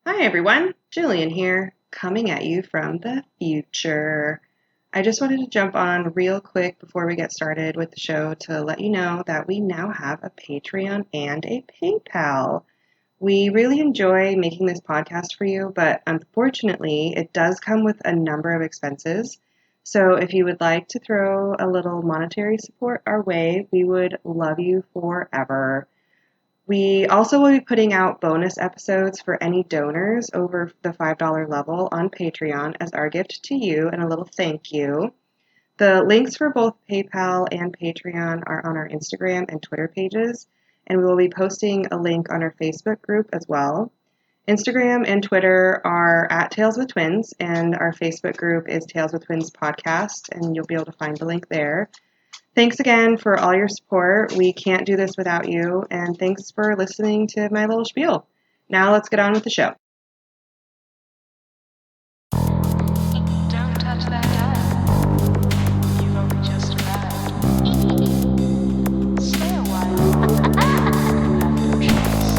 Hi everyone, Jillian here, coming at you from the future. I just wanted to jump on real quick before we get started with the show to let you know that we now have a Patreon and a PayPal. We really enjoy making this podcast for you, but unfortunately, it does come with a number of expenses. So if you would like to throw a little monetary support our way, we would love you forever. We also will be putting out bonus episodes for any donors over the $5 level on Patreon as our gift to you and a little thank you. The links for both PayPal and Patreon are on our Instagram and Twitter pages, and we will be posting a link on our Facebook group as well. Instagram and Twitter are at Tales with Twins, and our Facebook group is Tales with Twins Podcast, and you'll be able to find the link there. Thanks again for all your support. We can't do this without you, and thanks for listening to my little spiel. Now let's get on with the show. Don't touch that dial. You've only just arrived. Stay a while. You have no choice.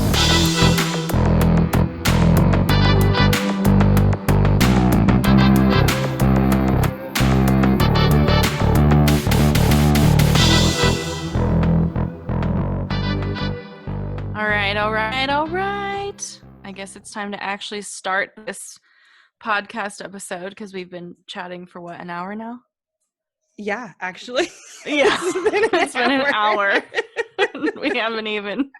All right. I guess it's time to actually start this podcast episode because we've been chatting for what, an hour now? Yeah, actually. Yeah, it's been an hour. We haven't even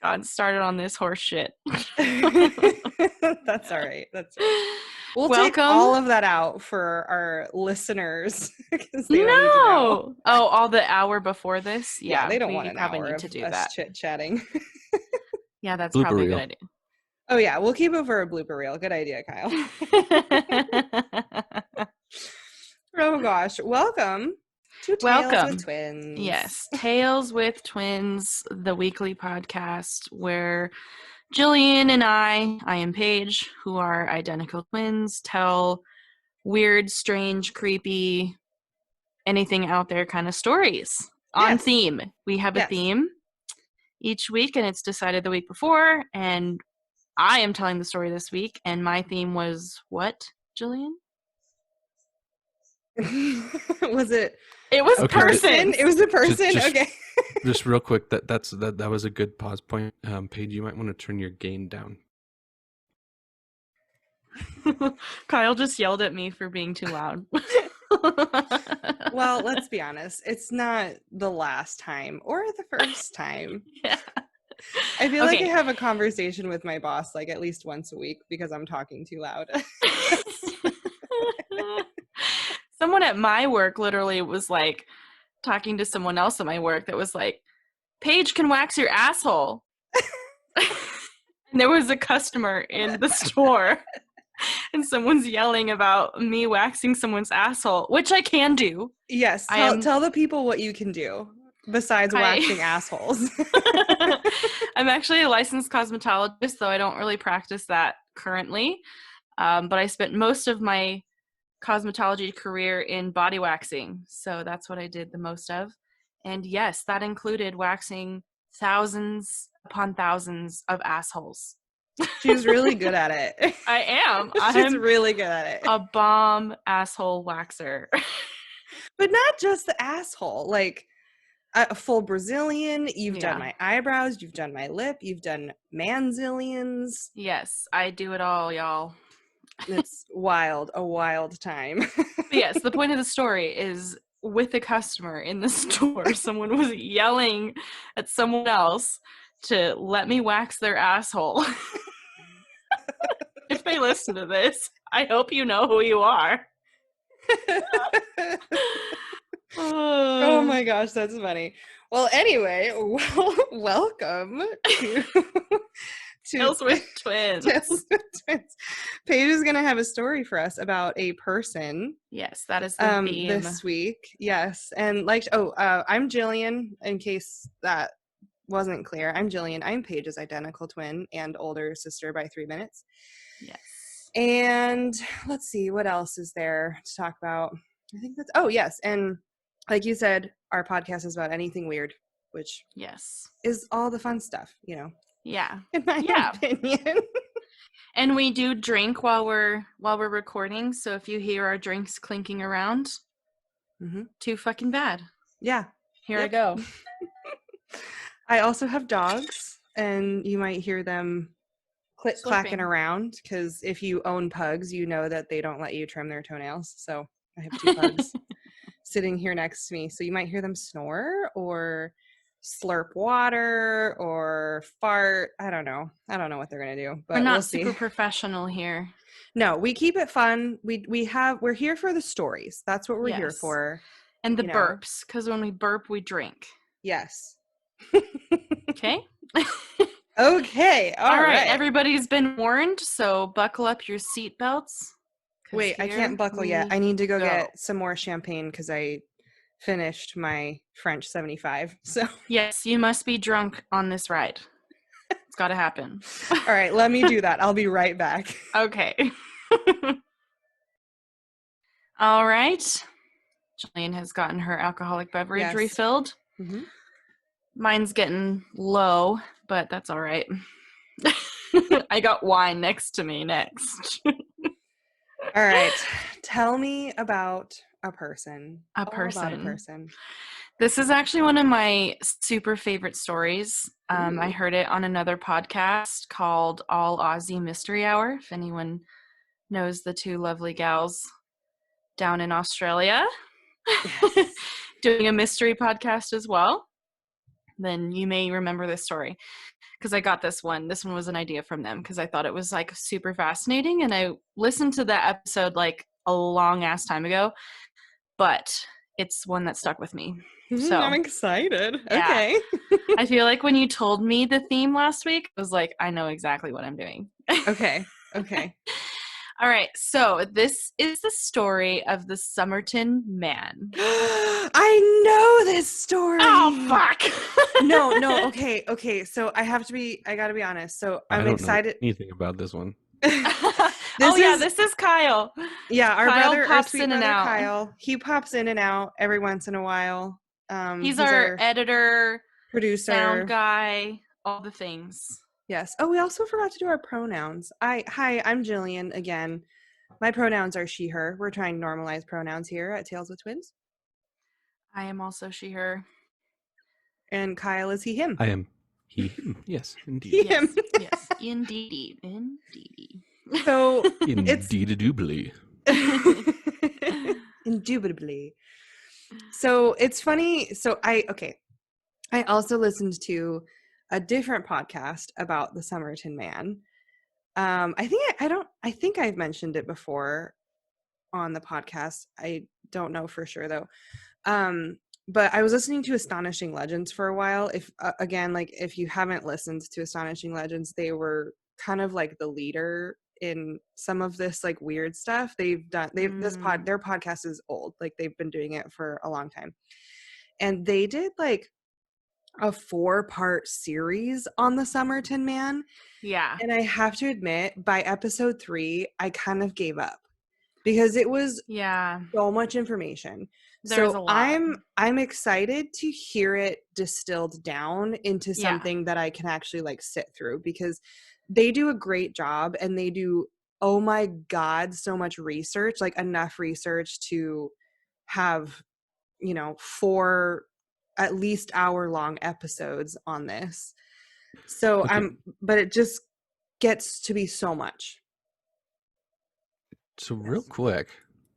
gotten started on this horse shit. That's all right. We'll take all of that out for our listeners. They don't need to know. Oh, all the hour before this? Yeah, they don't want an probably hour need of to do us that. chit-chatting. Yeah, that's Blooper probably a reel. good idea. Oh yeah, we'll keep it for a blooper reel. Good idea, Kyle. Oh gosh, welcome to Tales with Twins. Yes, Tales with Twins, the weekly podcast where Jillian and I am Paige, who are identical twins, tell weird, strange, creepy, anything out there kind of stories on Yes. theme. We have a theme each week, and it's decided the week before, and I am telling the story this week, and my theme was what, Jillian? Was it? It was Okay, person. It was a person. Just- Okay. Just real quick, that was a good pause point. Paige, you might want to turn your gain down. Kyle just yelled at me for being too loud. Well, let's be honest. It's not the last time or the first time. Yeah. I feel like I Okay. have a conversation with my boss like at least once a week because I'm talking too loud. Someone at my work literally was like talking to someone else at my work that was like, Paige can wax your asshole. And there was a customer in the store and someone's yelling about me waxing someone's asshole, which I can do. Yes, tell the people what you can do besides waxing assholes. I'm actually a licensed cosmetologist, though I don't really practice that currently. But I spent most of my cosmetology career in body waxing, so that's what I did the most of. And yes, that included waxing thousands upon thousands of assholes. She's really good at it. I am. She's I'm really good at it. a bomb asshole waxer. But not just the asshole, like a full Brazilian. You've done my eyebrows, you've done my lip, you've done manzillions. Yes, I do it all, y'all. It's wild, a wild time. But yes, the point of the story is with a customer in the store, someone was yelling at someone else to let me wax their asshole. If they listen to this, I hope you know who you are. Oh my gosh, that's funny. Well, anyway, welcome to Tales with Twins. Tales with Twins. Paige is going to have a story for us about a person. Yes, that is the theme. This week. Yes. And I'm Jillian, in case that wasn't clear. I'm Jillian. I'm Paige's identical twin and older sister by 3 minutes. Yes. And let's see, what else is there to talk about? I think that's, oh yes. And like you said, our podcast is about anything weird, which yes is all the fun stuff, you know. Yeah. In my opinion. And we do drink while we're recording, so if you hear our drinks clinking around, too fucking bad. Yeah. Here I go. I also have dogs, and you might hear them clacking around, because if you own pugs, you know that they don't let you trim their toenails. So I have 2 pugs sitting here next to me. So you might hear them snore or slurp water or fart. I don't know what they're gonna do, but We're not we'll see. super professional here. No, we keep it fun. We're here for the stories. That's what we're here Yes. for. And the burps, because when we burp, we drink. Yes. Okay? Okay. All right. Everybody's been warned, so buckle up your seatbelts. Wait, I can't buckle yet. I need to go get some more champagne because I finished my French 75. So yes, you must be drunk on this ride. It's got to happen. All right, let me do that. I'll be right back. Okay. All right. Jillian has gotten her alcoholic beverage refilled. Mm-hmm. Mine's getting low, but that's all right. I got wine next to me next. All right. Tell me about a person. About a person. This is actually one of my super favorite stories. I heard it on another podcast called All Aussie Mystery Hour. If anyone knows the 2 lovely gals down in Australia doing a mystery podcast as well, then you may remember this story. Because I got this one. This one was an idea from them because I thought it was like super fascinating. And I listened to that episode like a long ass time ago, but it's one that stuck with me. So I'm excited. Yeah. Okay. I feel like when you told me the theme last week, I was like, I know exactly what I'm doing. Okay. All right. So this is the story of the Somerton Man. I know this story. Oh, fuck. No. Okay. So I gotta be honest. So I'm excited. Know anything about this one? This is Kyle. Yeah, our Kyle brother, pops our sweet in and brother out. Kyle. He pops in and out every once in a while. He's our editor, producer, sound guy, all the things. Yes. Oh, we also forgot to do our pronouns. Hi, I'm Jillian again. My pronouns are she, her. We're trying to normalize pronouns here at Tales with Twins. I am also she, her. And Kyle is he, him. I am he, him. Yes, indeed. He, him. Yes, indeedy. So Indubitably. Indubitably. So it's funny. So I also listened to a different podcast about the Somerton Man. I think I've mentioned it before on the podcast. I don't know for sure though. But I was listening to Astonishing Legends for a while. If you haven't listened to Astonishing Legends, they were kind of like the leader in some of this like weird stuff. Their podcast is old. Like they've been doing it for a long time. And they did like a 4-part series on the Somerton Man. Yeah. And I have to admit, by episode 3, I kind of gave up because it was so much information. There's a lot. I'm excited to hear it distilled down into something that I can actually like sit through, because they do a great job and they do, oh my God, so much research, like enough research to have, 4 at least hour-long episodes on this. So but it just gets to be so much. So real quick,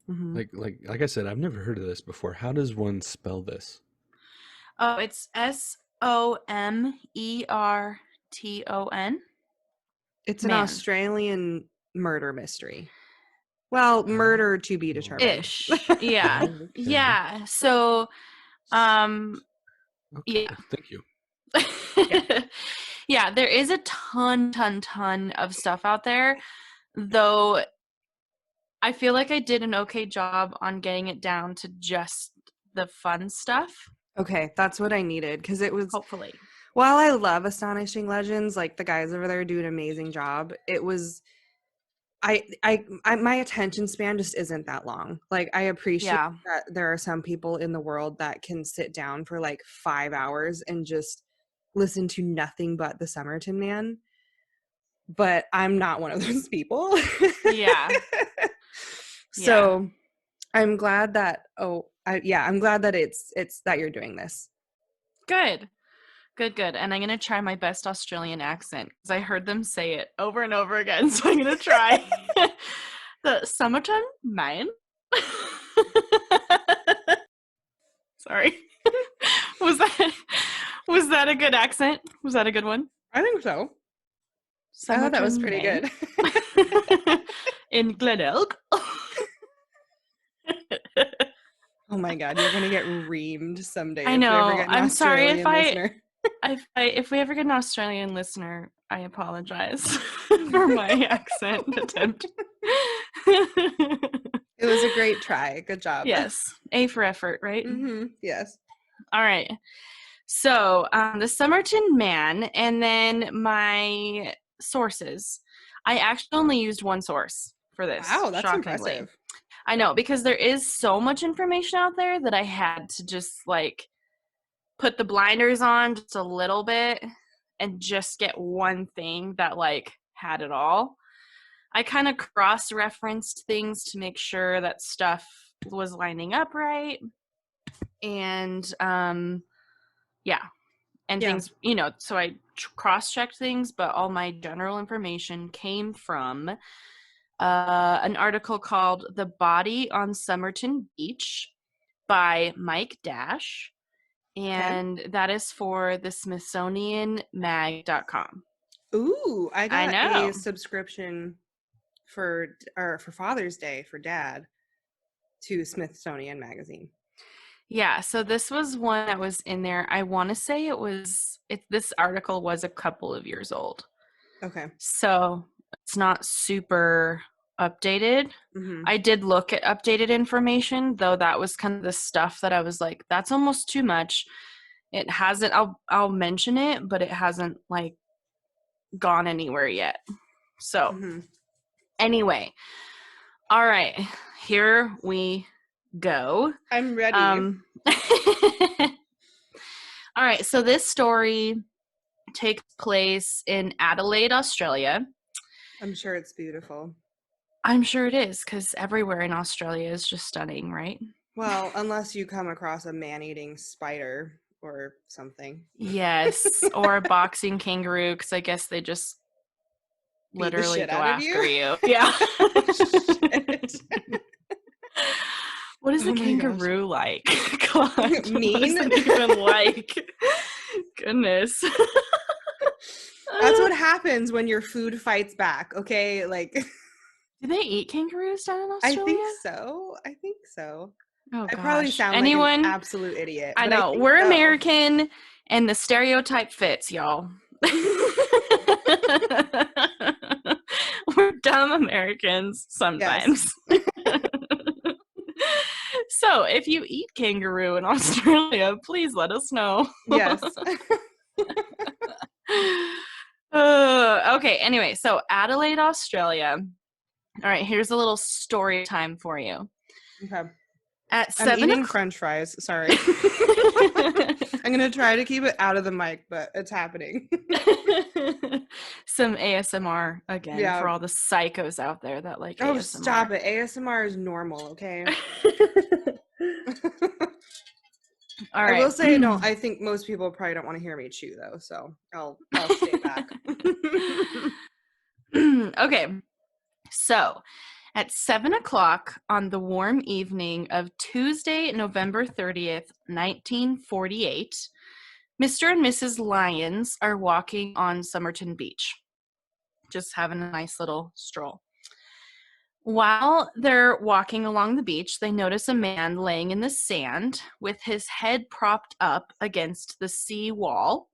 like I said, I've never heard of this before. How does one spell this? Oh, it's Somerton. It's an Australian murder mystery. Well, murder to be determined. Ish. Yeah. Okay. Yeah. So, okay. Thank you. Yeah, there is a ton of stuff out there, though I feel like I did an okay job on getting it down to just the fun stuff. Okay, that's what I needed, because it was, hopefully, while I love Astonishing Legends, like the guys over there do an amazing job, it was, I my attention span just isn't that long. Like I appreciate that there are some people in the world that can sit down for like 5 hours and just listen to nothing but the Somerton Man. but I'm not one of those people. Yeah. So I'm glad that I'm glad that it's that you're doing this. Good. And I'm going to try my best Australian accent because I heard them say it over and over again. So I'm going to try the Somerton Man. Sorry. Was that a good accent? Was that a good one? I think so. I thought that was pretty good. In Glenelg. Oh my God, you're gonna get reamed someday. I if we ever know. get an I'm sorry if Australian listener. if we ever get an Australian listener, I apologize for my accent attempt. It was a great try. Good job. Yes. A for effort, right? Mm-hmm. Yes. All right. So, the Somerton Man, and then my sources. I actually only used one source for this. Wow, that's shockingly. impressive. I know, because there is so much information out there that I had to just like put the blinders on just a little bit and just get one thing that like had it all. I kind of cross-referenced things to make sure that stuff was lining up right. And things, so I cross-checked things, but all my general information came from an article called "The Body on Somerton Beach" by Mike Dash, and that is for the Smithsonianmag.com. Ooh, I got know. a subscription for Father's Day for Dad to Smithsonian Magazine. Yeah, so this was one that was in there. I want to say this article was a couple of years old. Okay. So it's not super updated. Mm-hmm. I did look at updated information, though that was kind of the stuff that I was like, that's almost too much. It hasn't, I'll mention it, but it hasn't like gone anywhere yet. So anyway, all right, here we go. I'm ready. All right, so this story takes place in Adelaide, Australia. I'm sure it's beautiful. I'm sure it is, because everywhere in Australia is just stunning, right? Well, unless you come across a man-eating spider or something. Yes, or a boxing kangaroo, because I guess they just literally go after you. Yeah. What is a kangaroo like? God, mean? What is it even like? Goodness. That's what happens when your food fights back, okay? Like, do they eat kangaroos down in Australia? I think so. Oh, I probably sound like an absolute idiot. I know. We're American, and the stereotype fits, y'all. We're dumb Americans sometimes. Yes. So, if you eat kangaroo in Australia, please let us know. Yes. Okay, anyway, so Adelaide, Australia. All right, here's a little story time for you. Okay. At I'm eating French fries. Sorry. I'm going to try to keep it out of the mic, but it's happening. Some ASMR again for all the psychos out there that like ASMR. Stop it. ASMR is normal, okay? All right. I will say, no, I think most people probably don't want to hear me chew, though, so I'll stay back. Okay. So, at 7:00 on the warm evening of Tuesday, November 30th, 1948, Mr. and Mrs. Lyons are walking on Somerton Beach, just having a nice little stroll. While they're walking along the beach, they notice a man laying in the sand with his head propped up against the sea wall.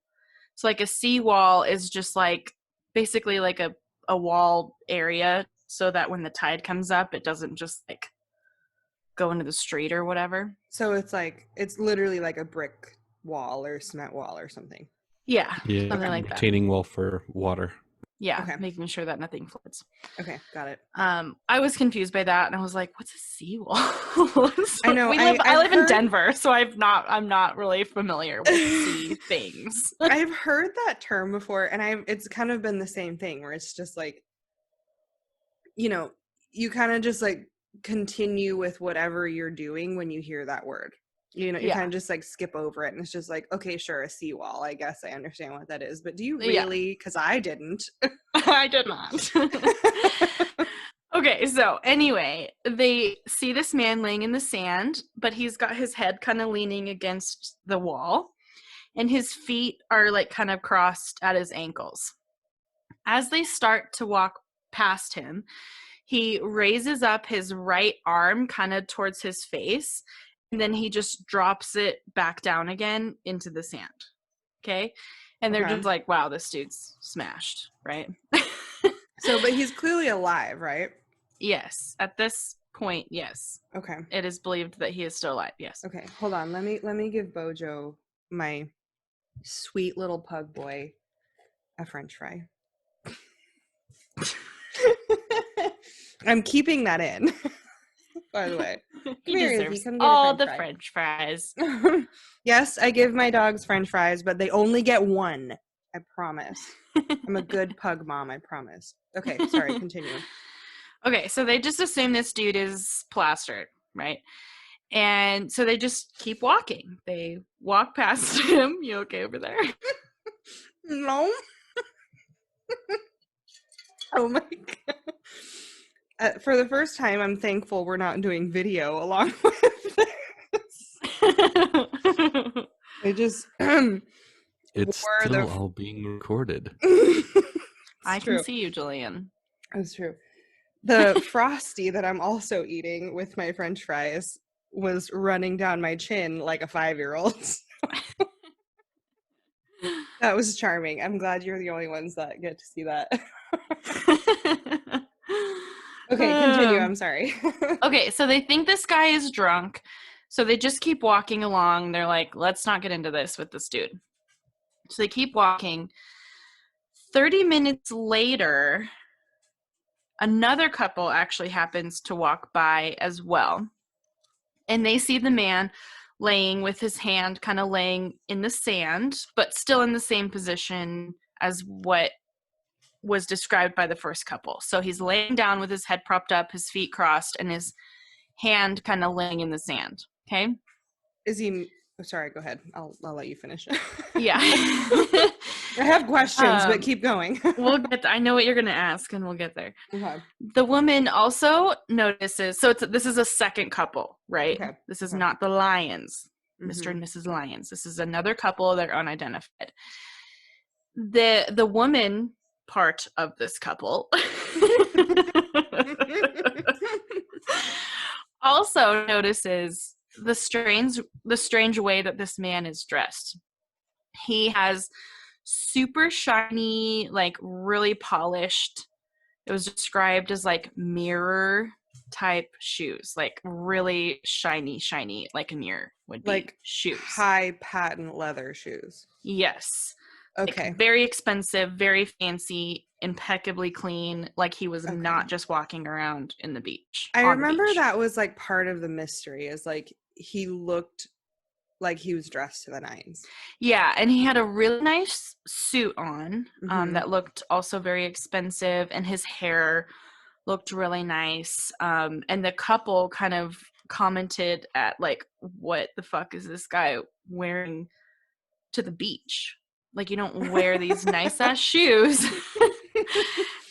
So, like, a sea wall is just like basically like a wall area, so that when the tide comes up, it doesn't just like go into the street or whatever. So it's literally like a brick wall or cement wall or something. Yeah, something like that. Retaining wall for water. Yeah, Okay. making sure that nothing floats. Okay, got it. I was confused by that, and I was like, "What's a seawall?" I know, I live in heard- Denver, so I'm not really familiar with sea things. I've heard that term before, and it's kind of been the same thing where it's just like, you know, you kind of just like continue with whatever you're doing when you hear that word. You know, you Yeah. kind of just like skip over it, and it's just like, okay, sure, a seawall. I guess I understand what that is, but do you Yeah. really? Because I didn't. I did not. Okay, so anyway, they see this man laying in the sand, but he's got his head kind of leaning against the wall, and his feet are like kind of crossed at his ankles. As they start to walk past him, he raises up his right arm kind of towards his face, and then he just drops it back down again into the sand. Okay? And they're Okay. just like, wow, this dude's smashed, right? So, but he's clearly alive, right? Yes. At this point, yes. Okay. It is believed that he is still alive. Yes. Okay. Hold on. Let me give Bojo, my sweet little pug boy, a French fry. I'm keeping that in. By the way, He Come here, Izzy, deserves come get a all french the fry. French fries. Yes, I give my dogs French fries, but they only get one. I promise. I'm a good pug mom. I promise. Okay. Sorry. Continue. Okay, so they just assume this dude is plastered, right? And so they just keep walking. They walk past him. You okay over there? No. Oh my god. For the first time, I'm thankful we're not doing video along with this. I just It's Or still the- all being recorded. I true. can see you, Julian. That's true. The frosty that I'm also eating with my French fries was running down my chin like a 5-year-old. That was charming. I'm glad you're the only ones that get to see that. Okay, continue. I'm sorry. Okay, so they think this guy is drunk. So they just keep walking along. They're like, let's not get into this with this dude. So they keep walking. 30 minutes later, another couple actually happens to walk by as well. And they see the man laying with his hand kind of laying in the sand, but still in the same position as what was described by the first couple. So he's laying down with his head propped up, his feet crossed, and his hand kind of laying in the sand. Okay? Is he? Oh, sorry. Go ahead. I'll let you finish. Yeah. I have questions, but keep going. We'll get. I know what you're gonna ask, and we'll get there. Okay. The woman also notices. So this is a second couple, right? Okay. This is Okay. not the Lyons, Mr. Mhm. and Mrs. Lyons. This is another couple. They're unidentified. The woman part of this couple also notices the strange way that this man is dressed. He has super shiny, like really polished. It was described as like mirror type shoes, like really shiny, like a mirror would be. Like shoes. high patent leather shoes. Yes. Okay. Like very expensive, very fancy, impeccably clean, like he was Okay. not just walking around in the beach. I on the remember beach. that was like part of the mystery, is like he looked like he was dressed to the nines. Yeah, and he had a really nice suit on Mhm. that looked also very expensive, and his hair looked really nice. And the couple kind of commented at like, what the fuck is this guy wearing to the beach? Like, you don't wear these nice ass shoes.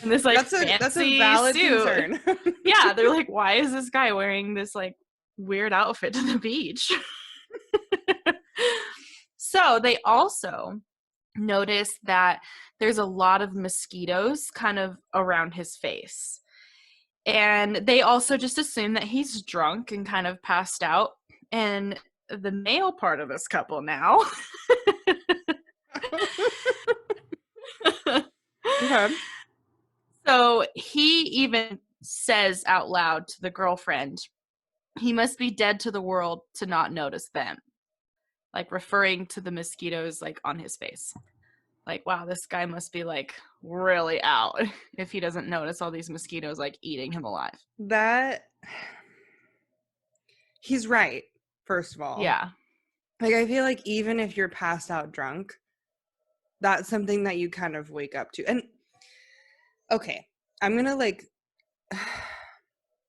And this like that's a fancy valid suit. concern. Yeah, they're like, why is this guy wearing this like weird outfit to the beach? So they also notice that there's a lot of mosquitoes kind of around his face. And they also just assume that he's drunk and kind of passed out. And the male part of this couple now Okay. So he even says out loud to the girlfriend, he must be dead to the world to not notice them. Like referring to the mosquitoes like on his face. Like, wow, this guy must be like really out if he doesn't notice all these mosquitoes like eating him alive. That he's right, first of all. Yeah. Like, I feel like even if you're passed out drunk, that's something that you kind of wake up to. And okay, I'm gonna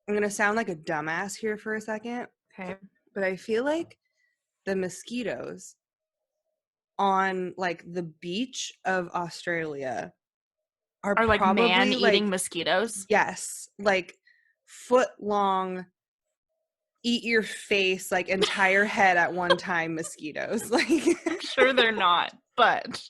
I'm gonna sound like a dumbass here for a second, Okay. but I feel like the mosquitoes on like the beach of Australia are Are like probably man-eating mosquitoes? yes, like foot long, eat your face, like entire head at one time mosquitoes. Like I'm sure they're not, but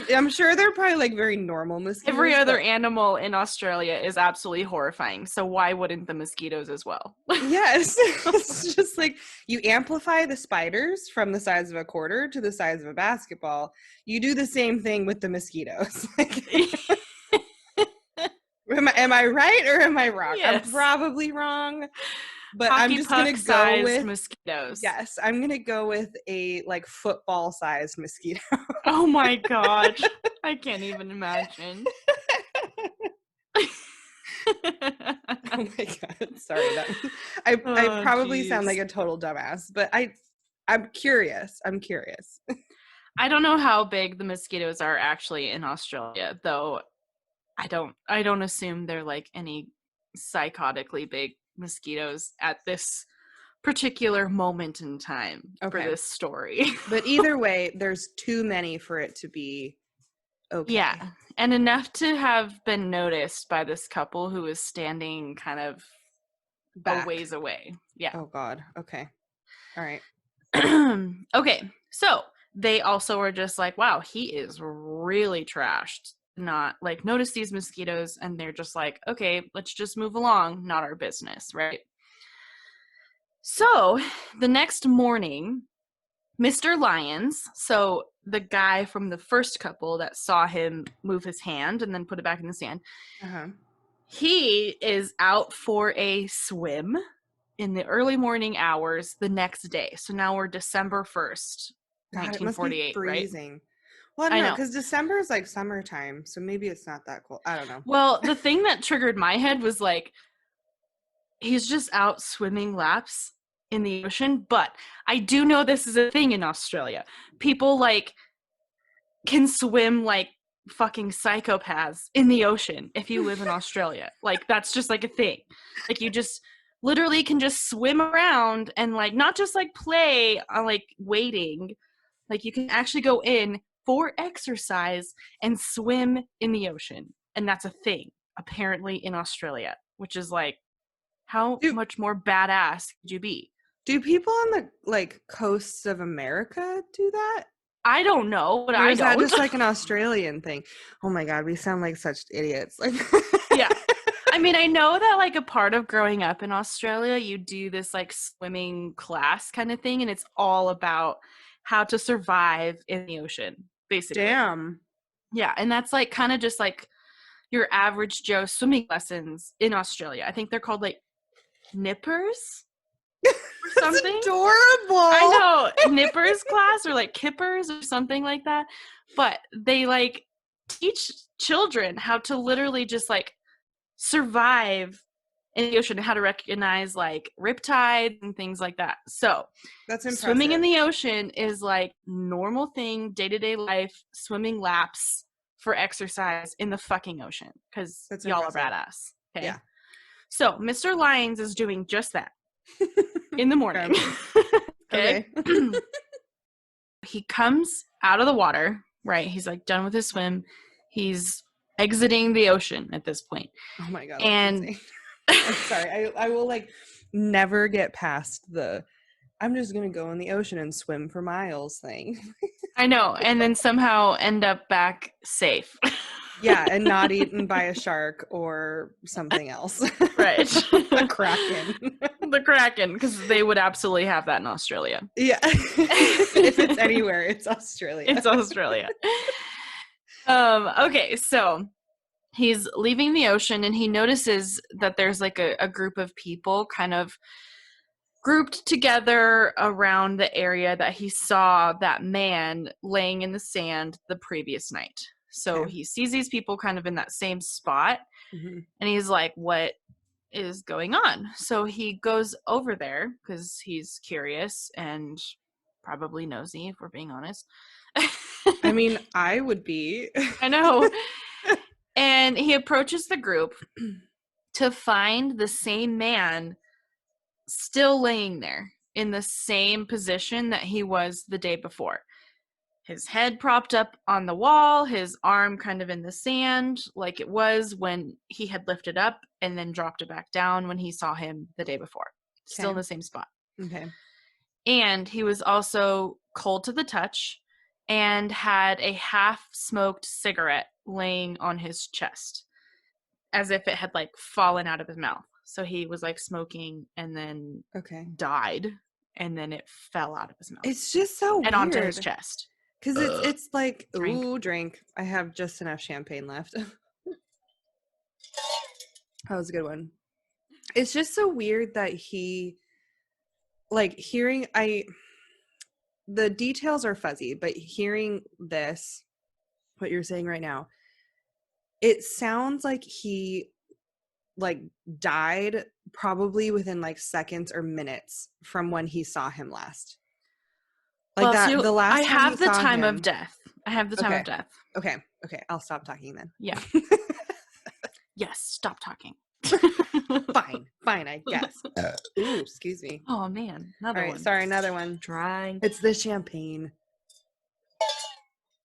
I'm sure they're probably like very normal mosquitoes. every other animal in Australia is absolutely horrifying. So why wouldn't the mosquitoes as well? Yes. It's just like you amplify the spiders from the size of a quarter to the size of a basketball. You do the same thing with the mosquitoes. Like, am I right or am I wrong? Yes. I'm probably wrong, but Hockey I'm just gonna go with mosquitoes. yes. I'm gonna go with a like football sized mosquito. Oh my gosh. I can't even imagine. Oh my god! Sorry, I probably sound like a total dumbass, but I'm curious. I don't know how big the mosquitoes are actually in Australia, though. I don't assume they're like any psychotically big mosquitoes at this particular moment in time for this story. But either way, there's too many for it to be okay. Yeah, and enough to have been noticed by this couple who was standing kind of Back. a ways away. Yeah. Oh god. Okay. All right. Okay, so they also were just like, wow, he is really trashed. Not like notice these mosquitoes, and they're just like, okay, let's just move along, not our business, right? So the next morning, Mr. Lyons, so the guy from the first couple that saw him move his hand and then put it back in the sand, he is out for a swim in the early morning hours the next day. So now we're December 1st, 1948, freezing. Right? Well, I don't know, because December is like summertime, so maybe it's not that cold. I don't know. Well, the thing that triggered my head was like, he's just out swimming laps in the ocean, but I do know this is a thing in Australia. People like can swim like fucking psychopaths in the ocean if you live in Australia. Like that's just like a thing. Like you just literally can just swim around and like not just like play on like waiting. Like you can actually go in for exercise and swim in the ocean. And that's a thing apparently in Australia, which is like how much more badass could you be? Do people on the like coasts of America do that? I don't know, but or I is don't. That just like an Australian thing? Oh my god, we sound like such idiots. Like yeah. I mean, I know that like a part of growing up in Australia, you do this like swimming class kind of thing, and it's all about how to survive in the ocean, basically. Damn. Yeah, and that's like kind of just like your average Joe swimming lessons in Australia. I think they're called like nippers or something. That's adorable. I know, nippers class or like kippers or something like that. But they like teach children how to literally just like survive in the ocean, how to recognize like riptides and things like that. So that's impressive. Swimming in the ocean is like normal thing, day-to-day life, swimming laps for exercise in the fucking ocean because y'all are badass. Okay. Yeah. So Mr. Lyons is doing just that in the morning. Okay. He comes out of the water, right? He's like done with his swim. He's exiting the ocean at this point. Oh my god. And I'm sorry. I will like never get past the I'm just going to go in the ocean and swim for miles thing. I know. And then somehow end up back safe. Yeah, and not eaten by a shark or something else. Right. The Kraken. The Kraken, because they would absolutely have that in Australia. Yeah. If it's anywhere, it's Australia. It's Australia. Okay, so he's leaving the ocean and he notices that there's like a group of people kind of grouped together around the area that he saw that man laying in the sand the previous night. So Okay. he sees these people kind of in that same spot, Mm-hmm. and he's like, what is going on? So he goes over there because he's curious and probably nosy, if we're being honest. I mean, I would be. I know. And he approaches the group to find the same man still laying there in the same position that he was the day before. His head propped up on the wall, his arm kind of in the sand, like it was when he had lifted up and then dropped it back down when he saw him the day before. Still in Okay. the same spot. Okay. And he was also cold to the touch and had a half-smoked cigarette laying on his chest, as if it had like fallen out of his mouth. So he was like smoking and then Okay. died, and then it fell out of his mouth It's just so and weird. onto his chest. Because it's like, Drink. ooh, drink. I have just enough champagne left. That was a good one. It's just so weird that he, like, the details are fuzzy, but hearing this, what you're saying right now, it sounds like he, like, died probably within, like, seconds or minutes from when he saw him last. Like, Well, that, so the last I time have he the saw time him, of death. I have the time Okay. of death. Okay, I'll stop talking then. Yeah. Yes, stop talking. Fine, I guess. Ooh, excuse me. Oh man, All another right, one. sorry, another one. Drink. It's the champagne.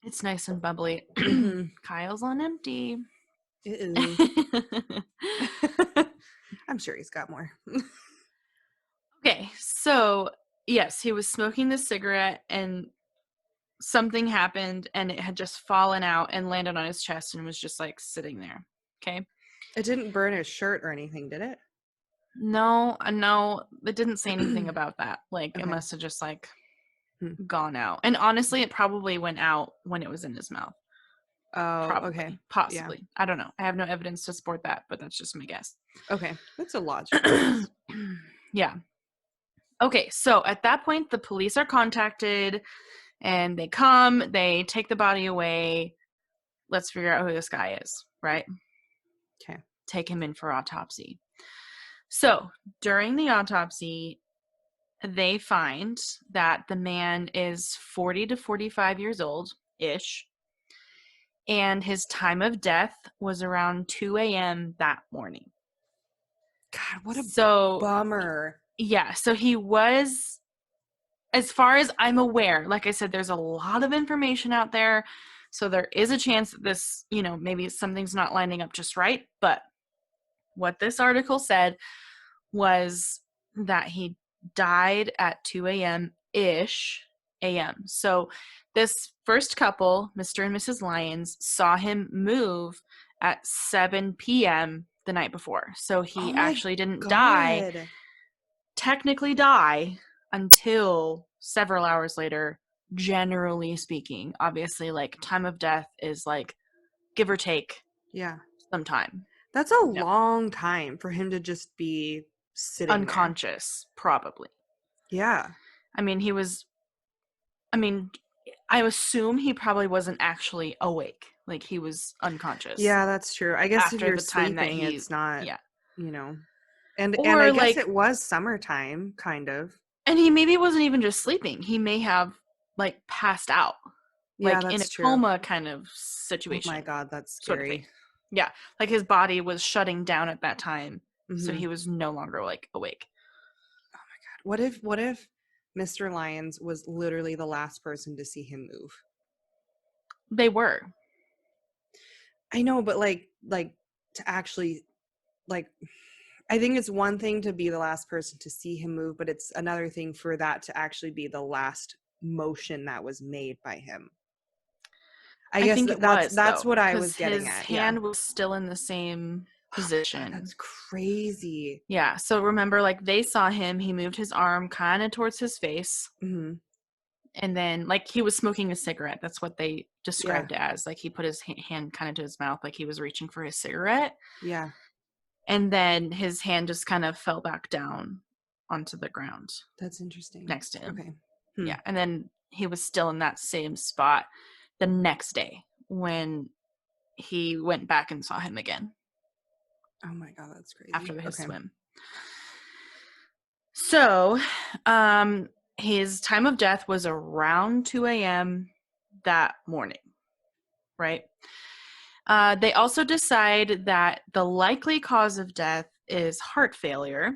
It's nice and bubbly. Mhm. Kyle's on empty. Ew. I'm sure he's got more. Okay, so yes, he was smoking the cigarette and something happened and it had just fallen out and landed on his chest and was just like sitting there. Okay. It didn't burn his shirt or anything, did it? No, it didn't say anything about that. Like it Okay. must have just like Hmm. gone out. And honestly, it probably went out when it was in his mouth. Oh, Probably. okay. Possibly. I don't know. I have no evidence to support that, but that's just my guess. Okay. That's a logical guess. Yeah. Okay, so at that point, the police are contacted and they come, they take the body away. Let's figure out who this guy is, right? Okay. Take him in for autopsy. So during the autopsy, they find that the man is 40 to 45 years old-ish, and his time of death was around 2 a.m. that morning. God, what a So bummer. yeah, so he was, as far as I'm aware, like I said, there's a lot of information out there. So there is a chance that this, maybe something's not lining up just right. But what this article said was that he died at 2 a.m.-ish a.m. So this first couple, Mr. and Mrs. Lyons, saw him move at 7 p.m. the night before. So he actually didn't technically die until several hours later, generally speaking. Obviously, like, time of death is like give or take some time. That's a long time for him to just be sitting unconscious there. Probably. Yeah. I assume he probably wasn't actually awake. Like, he was unconscious. Yeah, that's true. I guess if you're the time sleeping, that it's not, And Or, I guess like, it was summertime, kind of. And he maybe wasn't even just sleeping. He may have, like, passed out. Yeah, like, in a true. coma kind of situation. Oh my God, that's sort of scary. thing. Yeah, like his body was shutting down at that time, so Mhm. he was no longer like awake. Oh my God, what if Mr. Lyons was literally the last person to see him move? They were. I know, but like to actually, like, I think it's one thing to be the last person to see him move, but it's another thing for that to actually be the last motion that was made by him. I guess think that's what I was getting his at. His hand was still in the same position. God, that's crazy. Yeah, so remember, like, they saw him, he moved his arm kind of towards his face. Mm-hmm. And then, like, he was smoking a cigarette. That's what they described it as. Like, he put his hand kind of to his mouth, like he was reaching for his cigarette. Yeah. And then his hand just kind of fell back down onto the ground. That's interesting. Next to him. Okay. Yeah, and then he was still in that same spot the next day when he went back and saw him again Oh my God, that's crazy. after his Okay. swim. So, his time of death was around 2 a.m. that morning, right? They also decide that the likely cause of death is heart failure,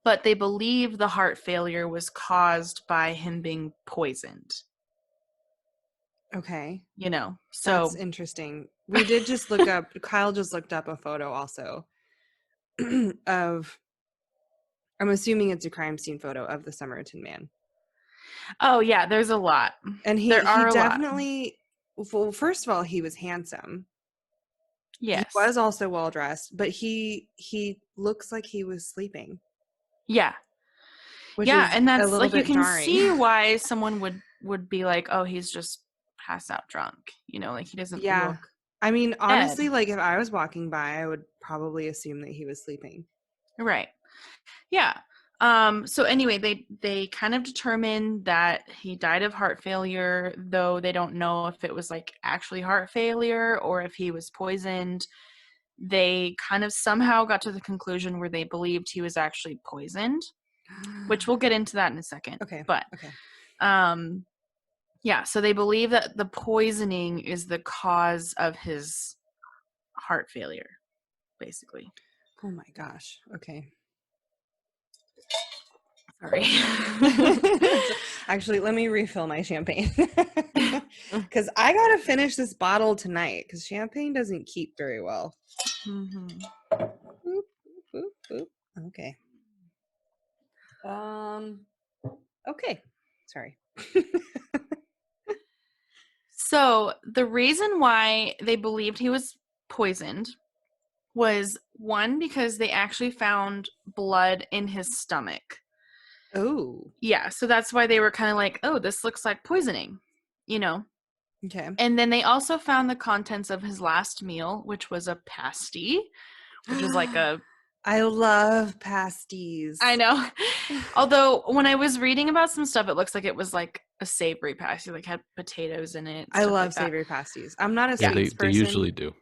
but they believe the heart failure was caused by him being poisoned. Okay. You know, That's so interesting. We did just look up, Kyle just looked up a photo also of, I'm assuming it's a crime scene photo of the Somerton Man. oh yeah, there's a lot. And There are he a lot. definitely, well, first of all, he was handsome. Yes. He was also well dressed, but he looks like he was sleeping. Yeah. Which Yeah, is and a that's little like you bit can jarring. see why someone would be like, "Oh, he's just passed out drunk." You know, like he doesn't Yeah. look I mean, honestly, dead. like if I was walking by, I would probably assume that he was sleeping. Right. Yeah. So anyway, they kind of determined that he died of heart failure, though they don't know if it was like actually heart failure or if he was poisoned. They kind of somehow got to the conclusion where they believed he was actually poisoned, which we'll get into that in a second. Okay. But Okay. yeah, so they believe that the poisoning is the cause of his heart failure, basically. Oh my gosh. Okay. Sorry. Actually, let me refill my champagne. Because I got to finish this bottle tonight because champagne doesn't keep very well. Mhm. Boop, boop, boop. Okay. Okay. Sorry. So the reason why they believed he was poisoned was one, because they actually found blood in his stomach. Oh. Yeah, so that's why they were kind of like, oh, this looks like poisoning, you know. Okay. And then they also found the contents of his last meal, which was a pasty, which is like a... I love pasties. I know. Although when I was reading about some stuff, it looks like it was like a savory pasty, like had potatoes in it. I stuff love like that. savory pasties. I'm not a Yeah, sweets they person. usually do.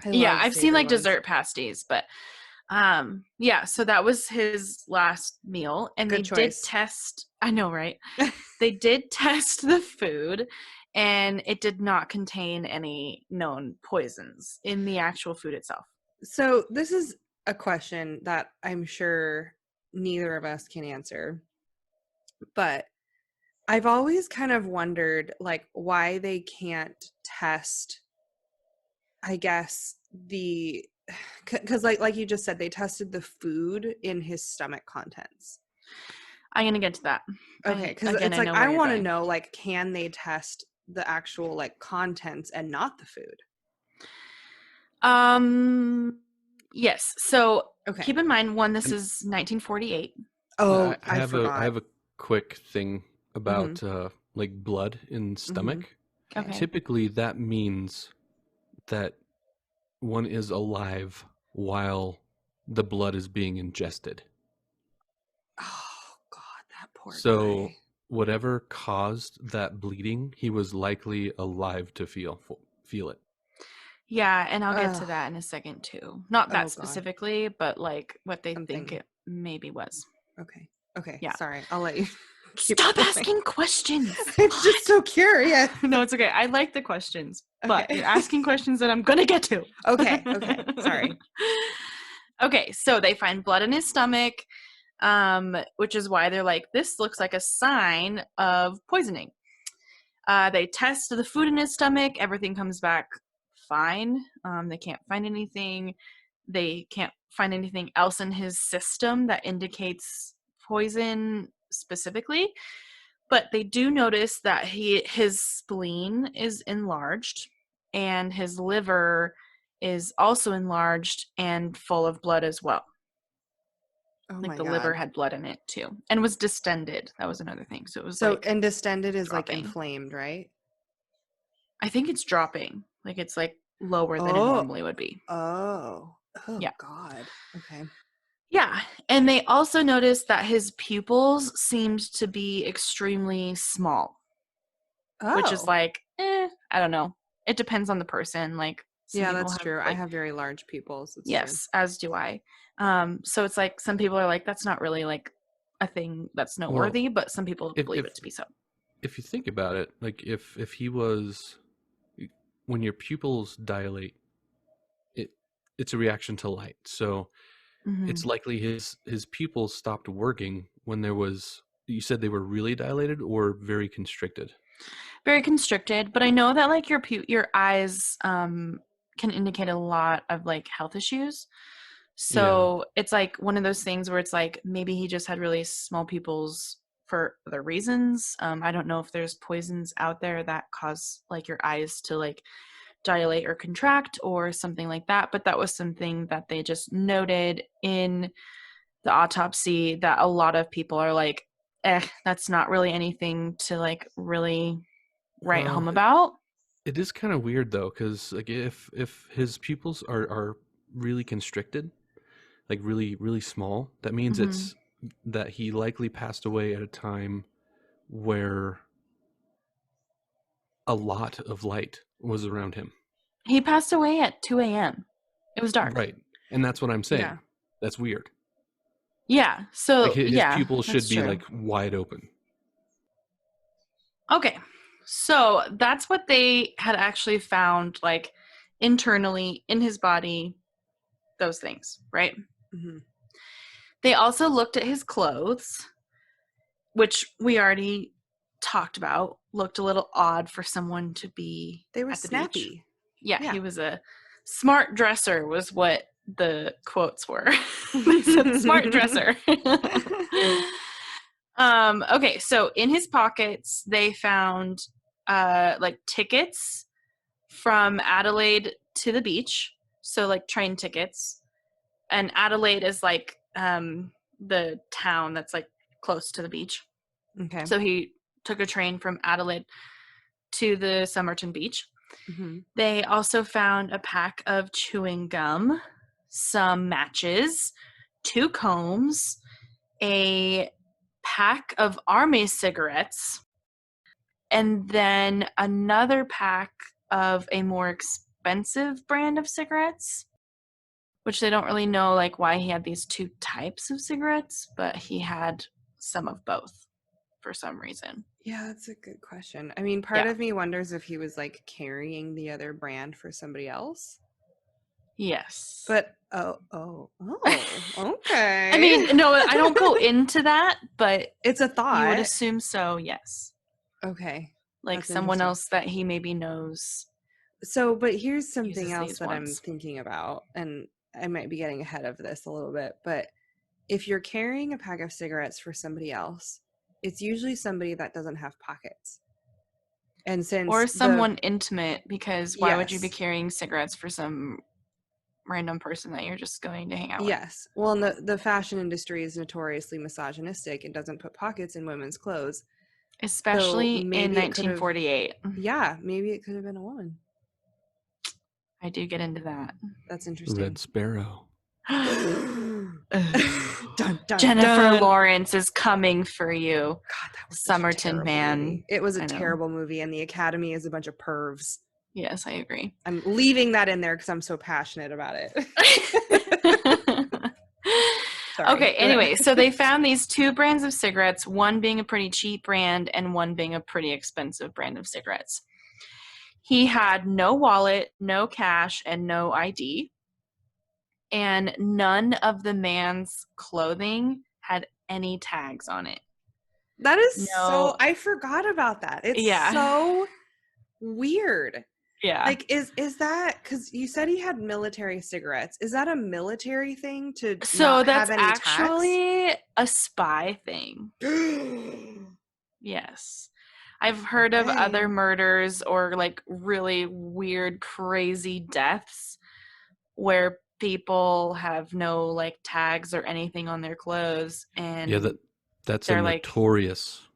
Yeah, I've seen like savory ones. dessert pasties, but yeah, so that was his last meal. And Good they choice. did test, I know, right? They did test the food, and it did not contain any known poisons in the actual food itself. So this is a question that I'm sure neither of us can answer, but I've always kind of wondered like why they can't test, I guess, the, because like you just said, they tested the food in his stomach contents. I'm gonna get to that. Okay, because Again, it's like know where I you're want to going. know, like, can they test the actual like contents and not the food? Yes. So Okay. keep in mind, one, this is 1948. Oh, I have forgot. I have a quick thing about like blood in stomach. Okay. Typically, that means that one is alive while the blood is being ingested. Oh God, that poor So guy. whatever caused that bleeding, he was likely alive to feel it. Yeah, and I'll get to Ugh. that in a second too. Not that Oh, God. specifically, but like what they Something. think it maybe was. Okay. Okay. Yeah. Sorry, I'll let you. keep Stop going. asking questions. I'm just so curious. No, it's okay. I like the questions, but Okay. you're asking questions that I'm gonna get to. Okay. Okay. Sorry. Okay, so they find blood in his stomach, which is why they're like, this looks like a sign of poisoning. They test the food in his stomach. Everything comes back fine. They can't find anything. They can't find anything else in his system that indicates poison specifically. But they do notice that his spleen is enlarged, and his liver is also enlarged and full of blood as well. Oh Like my the God. liver had blood in it too, and was distended. That was another thing. So it was So like, and distended is dropping. like inflamed, right? I think it's dropping. Like it's like lower than it Oh. normally would be. Oh. Oh Yeah. God. Okay. Yeah. And they also noticed that his pupils seemed to be extremely small, Oh. which is like, I don't know. it depends on the person. Like some Yeah, people that's have, true. I like, have very large pupils. It's true. yes, as do I. So it's like some people are like, that's not really like a thing that's noteworthy, but some people if believe it to be so. if you think about it, like if he was, when your pupils dilate, it's a reaction to light. So it's Mhm. likely his pupils stopped working when there was. You said they were really dilated or very constricted. Very constricted, but I know that like your eyes can indicate a lot of like health issues. Yeah. So it's like one of those things where it's like maybe he just had really small pupils for other reasons. I don't know if there's poisons out there that cause like your eyes to like dilate or contract or something like that, but that was something that they just noted in the autopsy that a lot of people are like, that's not really anything to like really write home Well, about. it is kind of weird though, because like if his pupils are really constricted, like really small, that means Mhm. it's that he likely passed away at a time where a lot of light was around him. He passed away at 2 a.m. It was dark. Right. And that's what I'm saying. Yeah. That's weird. Yeah. Like So, his yeah, pupils that's should be true. like wide open. Okay. So, that's what they had actually found, like, internally in his body, those things, right? Hmm. They also looked at his clothes, which we already talked about, looked a little odd for someone to be They were at the beach. snappy. Yeah, Yeah. he was a smart dresser, was what the quotes were. They said smart dresser. Okay, so in his pockets they found like tickets from Adelaide to the beach, so like train tickets. And Adelaide is like the town that's like close to the beach. Okay. So he took a train from Adelaide to the Somerton beach. Hmm. They also found a pack of chewing gum, some matches, 2 combs, a pack of army cigarettes, and then another pack of a more expensive brand of cigarettes, which they don't really know like why he had these 2 types of cigarettes, but he had some of both for some reason. Yeah, that's a good question. I mean, part Yeah. of me wonders if he was like carrying the other brand for somebody else. Yes. But okay. I mean, no, I don't go into that, but it's a you would thought. assume so, yes. Okay. Like That's someone interesting. else that he maybe knows. So, but here's something Uses else these that I'm ones. thinking about, and I might be getting ahead of this a little bit, but if you're carrying a pack of cigarettes for somebody else, it's usually somebody that doesn't have pockets. And since Or someone intimate, because why would you be Yes. carrying cigarettes for some random person that you're just going to hang out with? Yes. Well, and the fashion industry is notoriously misogynistic and doesn't put pockets in women's clothes. Especially in maybe it could have 1948. Yeah, maybe it could have been a woman. I do get into that. That's interesting. Red Sparrow. Dun, dun, Jennifer dun. Lawrence is coming for you. God, that was such a Somerton terrible Man. movie. It was a I know. terrible movie, and the Academy is a bunch of pervs. Yes, I agree. I'm leaving that in there because I'm so passionate about it. Sorry, Okay, go anyway, ahead. so they found these 2 brands of cigarettes, one being a pretty cheap brand and one being a pretty expensive brand of cigarettes. He had no wallet, no cash, and no ID. And none of the man's clothing had any tags on it. That is No. so. I forgot about that. It's so weird. Yeah. Like, is that because you said he had military cigarettes? Is that a military thing to So not that's have any actually a spy thing. tags? Yes. I've heard of Okay. other murders or like really weird, crazy deaths where people have no like tags or anything on their clothes, and Yeah, that's a they're like notorious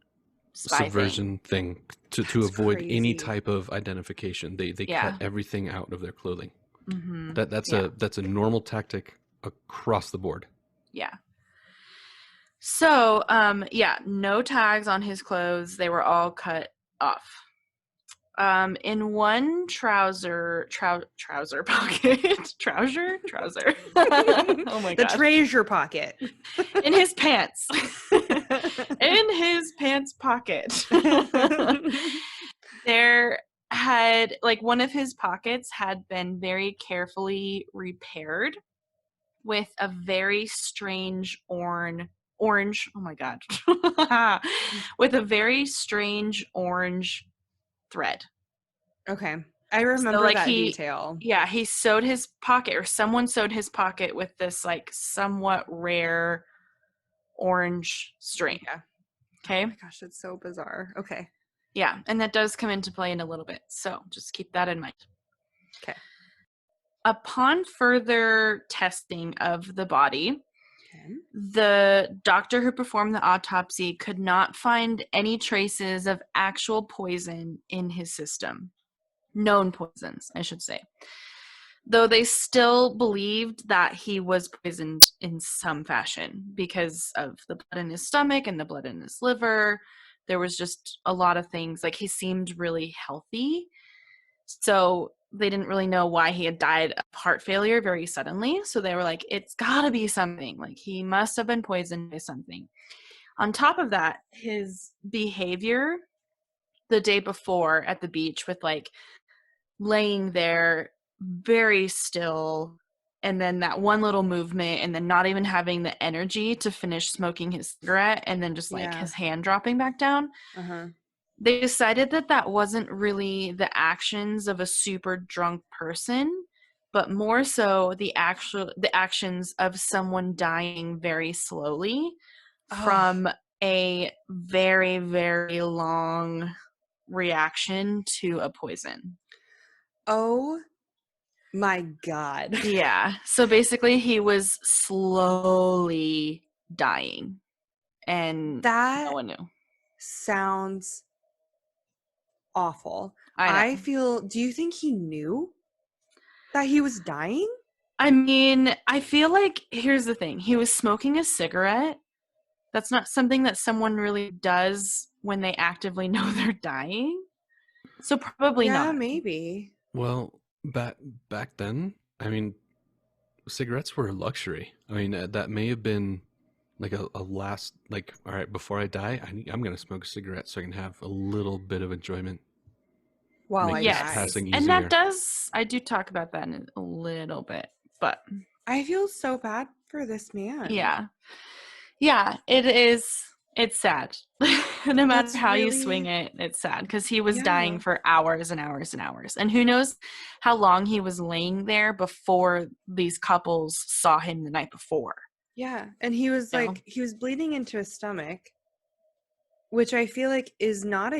spy subversion thing to That's avoid any crazy. type of identification. They Yeah. cut everything out of their clothing. Mm-hmm. That's a normal tactic across the board. Yeah. So, no tags on his clothes. They were all cut off. In one trouser pocket, trouser. Oh my The god! treasure pocket. In his pants. In his pants pocket. There had, like, one of his pockets had been very carefully repaired with a very strange orange. Oh my god. With a very strange orange thread. Okay. I remember like, that he detail. Yeah, he sewed his pocket, or someone sewed his pocket with this, like, somewhat rare orange string. Yeah. Okay. Oh my gosh, it's so bizarre. Okay. Yeah, and that does come into play in a little bit, so just keep that in mind. Okay. Upon further testing of the body, Okay. the doctor who performed the autopsy could not find any traces of actual poison in his system. Known poisons, I should say. Though they still believed that he was poisoned in some fashion because of the blood in his stomach and the blood in his liver. There was just a lot of things. Like, he seemed really healthy. So they didn't really know why he had died of heart failure very suddenly. So they were like, it's gotta be something. Like, he must have been poisoned by something. On top of that, his behavior the day before at the beach, with, like, laying there very still, and then that one little movement, and then not even having the energy to finish smoking his cigarette, and then just, like, Yeah. his hand dropping back down. Uh-huh. They decided that that wasn't really the actions of a super drunk person, but more so the actions of someone dying very slowly from a very, very long reaction to a poison. Oh my god. Yeah. So basically he was slowly dying, and That no one knew. sounds awful. I know. Do you think he knew that he was dying? I mean, I feel like, here's the thing. He was smoking a cigarette. That's not something that someone really does when they actively know they're dying. So probably Yeah, not. maybe. Well, back then, I mean, cigarettes were a luxury. I mean, that may have been like a last, like, all right, before I die, I'm going to smoke a cigarette so I can have a little bit of enjoyment. While Make I this Yes. die. passing And easier. I do talk about that in a little bit, but I feel so bad for this man. yeah. Yeah, it is. It's sad. No matter That's how you really- swing it, it's sad, because he was Yeah. dying for hours and hours and hours. And who knows how long he was laying there before these couples saw him the night before. Yeah, and he was You know? like, he was bleeding into his stomach, which I feel like is not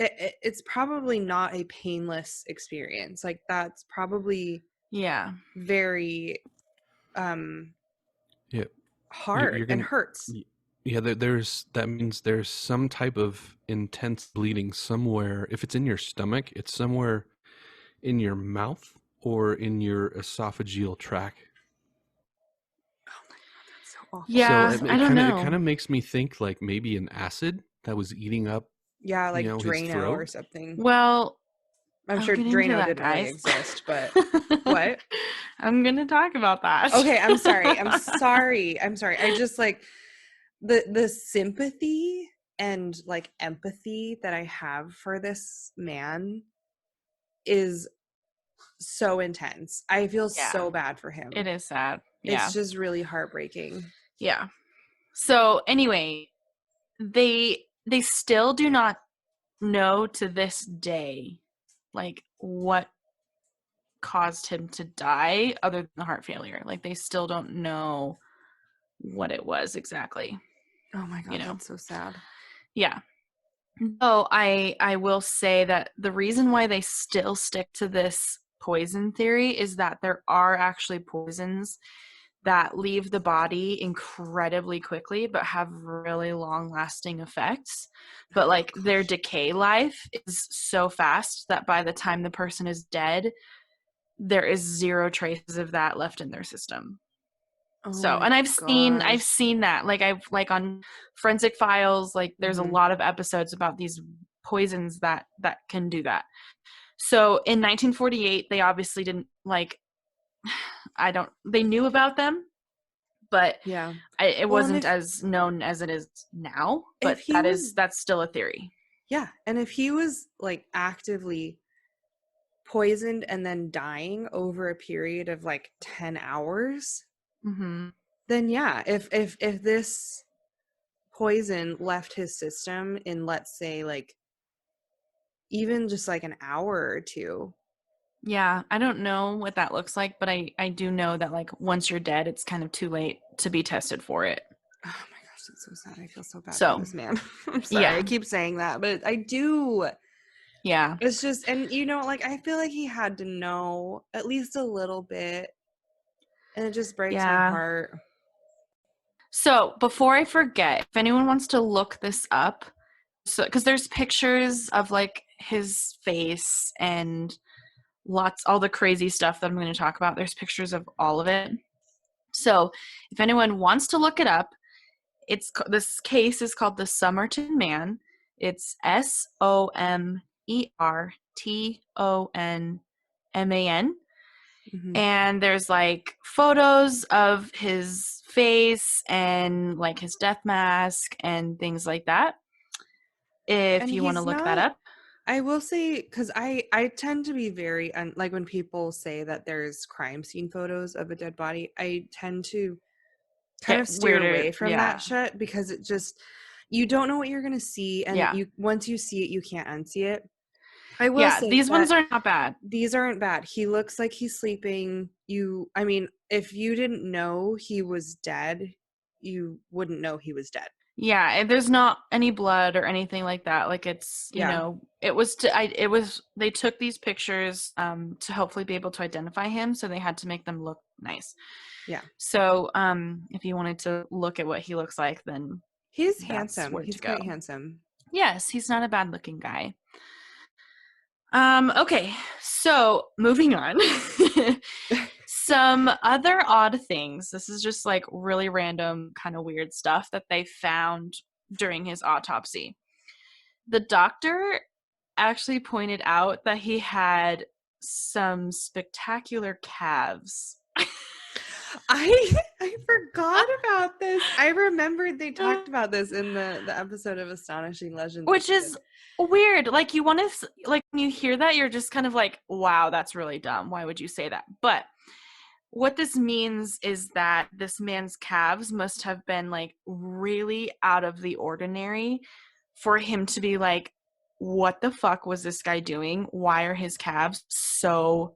it's probably not a painless experience. Like, that's probably Yeah. very Yeah. hard You're and gonna, hurts. yeah, that means there's some type of intense bleeding somewhere. If it's in your stomach, it's somewhere in your mouth or in your esophageal tract. Oh my god, that's so awful. Yeah, So I don't know. It kind of makes me think like maybe an acid that was eating up. Yeah, like his Drano throat. or something. Well, I'm I'll sure get into Drano that, didn't really guys. exist, but what? I'm gonna talk about that. Okay, I'm sorry. I'm sorry. I just, like, the sympathy and, like, empathy that I have for this man is so intense. I feel Yeah. so bad for him. It is sad. Yeah. It's just really heartbreaking. Yeah. So anyway, they still do not know to this day, like, what caused him to die other than the heart failure. Like, they still don't know what it was exactly. Oh my god, You know. that's so sad. Yeah. Oh, I will say that the reason why they still stick to this poison theory is that there are actually poisons that leave the body incredibly quickly but have really long lasting effects. But, like, their decay life is so fast that by the time the person is dead, there is zero traces of that left in their system. Oh So, my and I've gosh. seen that, like, I've, like, on Forensic Files, like, there's a Mhm. lot of episodes about these poisons that can do that. So in 1948, they obviously didn't they knew about them, but Yeah. it Well, and wasn't as known as it is now. But if he was, that's still a theory. yeah, and if he was like actively poisoned and then dying over a period of like 10 hours, Mm-hmm. then yeah, if this poison left his system in, let's say, like even just like an hour or two. Yeah, I don't know what that looks like, but I do know that like once you're dead, it's kind of too late to be tested for it. Oh my gosh, that's so sad. I feel so bad So, for this man. I'm sorry, yeah. I keep saying that, but I do. Yeah. It's just, and you know, like I feel like he had to know at least a little bit, and it just breaks my Yeah. heart. So before I forget, if anyone wants to look this up, so because there's pictures of like his face and all the crazy stuff that I'm going to talk about. There's pictures of all of it. So if anyone wants to look it up, this case is called the Somerton Man. It's Somertonman. Mhm. And there's like photos of his face and like his death mask and things like that. If And you want to he's look that not- up. I will say, because I tend to be very, like when people say that there's crime scene photos of a dead body, I tend to kind Get of steer weirder, away from yeah. that shit, because it just, you don't know what you're gonna see, and Yeah. once you see it, you can't unsee it. I will Yeah, say these ones that are not bad. these aren't bad. He looks like he's sleeping. I mean, if you didn't know he was dead, you wouldn't know he was dead. Yeah, and there's not any blood or anything like that. Like it's, you Yeah. know, they took these pictures to hopefully be able to identify him, so they had to make them look nice. Yeah. So, if you wanted to look at what he looks like, then He's that's handsome. where He's to go. quite handsome. Yes, he's not a bad looking guy. Okay, so moving on. Some other odd things. This is just like really random, kind of weird stuff that they found during his autopsy. The doctor actually pointed out that he had some spectacular calves. I forgot about this. I remembered they talked about this in the episode of Astonishing Legends, Which is weird. Like you want to, like when you hear that, you're just kind of like, wow, that's really dumb. Why would you say that? But what this means is that this man's calves must have been like really out of the ordinary for him to be like, what the fuck was this guy doing? Why are his calves so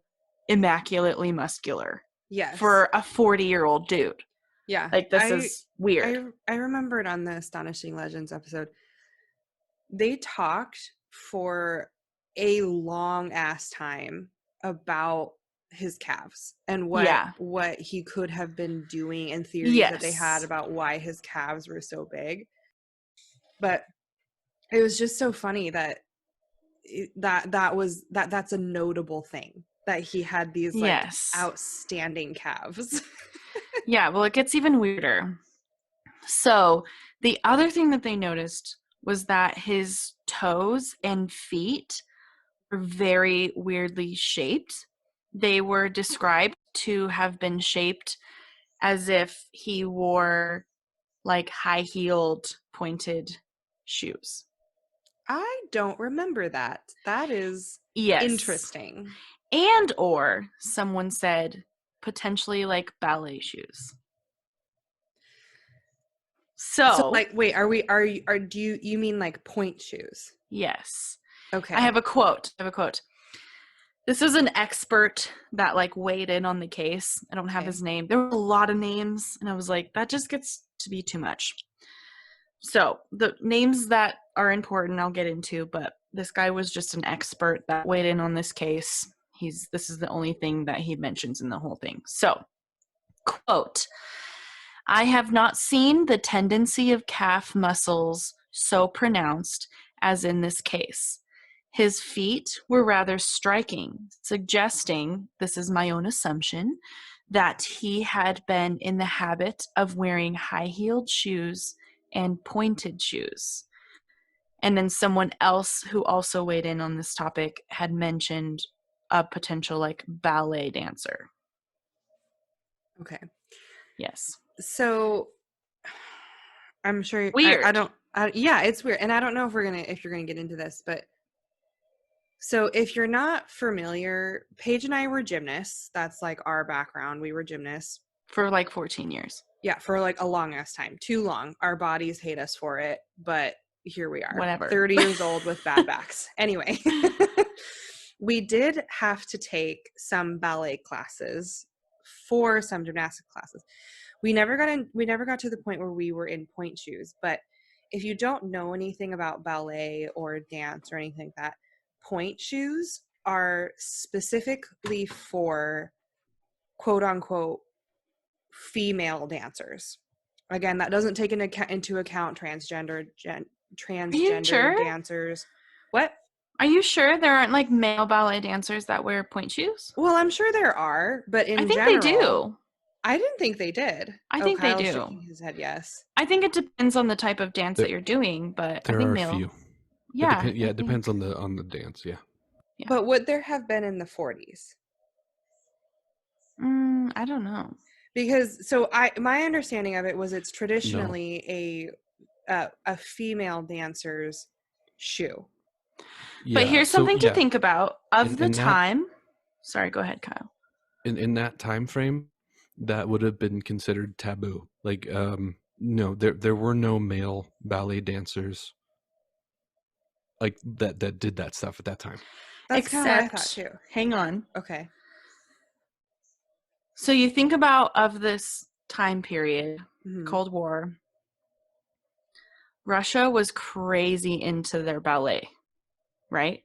immaculately muscular? Yes. For a 40-year-old dude. Yeah. Like this is weird. I remembered on the Astonishing Legends episode, they talked for a long ass time about his calves and what he could have been doing, and theories that they had about why his calves were so big. But it was just so funny that that's a notable thing, that he had these like outstanding calves. Yeah, well, it gets even weirder. So the other thing that they noticed was that his toes and feet were very weirdly shaped. They were described to have been shaped as if he wore like high-heeled pointed shoes. I don't remember that. That is interesting. And or someone said potentially like ballet shoes. So like, wait, do you mean like point shoes? Yes. Okay. I have a quote. This is an expert that like weighed in on the case. I don't have his name. There were a lot of names, and I was like, that just gets to be too much. So the names that are important I'll get into, but this guy was just an expert that weighed in on this case. This is the only thing that he mentions in the whole thing. So, quote, I have not seen the tendency of calf muscles so pronounced as in this case. His feet were rather striking, suggesting, this is my own assumption, that he had been in the habit of wearing high-heeled shoes and pointed shoes. And then someone else who also weighed in on this topic had mentioned a potential like ballet dancer. Okay. Yes. So I'm sure Weird. Yeah, it's weird. And I don't know if you're gonna get into this, but so if you're not familiar, Paige and I were gymnasts. That's like our background. We were gymnasts. For like 14 years. Yeah, for like a long ass time. Too long. Our bodies hate us for it, but here we are. Whatever. 30 years old with bad backs. Anyway, we did have to take some ballet classes for some gymnastic classes. We never got to the point where we were in point shoes, but if you don't know anything about ballet or dance or anything like that, point shoes are specifically for quote unquote female dancers. Again, that doesn't take into account transgender sure? dancers. What? Are you sure there aren't like male ballet dancers that wear point shoes? Well, I'm sure there are, but in I think general, they do. I didn't think they did. I think Kyle's they do. shaking his head yes. I think it depends on the type of dance that you're doing, but I There think are male. a few. Yeah. It depends on the dance. Yeah. But would there have been in the 40s? I don't know. Because my understanding of it was it's traditionally a female dancer's shoe. Yeah, but here's something to think about of the time. Sorry, go ahead, Kyle. In that time frame, that would have been considered taboo. Like, no, there were no male ballet dancers like that did that stuff at that time. That's kind of what I thought too. Hang on. Okay. So you think about of this time period, Mm-hmm. Cold War, Russia was crazy into their ballet, right?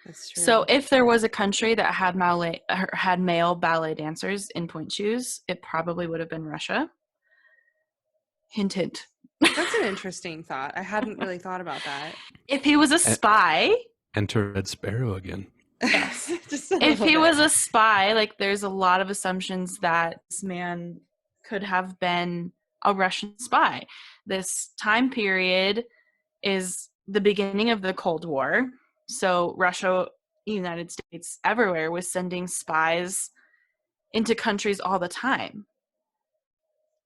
That's true. So if there was a country that had male ballet dancers in point shoes, it probably would have been Russia. Hint, hint. That's an interesting thought. I hadn't really thought about that. If he was a spy. Enter Red Sparrow again. Yes. If he was a spy, like there's a lot of assumptions that this man could have been a Russian spy. This time period is the beginning of the Cold War. So Russia, United States, everywhere was sending spies into countries all the time.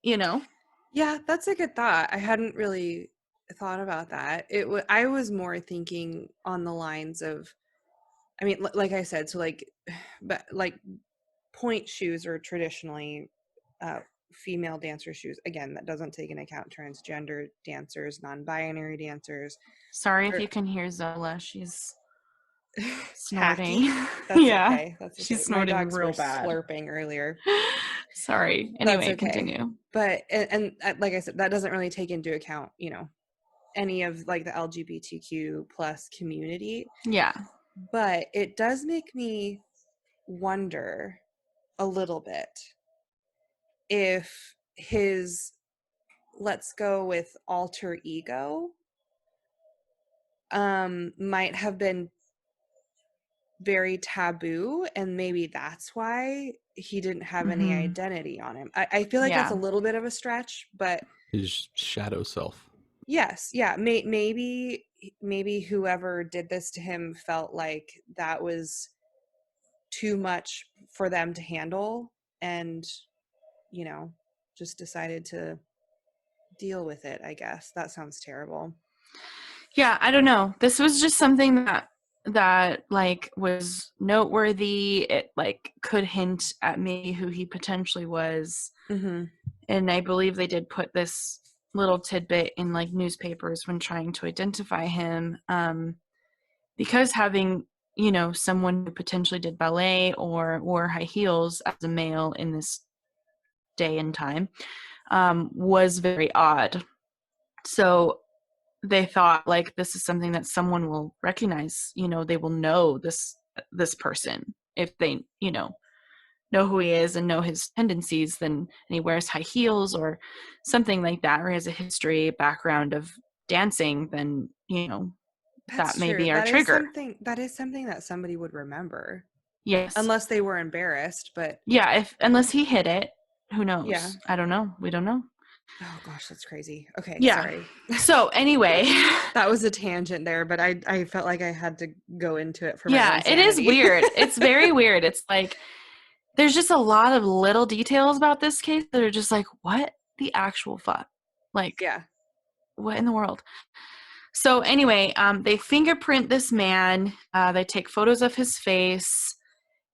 You know? Yeah, that's a good thought. I hadn't really thought about that. I was more thinking on the lines of, I mean, like I said, so like, but like point shoes are traditionally female dancer shoes. Again, that doesn't take into account transgender dancers, non-binary dancers. Sorry if you can hear Zola. She's snorting. That's yeah. okay. That's okay. She's snorting My dogs real were bad. Slurping earlier. Sorry. Anyway, That's okay. Continue. But and like I said, that doesn't really take into account, any of like the LGBTQ plus community. Yeah. But it does make me wonder a little bit if his, let's go with alter ego, might have been very taboo, and maybe that's why he didn't have any identity on him. I feel like that's a little bit of a stretch, but his shadow self. Yes, yeah, maybe whoever did this to him felt like that was too much for them to handle, and just decided to deal with it. I guess that sounds terrible. Yeah, I don't know. This was just something that like was noteworthy. It like could hint at maybe who he potentially was. Mm-hmm. And I believe they did put this little tidbit in like newspapers when trying to identify him, because having someone who potentially did ballet or wore high heels as a male in this day and time was very odd. So they thought like this is something that someone will recognize. They will know this person if they know who he is and know his tendencies, and he wears high heels or something like that, or he has a background of dancing, then that may be our trigger. That is something that somebody would remember. Yes, unless they were embarrassed. But yeah, unless he hid it, who knows? Yeah, I don't know. We don't know. Oh gosh, that's crazy. Okay, Yeah. sorry. So anyway, That was a tangent there, but I felt like I had to go into it for my yeah, own it is sanity. weird. It's very weird. It's like there's just a lot of little details about this case that are just like, what the actual fuck? Like, Yeah. what in the world? So anyway, they fingerprint this man. They take photos of his face,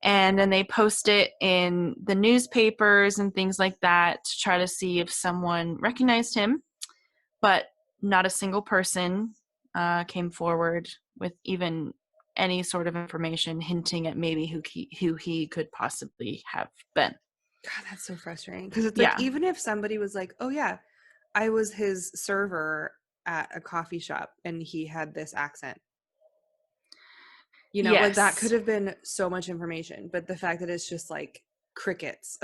and then they post it in the newspapers and things like that to try to see if someone recognized him. But not a single person came forward with even any sort of information hinting at maybe who he could possibly have been. God, that's so frustrating. Because it's Yeah. like, even if somebody was like, oh yeah, I was his server at a coffee shop and he had this accent. You know, like that could Yes. have been so much information. But the fact that it's just like crickets,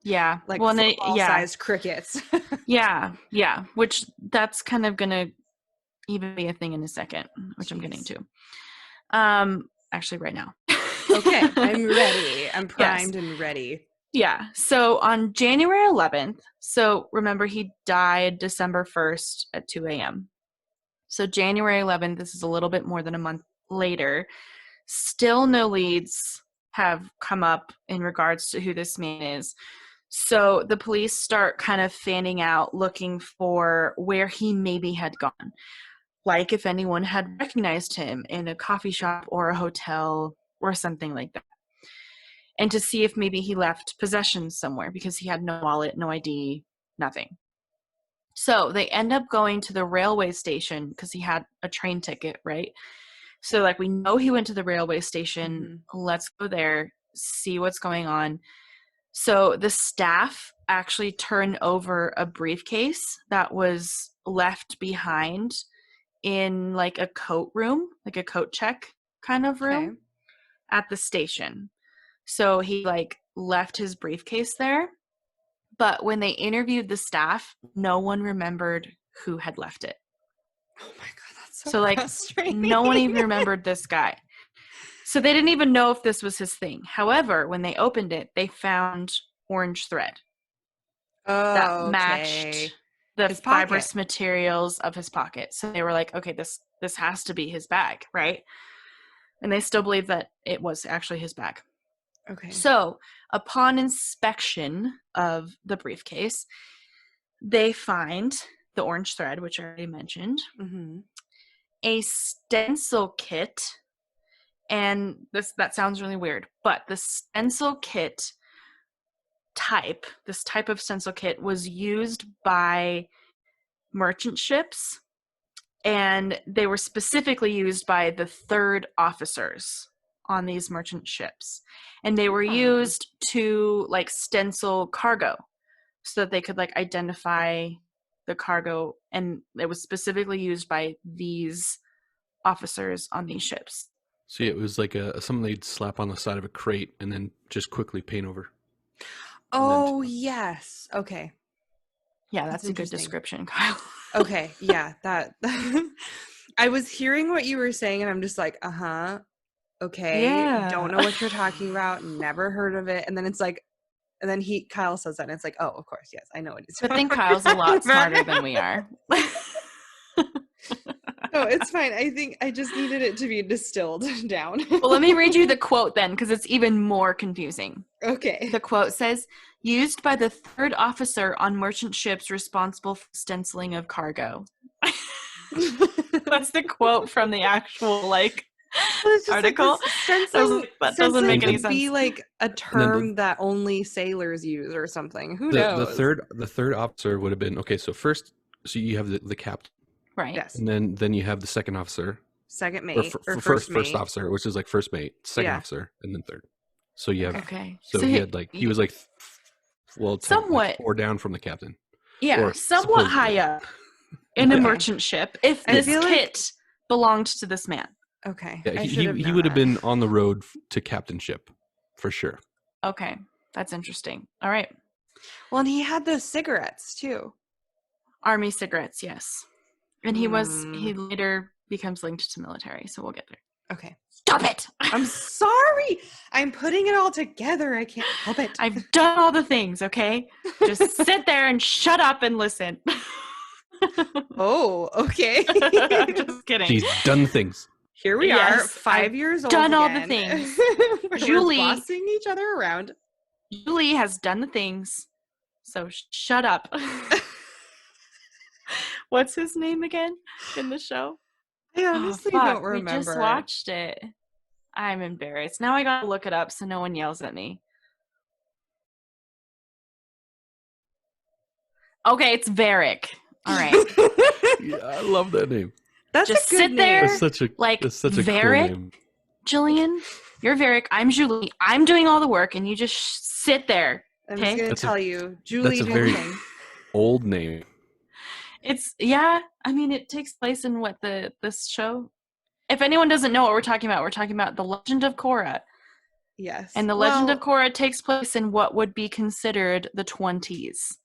Yeah. like Well, and football-sized crickets. Yeah. Which that's kind of gonna even be a thing in a second, which I'm getting Jeez. to. Actually, right now. Okay, I'm ready. I'm Yes. primed and ready. Yeah. So on January 11th, so remember he died December 1st at 2 a.m. So January 11th, this is a little bit more than a month later. Still no leads have come up in regards to who this man is. So the police start kind of fanning out, looking for where he maybe had gone. Like if anyone had recognized him in a coffee shop or a hotel or something like that. And to see if maybe he left possessions somewhere because he had no wallet, no ID, nothing. So they end up going to the railway station because he had a train ticket, right? So like we know he went to the railway station. Let's go there, see what's going on. So the staff actually turned over a briefcase that was left behind in like a coat room, like a coat check kind of room at the station. So he like left his briefcase there. But when they interviewed the staff, no one remembered who had left it. Oh my God, that's So like frustrating. no one even remembered this guy. So they didn't even know if this was his thing. However, when they opened it, they found orange thread that matched the his fibrous pocket. materials of his pocket. So they were like, okay, this has to be his bag, right? And they still believe that it was actually his bag. Okay. So upon inspection of the briefcase, they find the orange thread, which I already mentioned, a stencil kit, and that sounds really weird, but the stencil kit type, this type of stencil kit was used by merchant ships, and they were specifically used by the third officers on these merchant ships, and they were used to like stencil cargo so that they could like identify the cargo, and it was specifically used by these officers on these ships. See, it was like something they'd slap on the side of a crate and then just quickly paint over. Oh, yes. Okay. Yeah, that's a good description, Kyle. Okay, yeah, that I was hearing what you were saying and I'm just like, okay, Yeah. don't know what you're talking about, never heard of it. And then it's like, and then Kyle says that and it's like, oh, of course, yes, I know what he's But talking then Kyle's a lot smarter than we are. No, it's fine. I think I just needed it to be distilled down. Well, let me read you the quote then, because it's even more confusing. Okay. The quote says, used by the third officer on merchant ships responsible for stenciling of cargo. That's the quote from the actual, like, article. Like that doesn't make any could sense. be like a term that only sailors use or something. Who knows? The third officer would have been, okay, so first, so you have the captain. Right. Yes. And then you have the second officer. Second mate. Or first officer, which is like first mate, second officer, and then third. So you have So he had like he was like somewhat 4 down from the captain. Yeah, or somewhat high up in a merchant ship if this kit belonged to this man. Okay. Yeah, he would have been on the road to captainship for sure. Okay. That's interesting. All right. Well, and he had those cigarettes too. Army cigarettes, yes. And he later becomes linked to military, so we'll get there. Okay. Stop it. I'm sorry. I'm putting it all together. I can't help it. I've done all the things, okay? Just sit there and shut up and listen. Oh, okay. Just kidding. She's done things. Here we are, Yes, 5 I've years old done all the again. things. We're Julie- bossing each other around. Julie has done the things, so shut up. What's his name again in the show? I honestly fuck, don't remember. We just watched it. I'm embarrassed. Now I gotta look it up so no one yells at me. Okay, it's Varric. All right. Yeah, I love that name. That's Just a good sit name. there. That's such a Like, cool Varric? name. Jillian, you're Varric. I'm Julie. I'm doing all the work, and you just sit there. I'm Okay? just going That's to a- tell you, Julie that's a did very- the thing. Old name. It's I mean, it takes place in what this show. If anyone doesn't know what we're talking about The Legend of Korra. Yes. And The Legend of Korra takes place in what would be considered the 20s.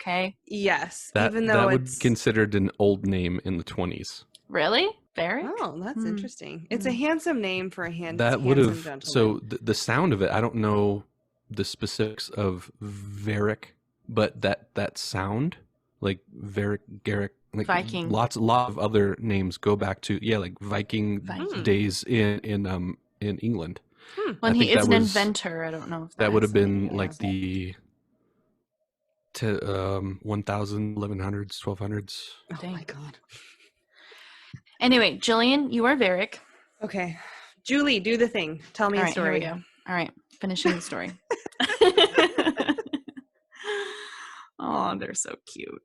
Okay? Yes. That even though would it's be considered an old name in the 20s. Really? Varric? Oh, that's Hmm. interesting. It's a handsome name for a That would handsome have gentleman. so the sound of it. I don't know the specifics of Varric, but that sound, like Varric, Garrick, like Viking. a lot of other names go back to like Viking days in England. Well, I and think he is that an was- inventor. I don't know if That would have that's been anything like else. the 1000s, 1100s, 1200s. Oh my Dang. god. Anyway, Jillian, you are Varric. Okay. Julie, do the thing. Tell me All a right, here story. we go. All right, finishing the story. Oh, they're so cute.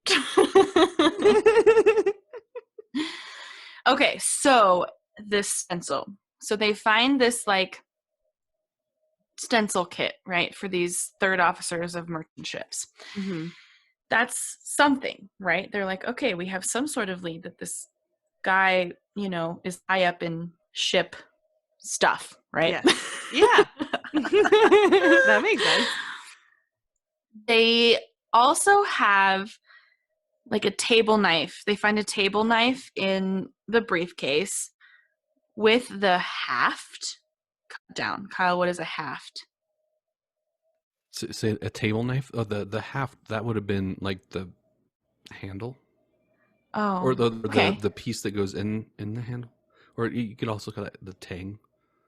Okay, so this stencil. So they find this like stencil kit, right, for these third officers of merchant ships. Mhm. That's something, right? They're like, okay, we have some sort of lead that this guy, is high up in ship stuff, right? Yeah. That makes sense. They also have like a table knife. They find a table knife in the briefcase with the haft cut down. Kyle, what is a haft? Say a table knife. Oh, the haft. That would have been like the handle, Oh, or okay. the piece that goes in the handle, or you could also call it the tang.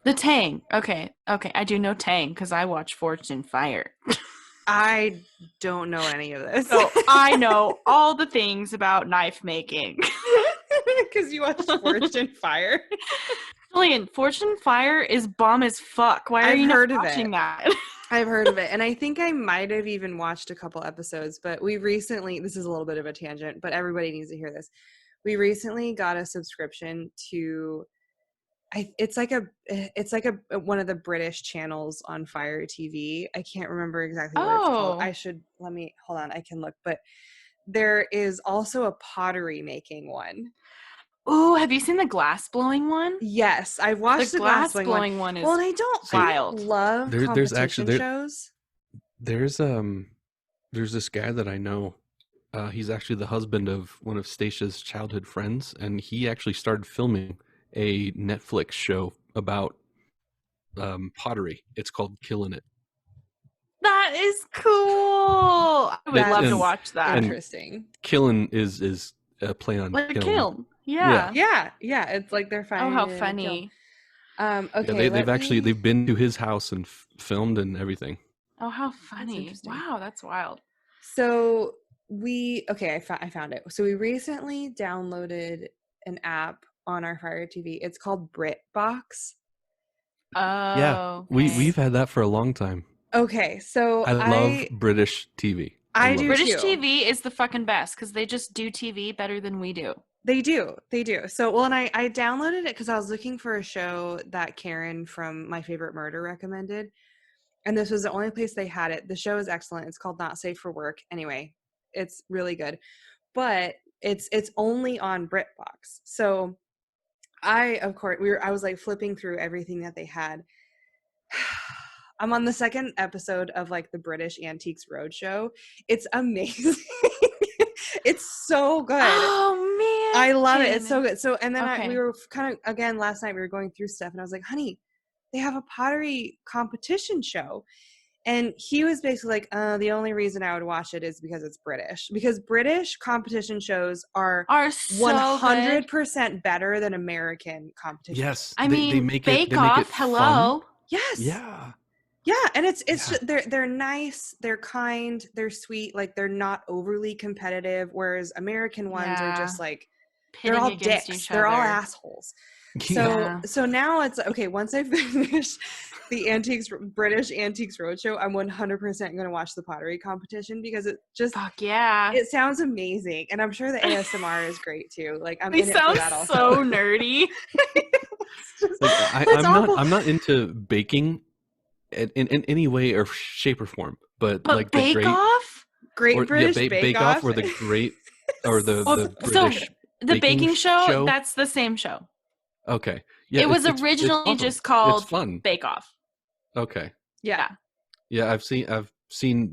The tang. Okay. I do know tang because I watch Forged in Fire. I don't know any of this. So I know all the things about knife making. Because you watched Forged in Fire. Julian, Forged in Fire is bomb as fuck. Why are I've you not heard of watching it. that? I've heard of it. And I think I might have even watched a couple episodes, but we recently, this is a little bit of a tangent, but everybody needs to hear this. We recently got a subscription to it's like one of the British channels on Fire TV. I can't remember exactly what it's called. Hold on, I can look. But there is also a pottery making one. Ooh, have you seen the glass blowing one? Yes, I've watched the glass blowing one is Well, and I don't wild. love there's competition actually- shows. There's this guy that I know. He's actually the husband of one of Stacia's childhood friends, and he actually started filming a Netflix show about pottery. It's called Killin' It. That is cool. I would love to and- watch that. Interesting. Killin' is a play on Like a kiln. kiln. Yeah. Yeah, it's like they're finding Oh, how it in a funny. kiln. Okay, Yeah, they've been to his house and filmed and everything. Oh, how funny. interesting. Wow, that's wild. So I found it. So we recently downloaded an app on our Fire TV. It's called BritBox. Oh. Yeah, okay. we've had that for a long time. Okay, so I love British TV. I love do it. British too. TV is the fucking best because they just do TV better than we do. They do. So, and I downloaded it because I was looking for a show that Karen from My Favorite Murder recommended. And this was the only place they had it. The show is excellent. It's called Not Safe for Work. Anyway, it's really good. But it's only on BritBox. So I was like flipping through everything that they had. I'm on the second episode of like the British Antiques Roadshow. It's amazing. It's so good. Oh man, I love it. It's so good. So, and then Okay. we were kind of, again, last night we were going through stuff and I was like, honey, they have a pottery competition show. And he was basically like, the only reason I would watch it is because it's British. Because British competition shows are so 100% better than American competition. Yes, I they mean, make Bake it. They make Off. it fun. Hello. Yes. Yeah. Yeah, and it's Yeah. just, they're nice, they're kind, they're sweet, like they're not overly competitive. Whereas American ones are just like they're Pitting all against dicks, each they're all other. assholes. Yeah. So now it's okay. Once I finish the British Antiques Roadshow, I'm 100% going to watch the pottery competition because it just Fuck yeah. it sounds amazing, and I'm sure the ASMR is great too. Like I'm They in it for sound that also. so nerdy. Like I'm not into baking in any way or shape or form, but like the Bake Off? Great British Bake Off Off or the great or the British the baking show, show. that's the same show. Okay. Yeah, it was it's originally awesome. just called It's fun. Bake Off. Okay. Yeah. Yeah, I've seen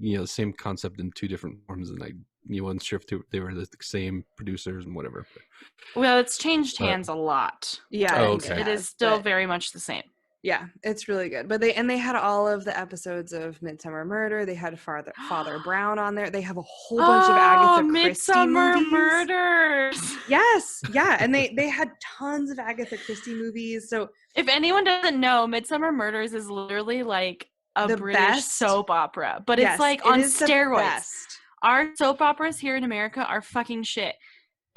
the same concept in two different forms, and I wasn't sure if they were the same producers and whatever. Well, it's changed hands a lot. Yeah. Oh, I think okay. It is still very much the same. Yeah, it's really good. But they had all of the episodes of Midsummer Murder. They had Father Brown on there. They have a whole bunch of Agatha Christie Midsummer movies. Murders. Yes, yeah, and they had tons of Agatha Christie movies. So if anyone doesn't know, Midsummer Murders is literally like a the British best soap opera, but yes, it's like it on is the steroids. best. Our soap operas here in America are fucking shit.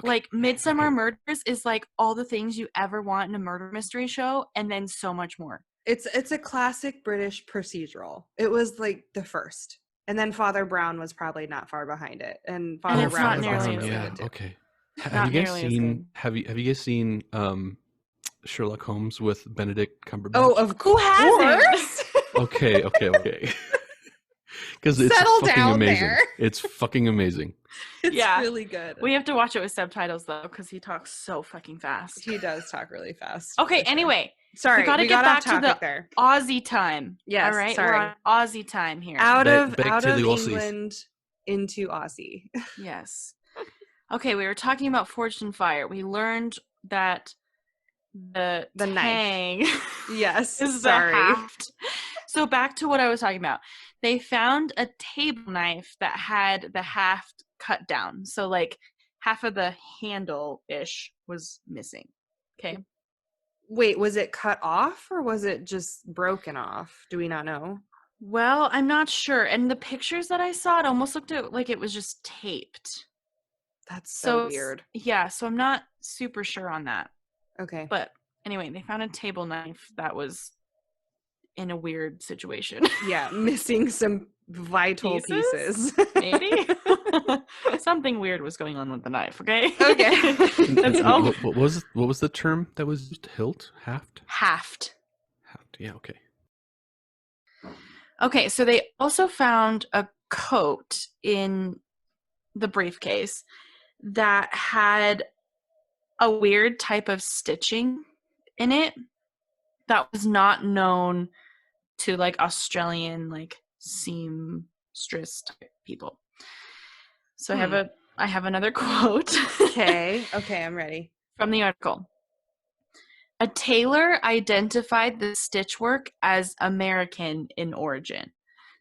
Like Midsummer Murders is like all the things you ever want in a murder mystery show, and then so much more. It's a classic British procedural. It was like the first, and then Father Brown was probably not far behind it. And Father it's Brown not was also nearly as really good. good too. Okay. Not Have you guys nearly as seen good. have you guys seen Sherlock Holmes with Benedict Cumberbatch? Oh, of Who hasn't? Okay. Because it's Settle fucking down amazing. there. It's fucking amazing. It's Yeah. really good. We have to watch it with subtitles though, because he talks so fucking fast. He does talk really fast. Okay, for sure. anyway, Sorry, we gotta get got back off to topic the there. Aussie time. Yes, all right, sorry. we're on Aussie time here. Out of Back to the Aussies. England into Aussie. Yes. Okay, we were talking about Forged in Fire. We learned that the knife. tang Yes, is sorry. the haft. So back to what I was talking about. They found a table knife that had the haft cut down. So like half of the handle-ish was missing. Okay. Wait, was it cut off or was it just broken off? Do we not know? Well, I'm not sure. And the pictures that I saw, it almost looked like it was just taped. That's so it's- weird. Yeah, so I'm not super sure on that. Okay. But anyway, they found a table knife that was in a weird situation. Yeah, missing some vital pieces. Maybe. Something weird was going on with the knife, okay? Okay. That's all. What was the term that was used? Hilt? Haft? Haft. Haft. Yeah, okay. Okay, so they also found a coat in the briefcase that had a weird type of stitching in it that was not known to like Australian like seamstress type people. So I have another quote. Okay, I'm ready. From the article. A tailor identified the stitchwork as American in origin,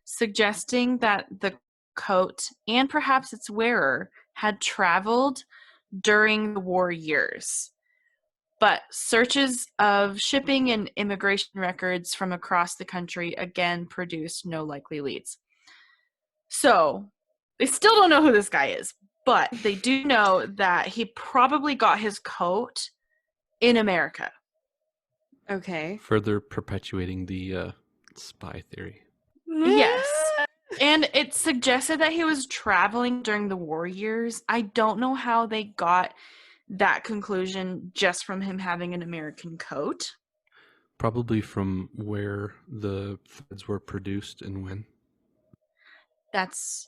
suggesting that the coat and perhaps its wearer had traveled during the war years. But searches of shipping and immigration records from across the country again produced no likely leads. So, they still don't know who this guy is, but they do know that he probably got his coat in America. Okay. Further perpetuating the spy theory. Yes. And it suggested that he was traveling during the war years. I don't know how they got that conclusion just from him having an American coat. Probably from where the threads were produced and when. That's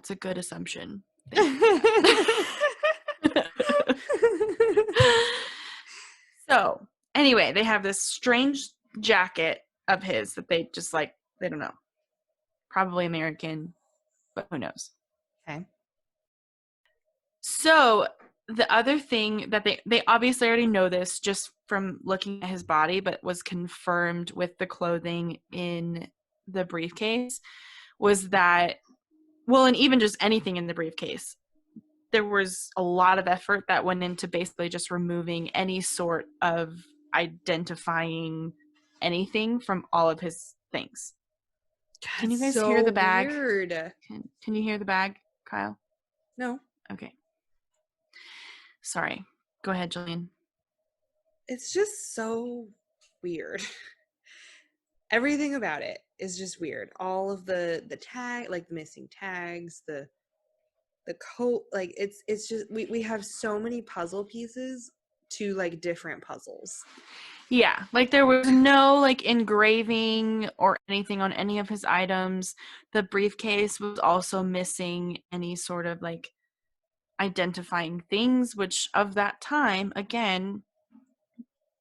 a good assumption. So, anyway, they have this strange jacket of his that they just like, they don't know. Probably American, but who knows? Okay. So the other thing that they obviously already know this just from looking at his body, but was confirmed with the clothing in the briefcase, was that, well, and even just anything in the briefcase, there was a lot of effort that went into basically just removing any sort of identifying anything from all of his things. Can you guys hear the bag? Weird. Can you hear the bag, Kyle? No, Okay. Sorry. Go ahead, Jillian. it's just so weird. Everything about it is just weird. All of the tag, like the missing tags, the coat, like it's just we have so many puzzle pieces to like different puzzles. Yeah, like there was no like engraving or anything on any of his items. The briefcase was also missing any sort of like identifying things, which of that time, again,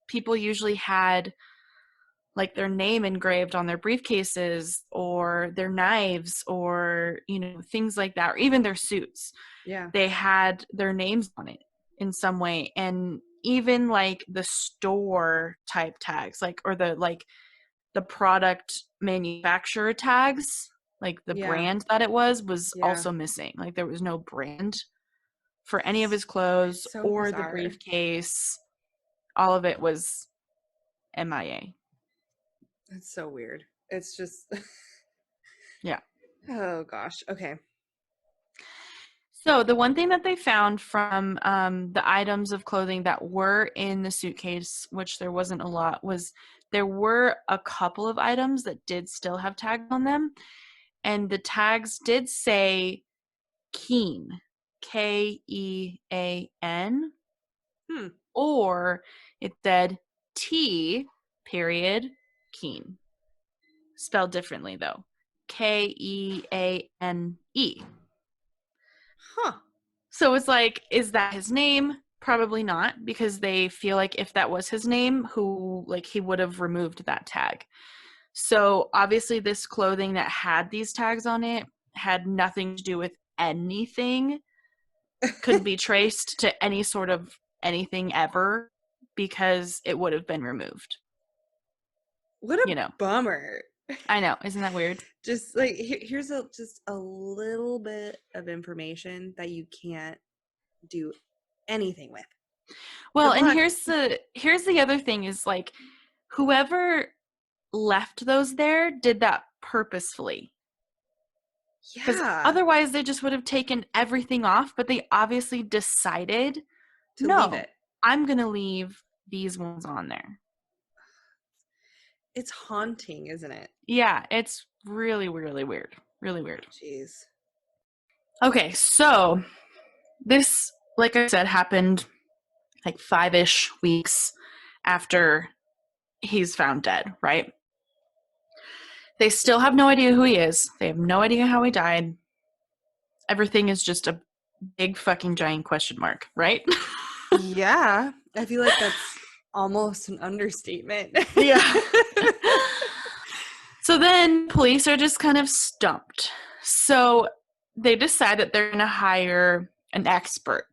people usually had like their name engraved on their briefcases or their knives or, you know, things like that, or even their suits. Yeah. They had their names on it in some way. And even like the store type tags, like, or the product manufacturer tags, like the Yeah. brand that it was Yeah. also missing. Like there was no brand for any of his clothes So or the bizarre. briefcase. All of it was MIA. It's so weird. It's just Yeah. Oh gosh. Okay. So the one thing that they found from the items of clothing that were in the suitcase, which there wasn't a lot, was there were a couple of items that did still have tags on them. And the tags did say Keen, Kean, or it said T period Keen. Spelled differently though. Keane. Huh. So it's like, is that his name? Probably not, because they feel like if that was his name, he would have removed that tag. So obviously this clothing that had these tags on it had nothing to do with anything, couldn't be traced to any sort of anything ever, because it would have been removed. What a bummer. I know. Isn't that weird? Just like here's just a little bit of information that you can't do anything with. Well, and here's the other thing is like whoever left those there did that purposefully. Because otherwise they just would have taken everything off, but they obviously decided to leave it. I'm gonna leave these ones on there. It's haunting, isn't it? Yeah, it's really, really weird. Really weird. Jeez. Okay, so this, like I said, happened like 5-ish weeks after he's found dead, right? They still have no idea who he is. They have no idea how he died. Everything is just a big fucking giant question mark, right? Yeah. I feel like that's almost an understatement. Yeah. So then police are just kind of stumped. So they decide that they're going to hire an expert.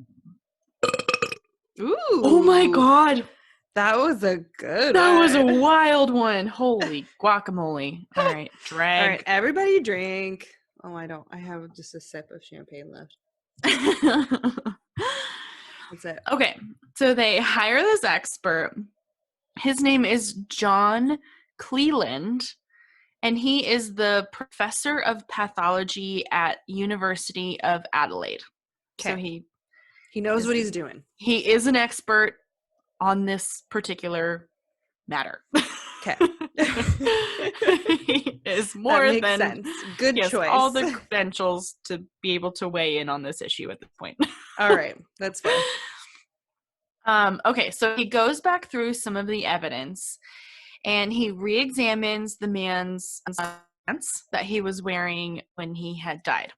Ooh. Oh my God. That was a good That one. was a wild one. Holy guacamole. All right, drag. All right, everybody drink. Oh, I don't. I have just a sip of champagne left. That's it. Okay, so they hire this expert. His name is John Cleland, and he is the professor of pathology at University of Adelaide. Okay. So he knows what he's doing. He is an expert on this particular matter. Okay. He is more that makes than sense. Good he has choice. all the credentials to be able to weigh in on this issue at this point. All right, that's fair. Okay, so he goes back through some of the evidence and he re-examines the man's pants that he was wearing when he had died.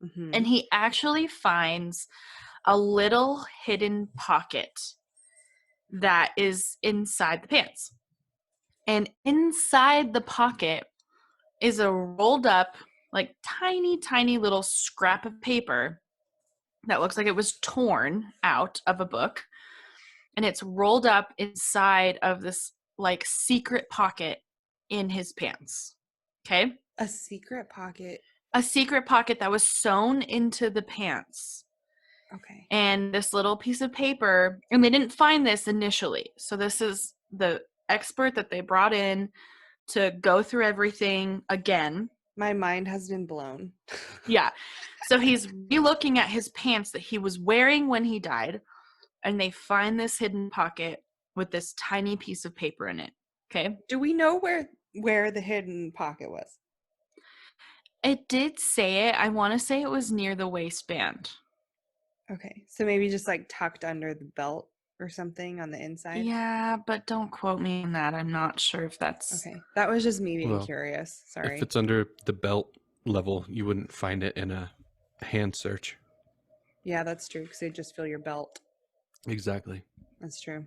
Mm-hmm. And he actually finds a little hidden pocket that is inside the pants. And inside the pocket is a rolled up, like tiny, tiny little scrap of paper that looks like it was torn out of a book, and it's rolled up inside of this like secret pocket in his pants. Okay? A secret pocket. A secret pocket that was sewn into the pants. Okay. And this little piece of paper, and they didn't find this initially. So this is the expert that they brought in to go through everything again. My mind has been blown. Yeah. So he's re-looking at his pants that he was wearing when he died, and they find this hidden pocket with this tiny piece of paper in it. Okay? Do we know where the hidden pocket was? It did say it. I want to say it was near the waistband. Okay. So maybe just like tucked under the belt or something on the inside? Yeah, but don't quote me on that. I'm not sure if that's... Okay. That was just me being Well, curious. Sorry. If it's under the belt level, you wouldn't find it in a hand search. Yeah, that's true, because they just feel your belt. Exactly. That's true.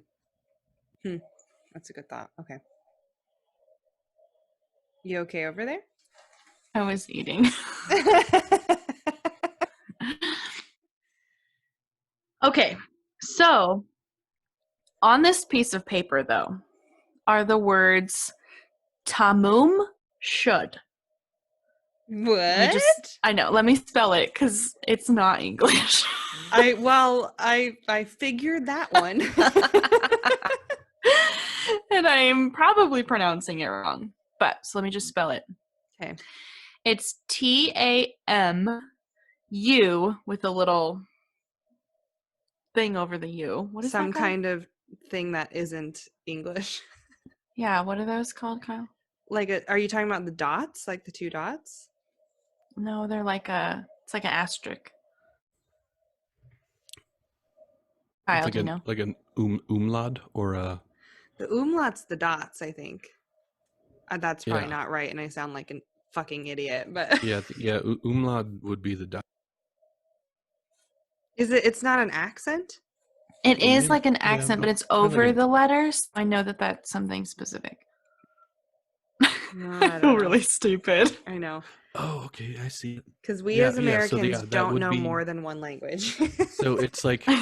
That's a good thought. Okay. You okay over there? I was eating. Okay, so on this piece of paper, though, are the words Tamum should. What? I know, let me spell it because it's not English. I figured that one. And I'm probably pronouncing it wrong. But so let me just spell it. Okay. It's TAMU with a little thing over the U. What is Some that called? kind of thing that isn't English. Yeah, what are those called, Kyle? Are you talking about the dots? Like the two dots? No, they're it's like an asterisk. Kyle, It's do you know? like an umlaut or a... The umlaut's the dots, I think. That's probably Yeah. not right, and I sound like a fucking idiot, but Yeah, umlaut would be the dot. it's not an accent? It Well, is maybe- like an yeah, accent, but but it's kinda like over an- the letters. I know that that's something specific. No, I I feel don't know. really stupid. I know. Oh, okay, I see. Because we Yeah, as yeah, so Americans that don't would know be- more than one language. So it's an They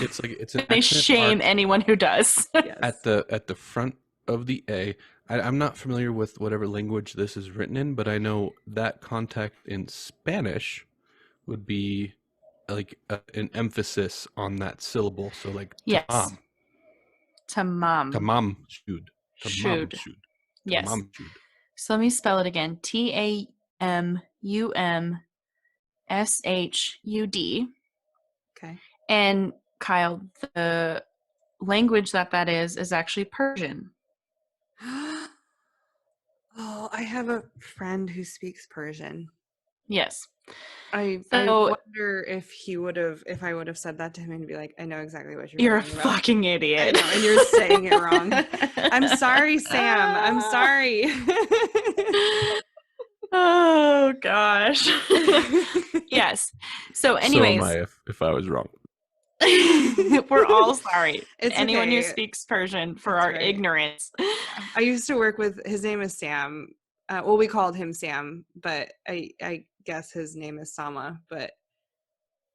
accent shame mark anyone who does. Yes. at the front of the A. I'm not familiar with whatever language this is written in, but I know that contact in Spanish would be like an emphasis on that syllable. So like Yes. tamam, Tamam. tamam should, Should. Yes. tamam should. So let me spell it again. TAMUMSHUD. Okay. And Kyle, the language that is actually Persian. Oh, I have a friend who speaks Persian. Yes. I So- wonder if I would have said that to him and be like, I know exactly what You're a talking about. fucking I idiot. know, and you're saying it wrong. I'm sorry, Sam. I'm sorry. Oh gosh. Yes. So anyways, So am I if I was wrong. we're all sorry. It's Anyone who okay. speaks Persian for That's our right. ignorance. I used to work with, his name is Sam. Well, we called him Sam, but I guess his name is Sama, but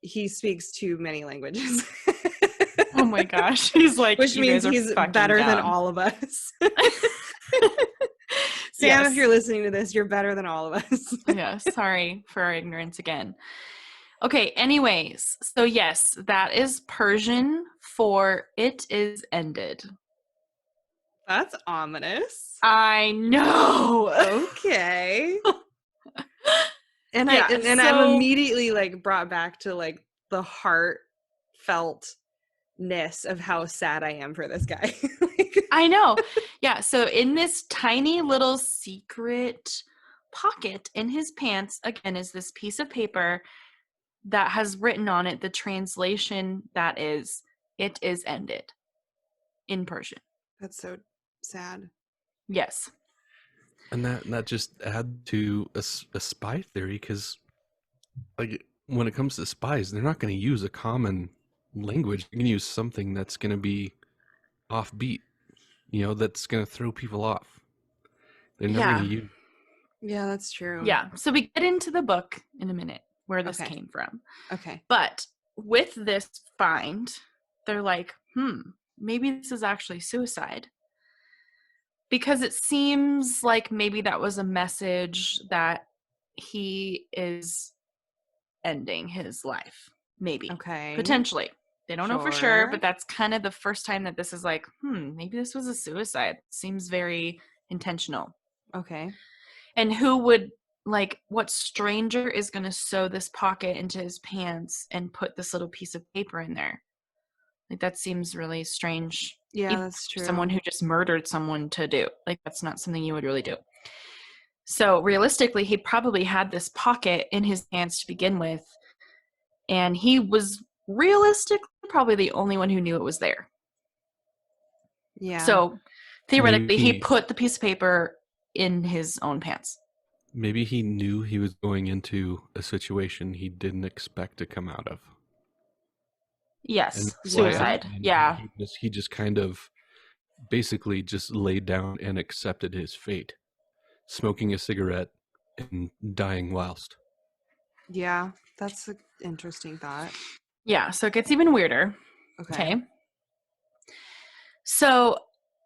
he speaks too many languages. Oh my gosh. He's like, Which "You means guys are he's fucking better than dumb." all of us. Sam, Yes. if you're listening to this, you're better than all of us. Yeah, sorry for our ignorance again. Okay, anyways, so yes, that is Persian for it is ended. That's ominous. I know. Okay. And Yeah, I'm so- immediately like brought back to like the heartfeltness of how sad I am for this guy. I know. Yeah, so in this tiny little secret pocket in his pants, again, is this piece of paper that has written on it the translation that is, it is ended in Persian. That's so sad. Yes. And that just add to a spy theory, because like when it comes to spies, they're not going to use a common language. They're going to use something that's going to be offbeat, that's going to throw people off. They're never Yeah. going to use. Yeah, that's true. Yeah. So we get into the book in a minute where this Okay. came from. Okay. But with this find, they're like, maybe this is actually suicide. Because it seems like maybe that was a message that he is ending his life. Maybe. Okay. Potentially. They don't know for sure, Sure. but that's kind of the first time that this is like, maybe this was a suicide. Seems very intentional. Okay. And who would, like, what stranger is going to sew this pocket into his pants and put this little piece of paper in there? Like, that seems really strange. Yeah, Even that's for true. someone who just murdered someone to do. Like, that's not something you would really do. So realistically, he probably had this pocket in his pants to begin with, and he was realistically probably the only one who knew it was there. Yeah. So theoretically, he Maybe- put the piece of paper in his own pants. Maybe he knew he was going into a situation he didn't expect to come out of. Yes, And suicide. and Yeah. he just kind of basically just laid down and accepted his fate, smoking a cigarette and dying whilst. Yeah, that's an interesting thought. Yeah, so it gets even weirder. Okay. Okay. So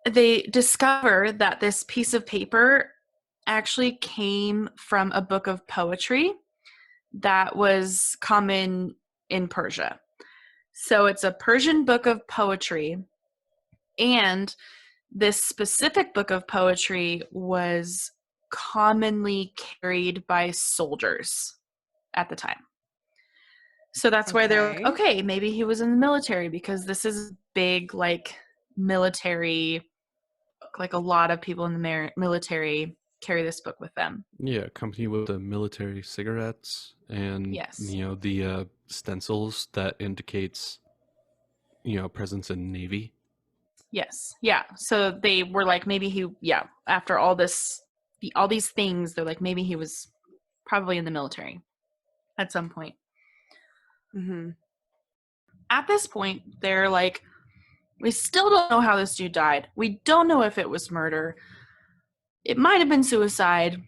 they discover that this piece of paper actually came from a book of poetry that was common in Persia. So it's a Persian book of poetry, and this specific book of poetry was commonly carried by soldiers at the time. So that's why they're like, okay, maybe he was in the military, because this is big, like, military, like a lot of people in the military carry this book with them. Yeah, company with the military cigarettes and Yes. the stencils that indicates presence in Navy. Yes. Yeah. So they were like, maybe after all this, all these things, they're like, maybe he was probably in the military at some point. Mm-hmm. At this point, they're like, we still don't know how this dude died. We don't know if it was murder. It might have been suicide.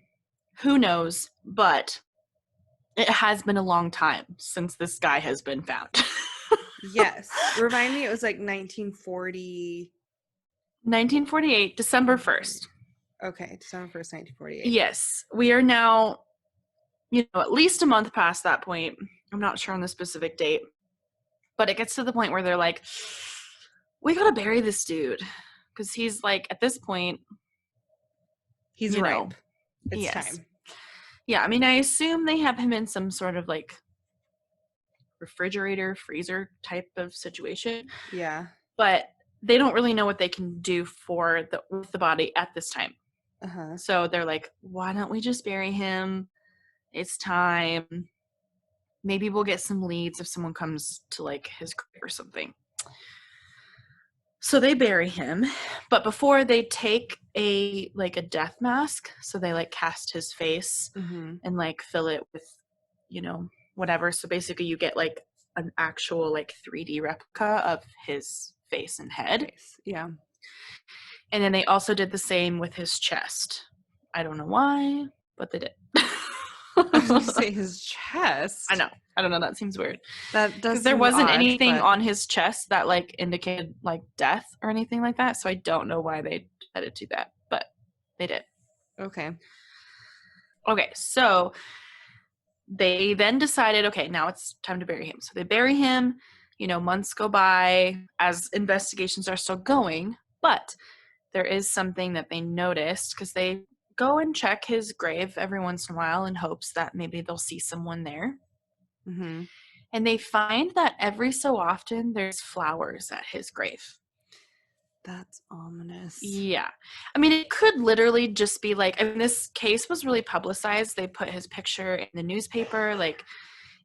Who knows? But it has been a long time since this guy has been found. Yes. Remind me, it was like 1940. 1948, December 1st. Okay, December 1st, 1948. Yes. We are now, at least a month past that point. I'm not sure on the specific date. But it gets to the point where they're like, we gotta bury this dude. Because he's like, at this point, He's ripe. It's yes. time. Yeah, I mean, I assume they have him in some sort of like refrigerator, freezer type of situation. Yeah. But they don't really know what they can do with the body at this time. Uh-huh. So they're like, why don't we just bury him? It's time. Maybe we'll get some leads if someone comes to like his grave or something. So they bury him, but before they take a death mask, so they like cast his face and like fill it with, whatever. So basically you get like an actual like 3D replica of his face and head. Yeah. And then they also did the same with his chest. I don't know why, but they did. I was going to say his chest. I know. I don't know. That seems weird. That does. Because there wasn't anything but... on his chest that like indicated like death or anything like that. So I don't know why they decided to do that, but they did. Okay. Okay. So they then decided, okay, now it's time to bury him. So they bury him, months go by as investigations are still going, but there is something that they noticed because they go and check his grave every once in a while in hopes that maybe they'll see someone there. Mm-hmm. And they find that every so often there's flowers at his grave. That's ominous. Yeah. I mean, it could literally just be like, this case was really publicized. They put his picture in the newspaper. Like,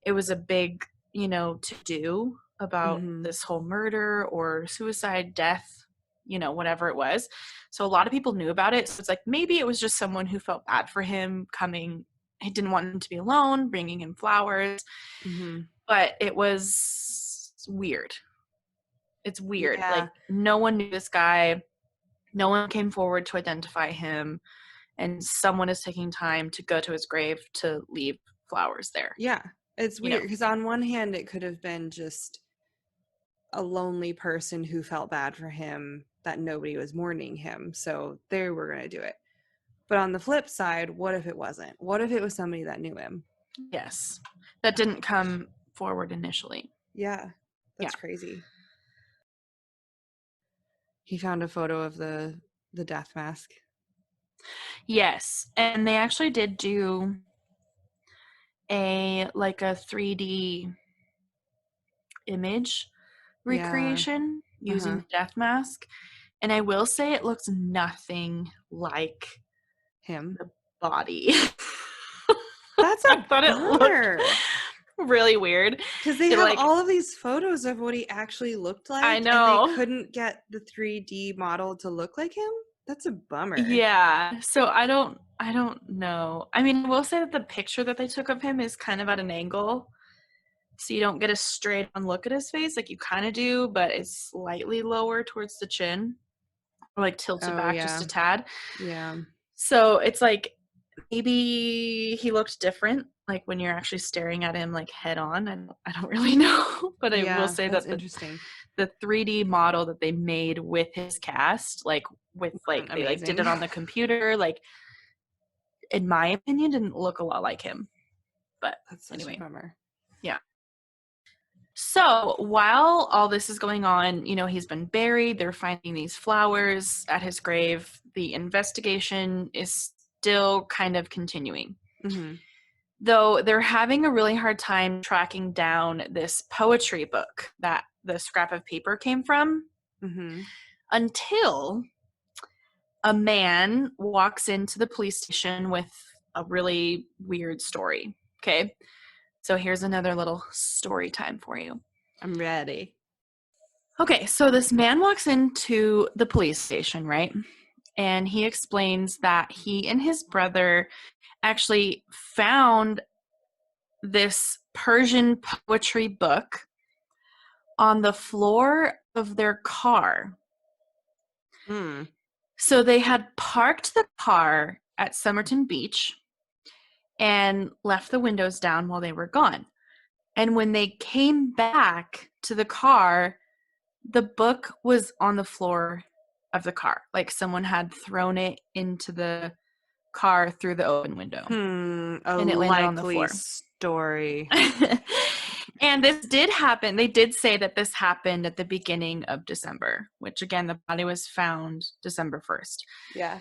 it was a big, to do about this whole murder or suicide, death, whatever it was. So a lot of people knew about it. So it's like, maybe it was just someone who felt bad for him coming. He didn't want him to be alone, bringing him flowers. But it was weird. It's weird. Yeah. Like, no one knew this guy. No one came forward to identify him. And someone is taking time to go to his grave to leave flowers there. Yeah. It's You know. weird because on one hand, it could have been just a lonely person who felt bad for him that nobody was mourning him. So they were going to do it. But on the flip side, what if it wasn't? What if it was somebody that knew him? Yes. That didn't come forward initially. Yeah, that's Yeah. crazy. He found a photo of the death mask. Yes. And they actually did do a 3D image recreation using the death mask. And I will say it looks nothing like Him. the body. That's I a thought it bummer. looked really weird. Because they It, have like- all of these photos of what he actually looked like. I know. And they couldn't get the 3D model to look like him. That's a bummer. Yeah. So I don't know. I mean, I will say that the picture that they took of him is kind of at an angle. So you don't get a straight on look at his face. Like you kind of do, but it's slightly lower towards the chin. Or like tilted back just a tad. Yeah. So it's like maybe he looked different, like when you're actually staring at him like head on. I don't really know, but I will say that interesting. the 3D model that they made with his cast, like with like they like did it on the computer, like in my opinion, didn't look a lot like him. But that's such anyway, a bummer. Yeah. So while all this is going on, you know, he's been buried. They're finding these flowers at his grave. The investigation is still kind of continuing. Mm-hmm. Though they're having a really hard time tracking down this poetry book that the scrap of paper came from, until a man walks into the police station with a really weird story. Okay. So here's another little story time for you. I'm ready. Okay, so this man walks into the police station, right? And he explains that he and his brother actually found this Persian poetry book on the floor of their car. So they had parked the car at Somerton Beach and left the windows down while they were gone. And when they came back to the car, the book was on the floor of the car. Like someone had thrown it into the car through the open window. And it landed on the floor. Story. And this did happen. They did say that this happened at the beginning of December, which again, the body was found December 1st. Yeah.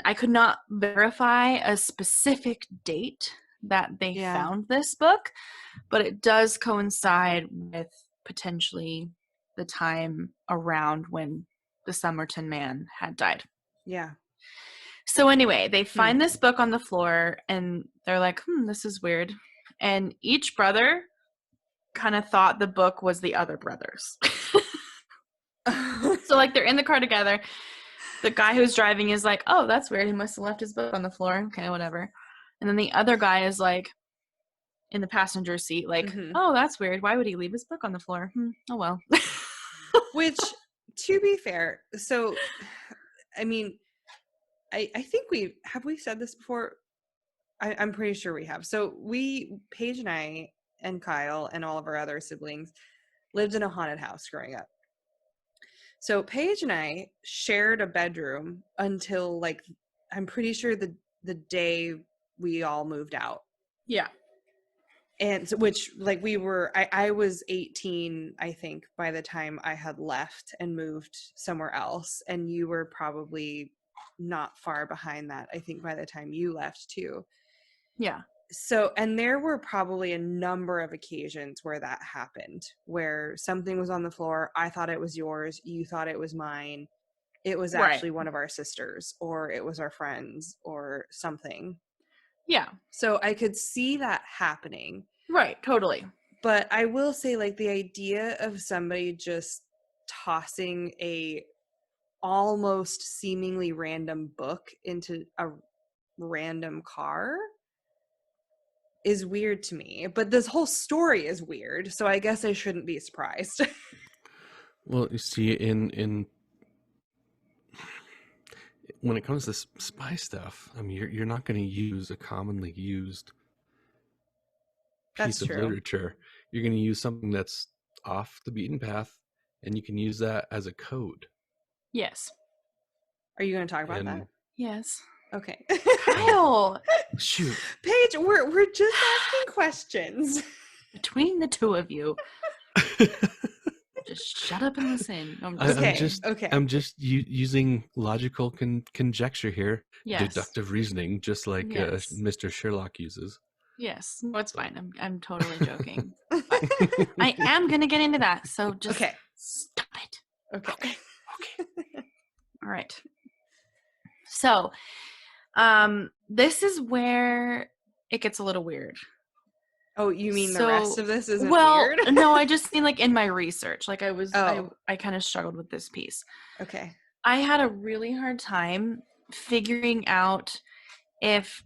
I could not verify a specific date that they found this book, but it does coincide with potentially the time around when the Somerton Man had died. Yeah. So anyway, they find this book on the floor and they're like, this is weird. And each brother kind of thought the book was the other brother's. So like they're in the car together. The guy who's driving is like, oh, that's weird. He must have left his book on the floor. Okay, whatever. And then the other guy is like in the passenger seat, like, oh, that's weird. Why would he leave his book on the floor? Oh, well. Which, to be fair, so, I mean, I think we said this before? I'm pretty sure we have. So Paige and I and Kyle and all of our other siblings lived in a haunted house growing up. So Paige and I shared a bedroom until like, I'm pretty sure the day we all moved out. Yeah. And so, which like I was 18, I think, by the time I had left and moved somewhere else. And you were probably not far behind that, I think, by the time you left too. Yeah. So, and there were probably a number of occasions where that happened, where something was on the floor. I thought it was yours. You thought it was mine. It was actually one of our sisters, or it was our friends, or something. Yeah. So I could see that happening. Right. Totally. But I will say, like, the idea of somebody just tossing a almost seemingly random book into a random car is weird to me. But this whole story is weird, so I guess I shouldn't be surprised. Well, you see, in when it comes to spy stuff, I mean, you're not going to use a commonly used That's piece of true. literature. You're going to use something that's off the beaten path, and you can use that as a code. Yes. Are you going to talk about And that? Yes. Okay. Kyle, shoot, Paige, we're just asking questions. between the two of you, just shut up and listen. No, I'm just Okay. kidding. I'm just using logical conjecture here, Yes. deductive reasoning, just like Yes. Mr. Sherlock uses. Yes. No, it's fine. I'm totally joking. But I am gonna get into that, so just Okay. stop it. Okay. All right. So, this is where it gets a little weird. Oh, you mean the rest So- of this isn't Well, weird? no, I just mean like in my research, like Oh. I kind of struggled with this piece. Okay. I had a really hard time figuring out if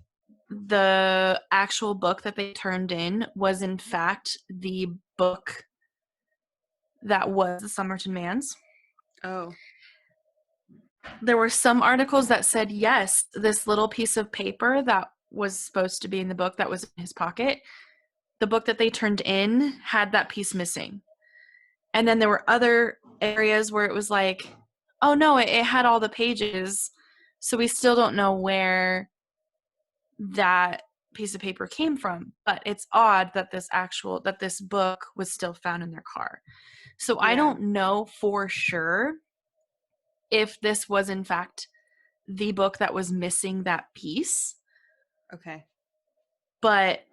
the actual book that they turned in was in fact the book that was the Somerton Man's. Oh. There were some articles that said yes, this little piece of paper that was supposed to be in the book that was in his pocket, the book that they turned in had that piece missing. And then there were other areas where it was like, oh no, it had all the pages, so we still don't know where that piece of paper came from. But it's odd that this book was still found in their car. So I Yeah. don't know for sure if this was in fact the book that was missing that piece, Okay. but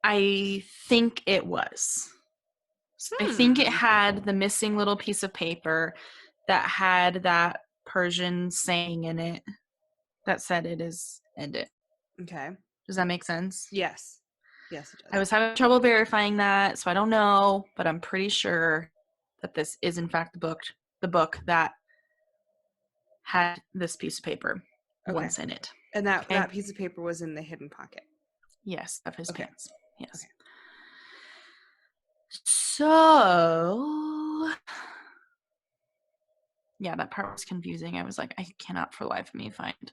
I think it was. I think it had the missing little piece of paper that had that Persian saying in it that said it is ended. Okay. Does that make sense? Yes. Yes, it does. I was having trouble verifying that, so I don't know, but I'm pretty sure that this is in fact the book that had this piece of paper once in it. And that Okay. that piece of paper was in the hidden pocket. Yes, of his Okay. pants. Yes. Okay. So, yeah, that part was confusing. I was like, I cannot for the life of me find,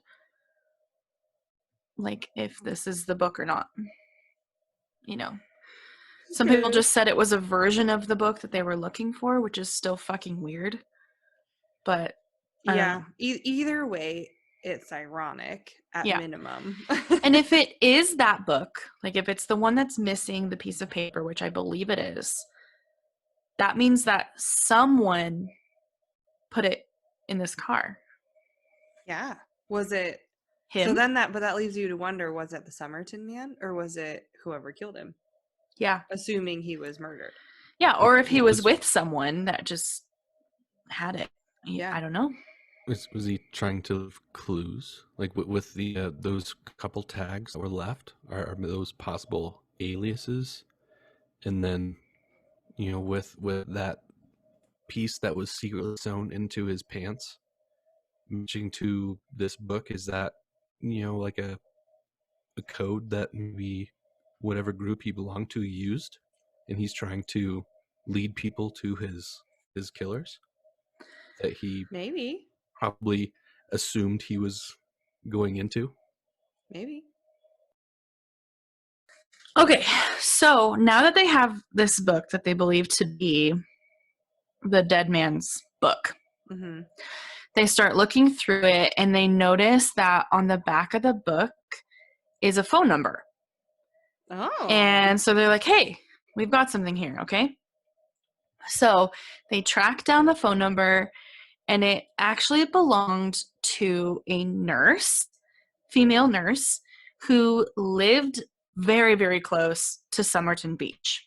like, if this is the book or not. You know, some people just said it was a version of the book that they were looking for, which is still fucking weird. But I don't Yeah. know. Either way, it's ironic at Yeah. minimum. And if it is that book, like if it's the one that's missing the piece of paper, which I believe it is, that means that someone put it in this car. Yeah. Was it Him? So then that leaves you to wonder, was it the Somerton Man or was it whoever killed him? Yeah. Assuming he was murdered. Yeah, or if he was with someone that just had it. Yeah. I don't know. Was he trying to leave clues, like with the those couple tags that were left? Are those possible aliases? And then, with that piece that was secretly sewn into his pants, matching to this book, is that like a code that maybe whatever group he belonged to used, and he's trying to lead people to his killers that he Maybe. probably assumed he was going into. Maybe. Okay, so now that they have this book that they believe to be the dead man's book, Mm-hmm. they start looking through it and they notice that on the back of the book is a phone number. Oh. And so they're like, hey, we've got something here, okay? So they track down the phone number, and it actually belonged to a nurse, female nurse, who lived very, very close to Somerton Beach.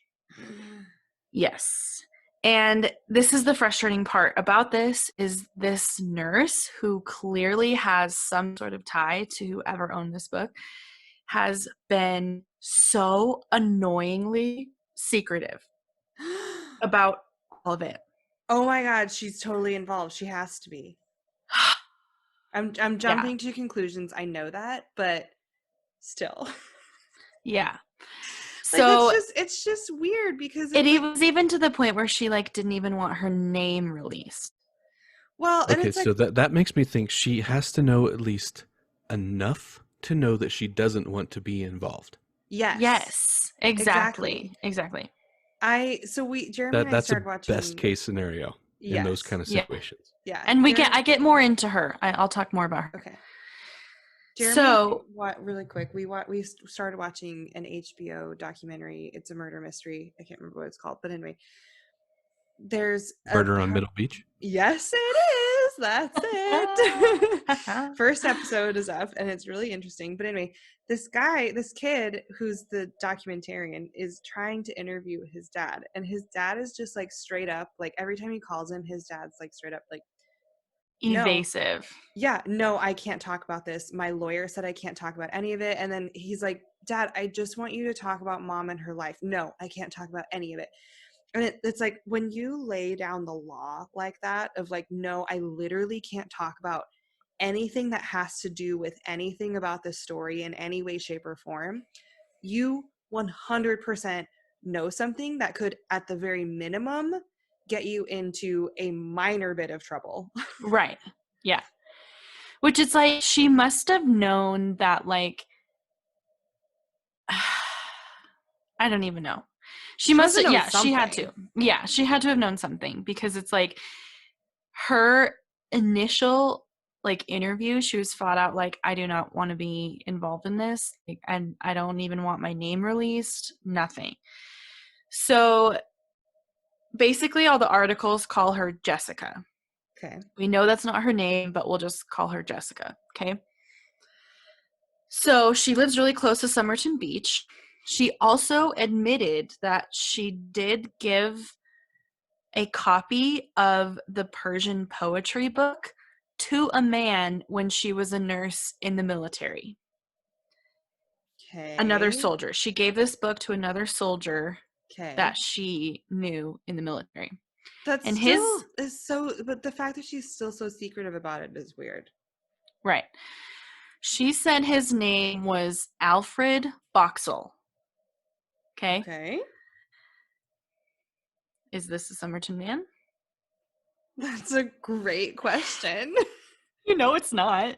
Yes. And this is the frustrating part about this, is this nurse, who clearly has some sort of tie to whoever owned this book, has been so annoyingly secretive about all of it. Oh my god, she's totally involved. She has to be. I'm jumping to conclusions. I know that, but still. Yeah. Like, So it's just weird because it was even to the point where she like didn't even want her name released. Well, and Okay, it's like, so that makes me think she has to know at least enough to know that she doesn't want to be involved. Yes. Exactly. Jeremy and I That's a started watching. best case scenario in those kind of Yeah. situations. Yeah. And I get more into her. I'll talk more about her. Okay. Jeremy, So, really quick, we started watching an HBO documentary. It's a murder mystery. I can't remember what it's called, but anyway, there's Murder on Middle Beach. Yes, it is. That's it. First episode is up, and it's really interesting. But anyway, this kid who's the documentarian is trying to interview his dad, and his dad is just like straight up, like every time he calls him, his dad's like straight up like evasive. No, I can't talk about this. My lawyer said I can't talk about any of it. And then he's like, Dad, I just want you to talk about mom and her life. No, I can't talk about any of it. And it's like when you lay down the law like that of like, no, I literally can't talk about anything that has to do with anything about this story in any way, shape, or form, you 100% know something that could, at the very minimum, get you into a minor bit of trouble. Right. Yeah. Which is like, she must have known that, like, I don't even know. She must have, yeah, something. She had to. Yeah, she had to have known something, because it's like her initial like interview, she was flat out like, I do not want to be involved in this. Like, and I don't even want my name released, nothing. So basically all the articles call her Jessica. Okay. We know that's not her name, but we'll just call her Jessica. Okay. So she lives really close to Somerton Beach. She also admitted that she did give a copy of the Persian poetry book to a man when she was a nurse in the military. Okay. Another soldier. She gave this book to another soldier that she knew in the military. That's and still is so, but the fact that she's still so secretive about it is weird. Right. She said his name was Alfred Boxall. Okay. Okay. Is this a Somerton Man? That's a great question. You know it's not.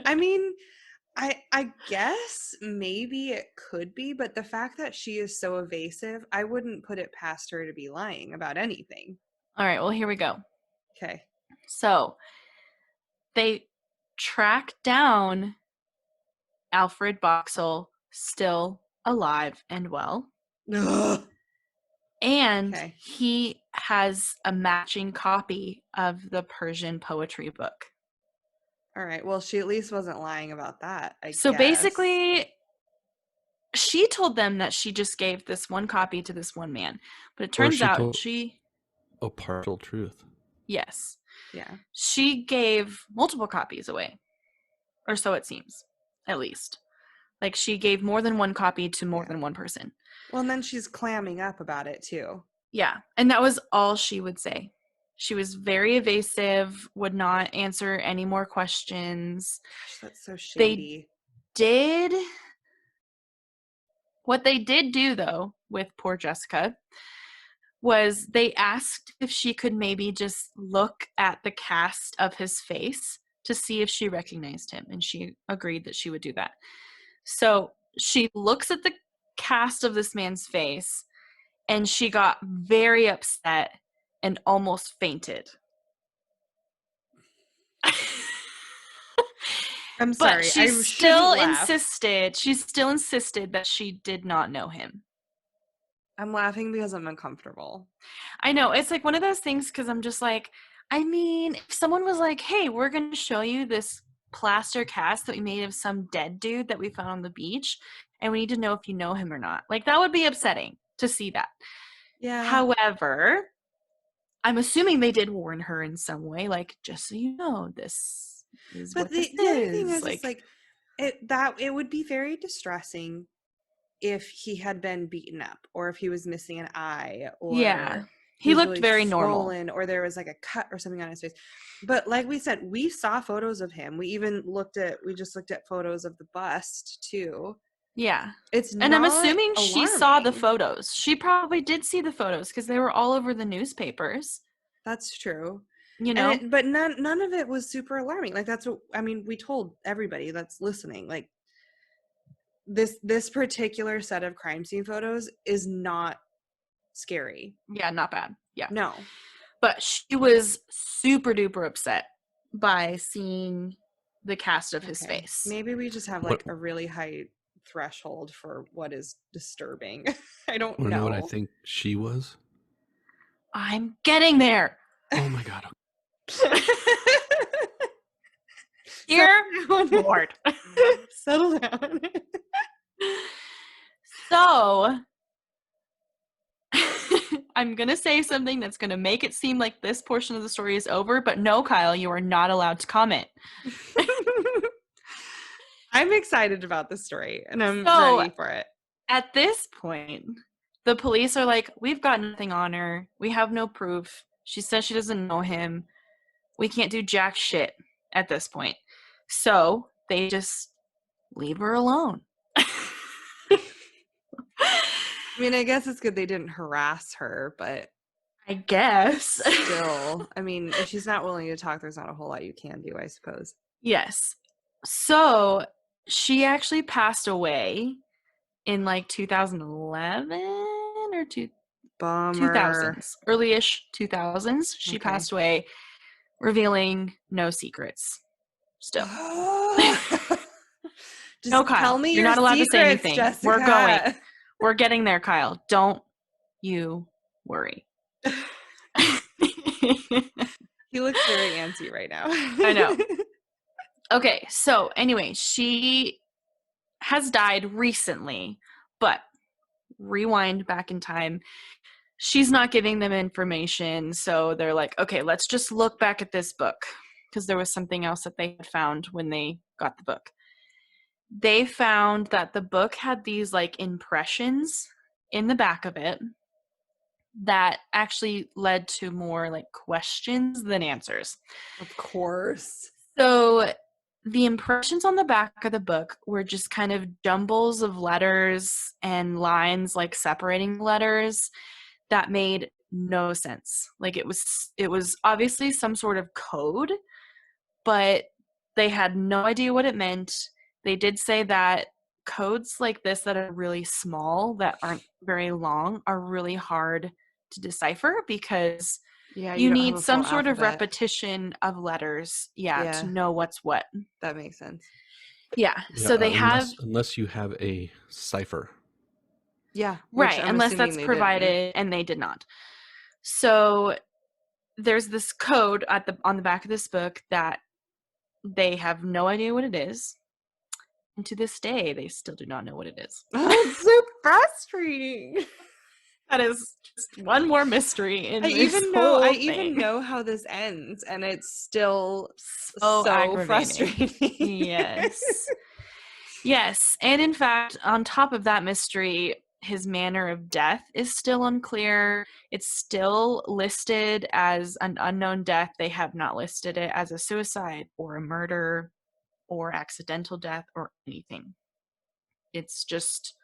I mean, I guess maybe it could be, but the fact that she is so evasive, I wouldn't put it past her to be lying about anything. All right, well, here we go. Okay. So they track down Alfred Boxall, still alive and well. Ugh. And he has a matching copy of the Persian poetry book. All right. Well, she at least wasn't lying about that, I So guess. basically, she told them that she just gave this one copy to this one man. But it turns out she... Oh, partial truth. Yes. Yeah. She gave multiple copies away. Or so it seems, at least. Like, she gave more than one copy to more than one person. Well, and then she's clamming up about it, too. Yeah. And that was all she would say. She was very evasive, would not answer any more questions. Gosh, that's so shady. What they did do, though, with poor Jessica, was they asked if she could maybe just look at the cast of his face to see if she recognized him. And she agreed that she would do that. So she looks at the cast of this man's face, and she got very upset and almost fainted. I'm sorry. But she still insisted that she did not know him. I'm laughing because I'm uncomfortable. I know. It's like one of those things, because I'm just like, I mean, if someone was like, hey, we're going to show you this plaster cast that we made of some dead dude that we found on the beach, and we need to know if you know him or not. Like, that would be upsetting to see that. Yeah. However, I'm assuming they did warn her in some way, like, just so you know, this is what this is. But the other thing is, like, it would be very distressing if he had been beaten up, or if he was missing an eye, or he looked really very swollen, normal, or there was like a cut or something on his face. But like we said, we saw photos of him. We just looked at photos of the bust too. Yeah. And I'm assuming she saw the photos. She probably did see the photos, because they were all over the newspapers. That's true. You know, but none of it was super alarming. Like, that's what, I mean, we told everybody that's listening, like, this particular set of crime scene photos is not scary. Yeah, not bad. Yeah. No. But she was super duper upset by seeing the cast of his Okay. face. Maybe we just have What- like a really high threshold for what is disturbing. I don't Want to know what I know. think she was? I'm getting there. Oh my god. Dear Lord. Settle down. So, I'm going to say something that's going to make it seem like this portion of the story is over, but no, Kyle, you are not allowed to comment. I'm excited about this story and I'm So- ready for it. At this point, the police are like, we've got nothing on her. We have no proof. She says she doesn't know him. We can't do jack shit at this point. So they just leave her alone. I mean, I guess it's good they didn't harass her, but I guess. still, I mean, if she's not willing to talk, there's not a whole lot you can do, I suppose. Yes. So she actually passed away in like 2011 or Bummer. 2000s, early-ish 2000s. She Okay. passed away, revealing no secrets. Still. Just No, Kyle, tell me you're your not allowed to say secrets, anything. Jessica. We're going. We're getting there, Kyle. Don't you worry. He looks very antsy right now. I know. Okay, so anyway, she has died recently, but rewind back in time. She's not giving them information, so they're like, okay, let's just look back at this book, because there was something else that they had found when they got the book. They found that the book had these like impressions in the back of it that actually led to more like questions than answers. Of course. So the impressions on the back of the book were just kind of jumbles of letters and lines like separating letters that made no sense. Like it was obviously some sort of code, but they had no idea what it meant. They did say that codes like this that are really small, that aren't very long, are really hard to decipher because Yeah, you don't need have a some full sort of alphabet. repetition of letters, yeah, to know what's what. That makes sense. Yeah, so they have unless you have a cipher. Yeah, which right, I'm unless assuming that's they provided, and they did not. So there's this code on the back of this book that they have no idea what it is, and to this day they still do not know what it is. didn't. Oh, it's so frustrating. That is just one more mystery in I this even thing. know how this ends, and it's still So so aggravating. frustrating. Yes. Yes, and in fact, on top of that mystery, his manner of death is still unclear. It's still listed as an unknown death. They have not listed it as a suicide or a murder or accidental death or anything. It's just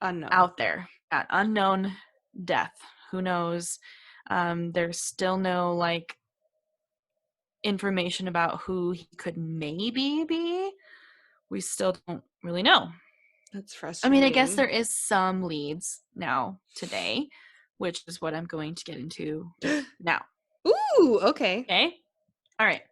Unknown. out there. That unknown death. Who knows? There's still no like information about who he could maybe be. We still don't really know. That's I frustrating. mean, I guess there is some leads now today, which is what I'm going to get into now. Ooh, okay. Okay. All right.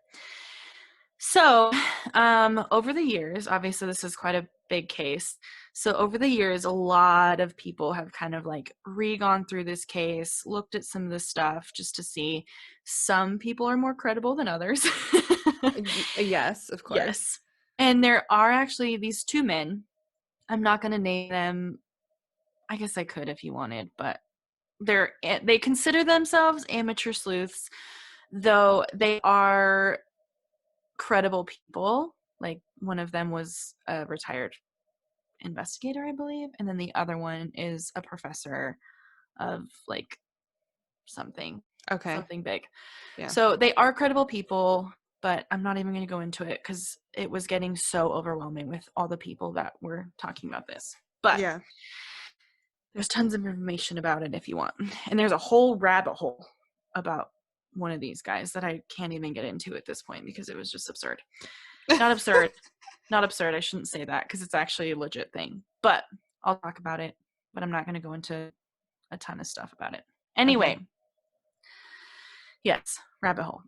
So, over the years, obviously this is quite a big case. So over the years, a lot of people have kind of like re-gone through this case, looked at some of the stuff just to see. Some people are more credible than others. Yes, of course. Yes. And there are actually these two men. I'm not going to name them. I guess I could if you wanted, but they consider themselves amateur sleuths, though they are credible people. Like one of them was a retired investigator, I believe, and then the other one is a professor of like something big. Yeah. So they are credible people, but I'm not even going to go into it because it was getting so overwhelming with all the people that were talking about this. But yeah. there's tons of information about it if you want. And there's a whole rabbit hole about one of these guys that I can't even get into at this point because it was just absurd. Not absurd. Not absurd. I shouldn't say that because it's actually a legit thing. But I'll talk about it. But I'm not going to go into a ton of stuff about it. Anyway. Okay. Yes. Rabbit hole.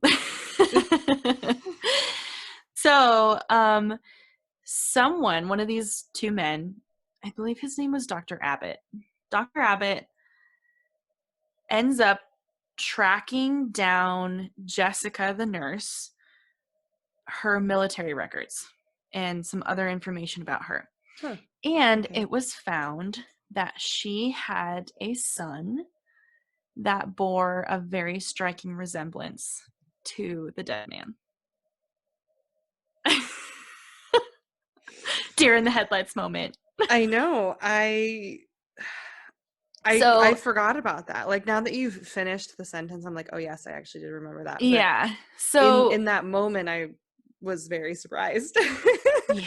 So, one of these two men, I believe his name was Dr. Abbott. Dr. Abbott ends up tracking down Jessica, the nurse, her military records, and some other information about her. Huh. And Okay. it was found that she had a son that bore a very striking resemblance to the dead man. Deer in the headlights moment. I know. I forgot about that. Like, now that you've finished the sentence, I'm like, oh yes, I actually did remember that. But yeah. So in that moment, I was very surprised. yeah.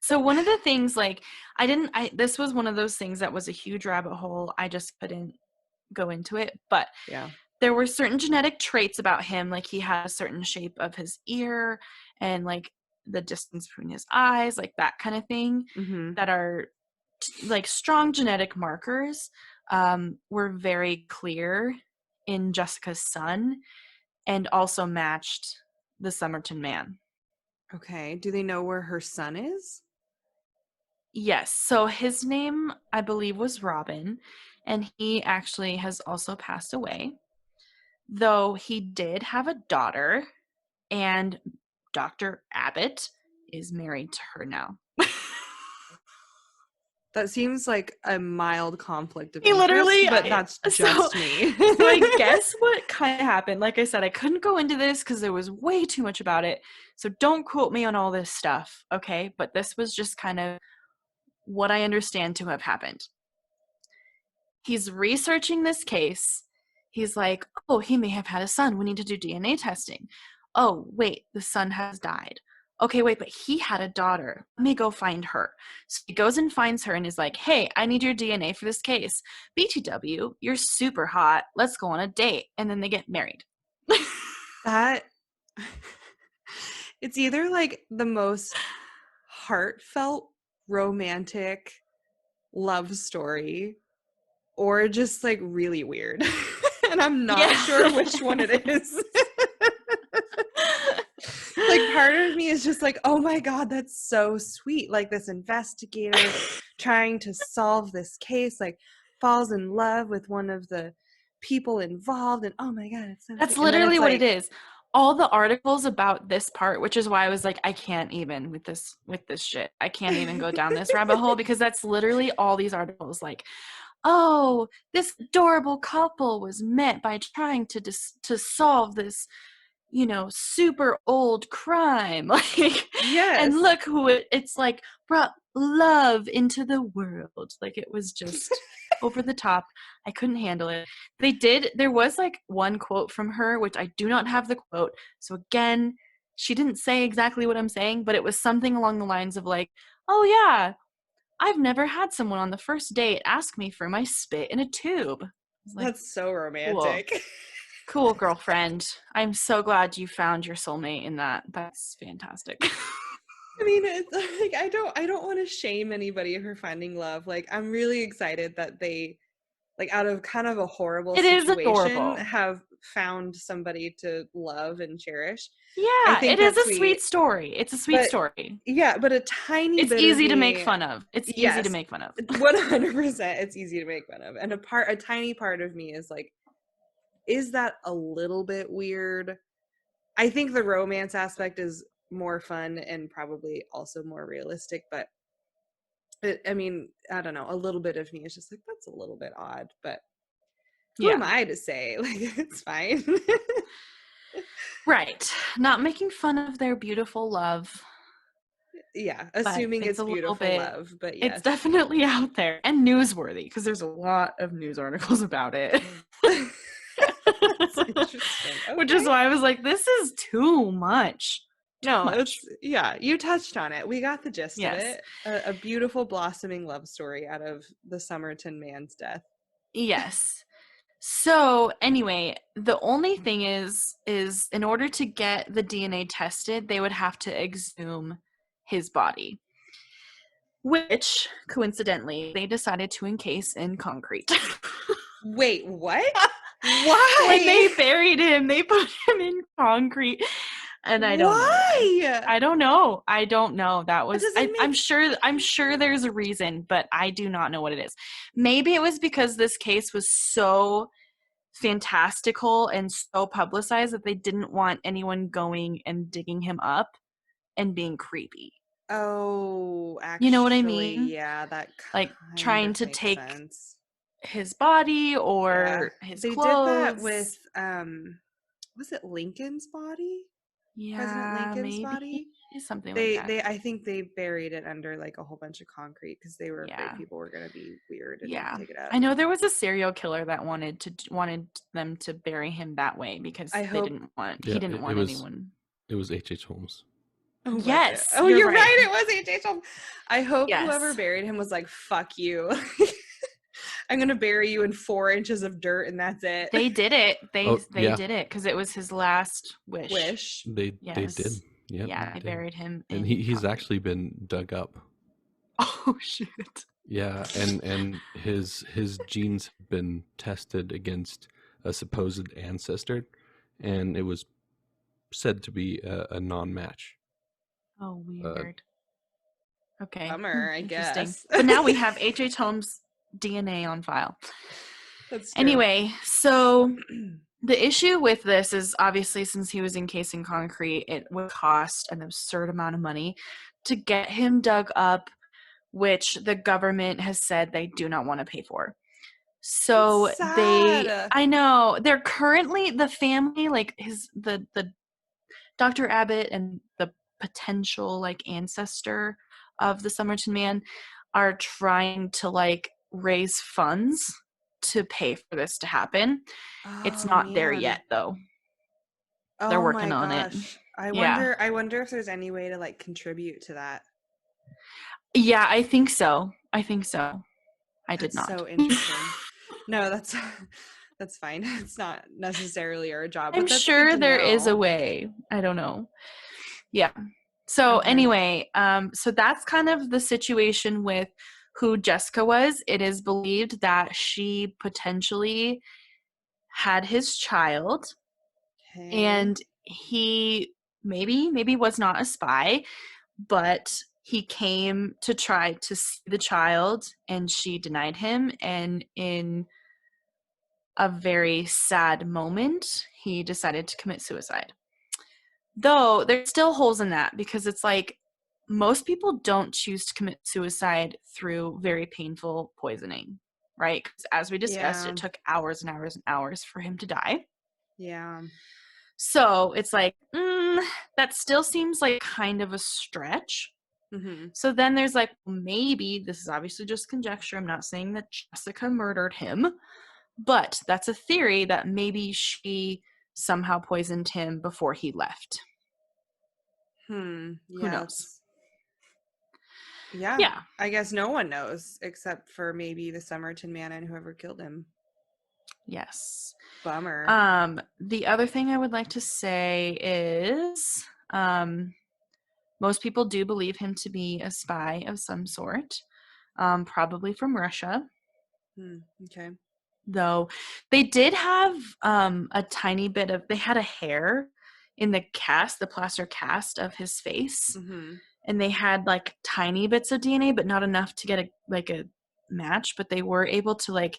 So one of the things, like, this was one of those things that was a huge rabbit hole. I just couldn't go into it. But Yeah. there were certain genetic traits about him, like he had a certain shape of his ear and like the distance between his eyes, like that kind of thing, Mm-hmm. that are like strong genetic markers, were very clear in Jessica's son and also matched the Somerton Man. Okay. Do they know where her son is? Yes. So his name, I believe, was Robin, and he actually has also passed away, though he did have a daughter, and Dr. Abbott is married to her now. That seems like a mild conflict of He interest, literally, but that's just me. So I guess what kind of happened, like I said, I couldn't go into this because there was way too much about it. So don't quote me on all this stuff, okay? But this was just kind of what I understand to have happened. He's researching this case. He's like, oh, he may have had a son. We need to do DNA testing. Oh, wait, the son has died. Okay, wait, but he had a daughter. Let me go find her. So he goes and finds her and is like, hey, I need your DNA for this case. BTW, you're super hot. Let's go on a date. And then they get married. That it's either like the most heartfelt romantic love story or just like really weird. And I'm not sure which one it is. Like, part of me is just like, oh my God, that's so sweet. Like, this investigator trying to solve this case, like, falls in love with one of the people involved, and oh my God, it's so That's sweet. literally what it is. All the articles about this part, which is why I was like, I can't even with this shit. I can't even go down this rabbit hole, because that's literally all these articles, like, oh, this adorable couple was met by trying to solve this, you know, super old crime. Like, Yes. and look who it's like brought love into the world. Like, it was just over the top. I couldn't handle it. There was like one quote from her, which I do not have the quote. So again, she didn't say exactly what I'm saying, but it was something along the lines of like, oh yeah, I've never had someone on the first date ask me for my spit in a tube. Like, that's so romantic. Cool, girlfriend. I'm so glad you found your soulmate in that. That's fantastic. I mean, it's like, I don't want to shame anybody for finding love. Like, I'm really excited that they, like, out of kind of a horrible situation, have found somebody to love and cherish. Yeah, I think it is that's a sweet story. It's a sweet story. Yeah, but a tiny it's bit easy of to me, make fun of. It's easy to make fun of. 100%, it's easy to make fun of. And a tiny part of me is like, is that a little bit weird? I think the romance aspect is more fun and probably also more realistic, but I mean, I don't know, a little bit of me is just like, that's a little bit odd, but who am I to say? Like, it's fine. Right. Not making fun of their beautiful love. Yeah, assuming it's beautiful love, but yes. It's definitely out there and newsworthy, because there's a lot of news articles about it. That's interesting. Okay. Which is why I was like, this is too much. You touched on it. We got the gist of it. A beautiful blossoming love story out of the Somerton Man's death. Yes. So anyway, the only thing is in order to get the DNA tested, they would have to exhume his body, which coincidentally they decided to encase in concrete. Wait, what? When Why? they buried him, they put him in concrete, and I don't know why. Why? I don't know. I don't know. That was doesn't I'm make sure there's a reason, but I do not know what it is. Maybe it was because this case was so fantastical and so publicized that they didn't want anyone going and digging him up and being creepy. Oh, You know what I actually, mean? yeah, that Like kind trying of to makes take sense. his body or Yeah. his They clothes. did that with was it Lincoln's body? President Lincoln's maybe body? something like that. I think they buried it under like a whole bunch of concrete because they were afraid Yeah. people were gonna be weird and Yeah. dig it up. I know there was a serial killer that wanted them to bury him that way because I he hope- didn't want Yeah, it was- anyone. It was H.H. Holmes. Oh, was Yes, it? Oh, you're you're right. right. It was H.H. Holmes. I hope Yes. whoever buried him was like, "Fuck you." I'm gonna bury you in 4 inches of dirt and that's it. They did it. They yeah. did it because it was his last wish. They Yes. did. Yep, Yeah, they they buried him. and in he's concrete. actually been dug up. Oh shit. Yeah, and his genes have been tested against a supposed ancestor, and it was said to be a non-match. Oh, weird. Okay. Bummer, I Interesting. guess. But now we have H.H. Holmes' DNA on file. That's true. Anyway, so the issue with this is obviously since he was encased in concrete, it would cost an absurd amount of money to get him dug up, which the government has said they do not want to pay for. So That's sad. I know they're currently the family, like the Dr. Abbott and the potential like ancestor of the Somerton Man are trying to like raise funds to pay for this to happen. It's not there yet though. They're working on it. I Yeah. wonder if there's any way to like contribute to that. Yeah, I think so. I did not. So interesting. No, that's fine. It's not necessarily our job. I'm but that's sure good to there is a know. way. I don't know. Yeah. So Okay. anyway, so that's kind of the situation with who Jessica was. It is believed that she potentially had his child, Okay. and he maybe was not a spy, but he came to try to see the child and she denied him, and in a very sad moment he decided to commit suicide. Though there's still holes in that because it's like most people don't choose to commit suicide through very painful poisoning, right? 'Cause as we discussed, Yeah. it took hours and hours and hours for him to die. Yeah. So it's like, that still seems like kind of a stretch. Mm-hmm. So then there's like, maybe, this is obviously just conjecture, I'm not saying that Jessica murdered him, but that's a theory that maybe she somehow poisoned him before he left. Yeah, Who knows? Yeah. I guess no one knows except for maybe the Somerton Man and whoever killed him. Yes. Bummer. The other thing I would like to say is most people do believe him to be a spy of some sort, probably from Russia. Okay. Though they did have a tiny bit of, they had a hair in the plaster cast of his face, and they had like tiny bits of DNA, but not enough to get a match, but they were able to like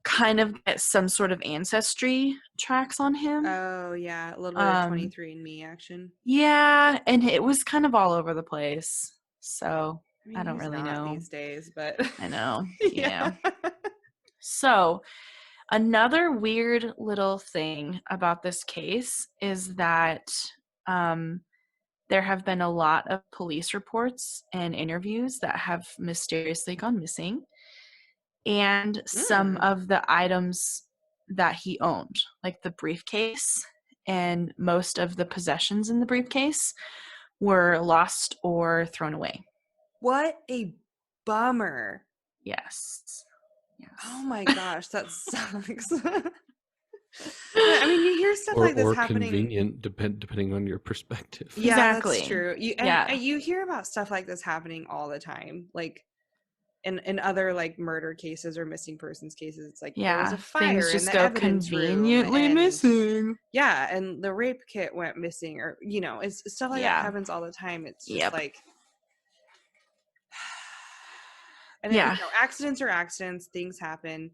kind of get some sort of ancestry tracks on him. Oh yeah, a little bit of 23andMe action. Yeah, and it was kind of all over the place. So I don't who's really not know these days, but I know. yeah. So another weird little thing about this case is that there have been a lot of police reports and interviews that have mysteriously gone missing, and some of the items that he owned, like the briefcase and most of the possessions in the briefcase, were lost or thrown away. What a bummer. Yes. Yes. Oh my gosh, that sucks. But, I mean, you hear stuff like this or happening. convenient, depending on your perspective. Yeah, Exactly. that's true. Yeah. You hear about stuff like this happening all the time, like in other like murder cases or missing persons cases. It's like there was Yeah. a fire Things in just the go evidence room, conveniently and missing. yeah, and the rape kit went missing, or it's stuff like that Yeah. happens all the time. It's just Yep. like, and Yeah. accidents are accidents, things happen,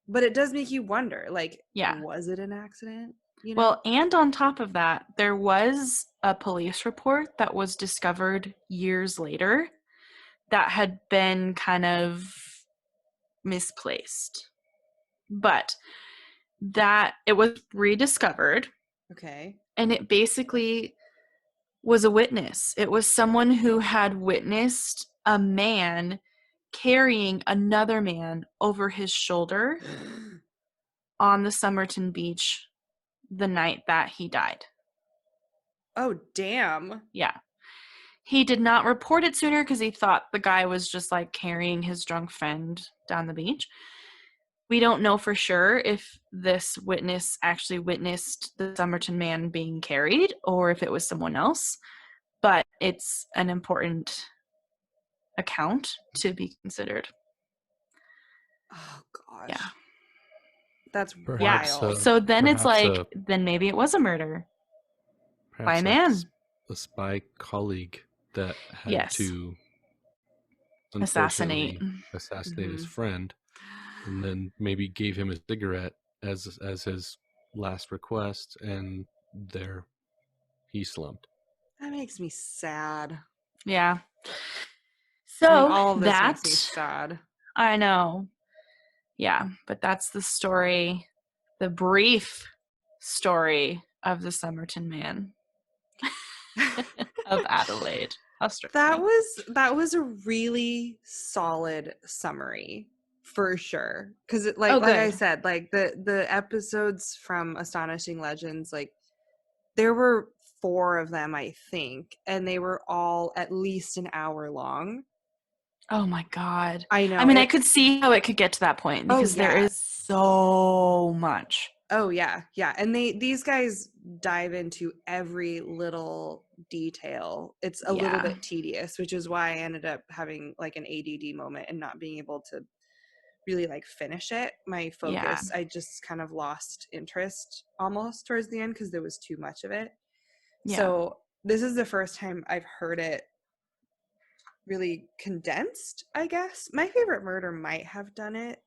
but it does make you wonder, like, Yeah. was it an accident? Well, and on top of that, there was a police report that was discovered years later that had been kind of misplaced. But that it was rediscovered, Okay. and it basically was a witness. It was someone who had witnessed a man carrying another man over his shoulder on the Somerton beach the night that he died. Oh, damn. Yeah. He did not report it sooner because he thought the guy was just like carrying his drunk friend down the beach. We don't know for sure if this witness actually witnessed the Somerton man being carried or if it was someone else, but it's an important account to be considered. Oh gosh. Yeah. That's Perhaps, wild. So then it's perhaps like, then maybe it was a murder by a perhaps man. a spy colleague that had Yes. to Assassinate. unfortunately assassinate his Mhm. friend, and then maybe gave him a cigarette as his last request, and there he slumped. That makes me sad. Yeah. I So mean, all of this makes me that, sad. I know. Yeah, but that's the story, the brief story of the Somerton Man of Adelaide, Australia. That was a really solid summary for sure. Because Oh, like I good. said, like the episodes from Astonishing Legends, like there were 4 of them, I think, and they were all at least an hour long. Oh my God. I know. I mean, I could see how it could get to that point Oh, because there yeah. is so much. Oh yeah, yeah. And these guys dive into every little detail. It's a little Yeah. bit tedious, which is why I ended up having like an ADD moment and not being able to really like finish it. My focus, I just kind of lost interest almost towards the end because there was too much of it. Yeah. So this is the first time I've heard it really condensed, I guess. My Favorite Murder might have done it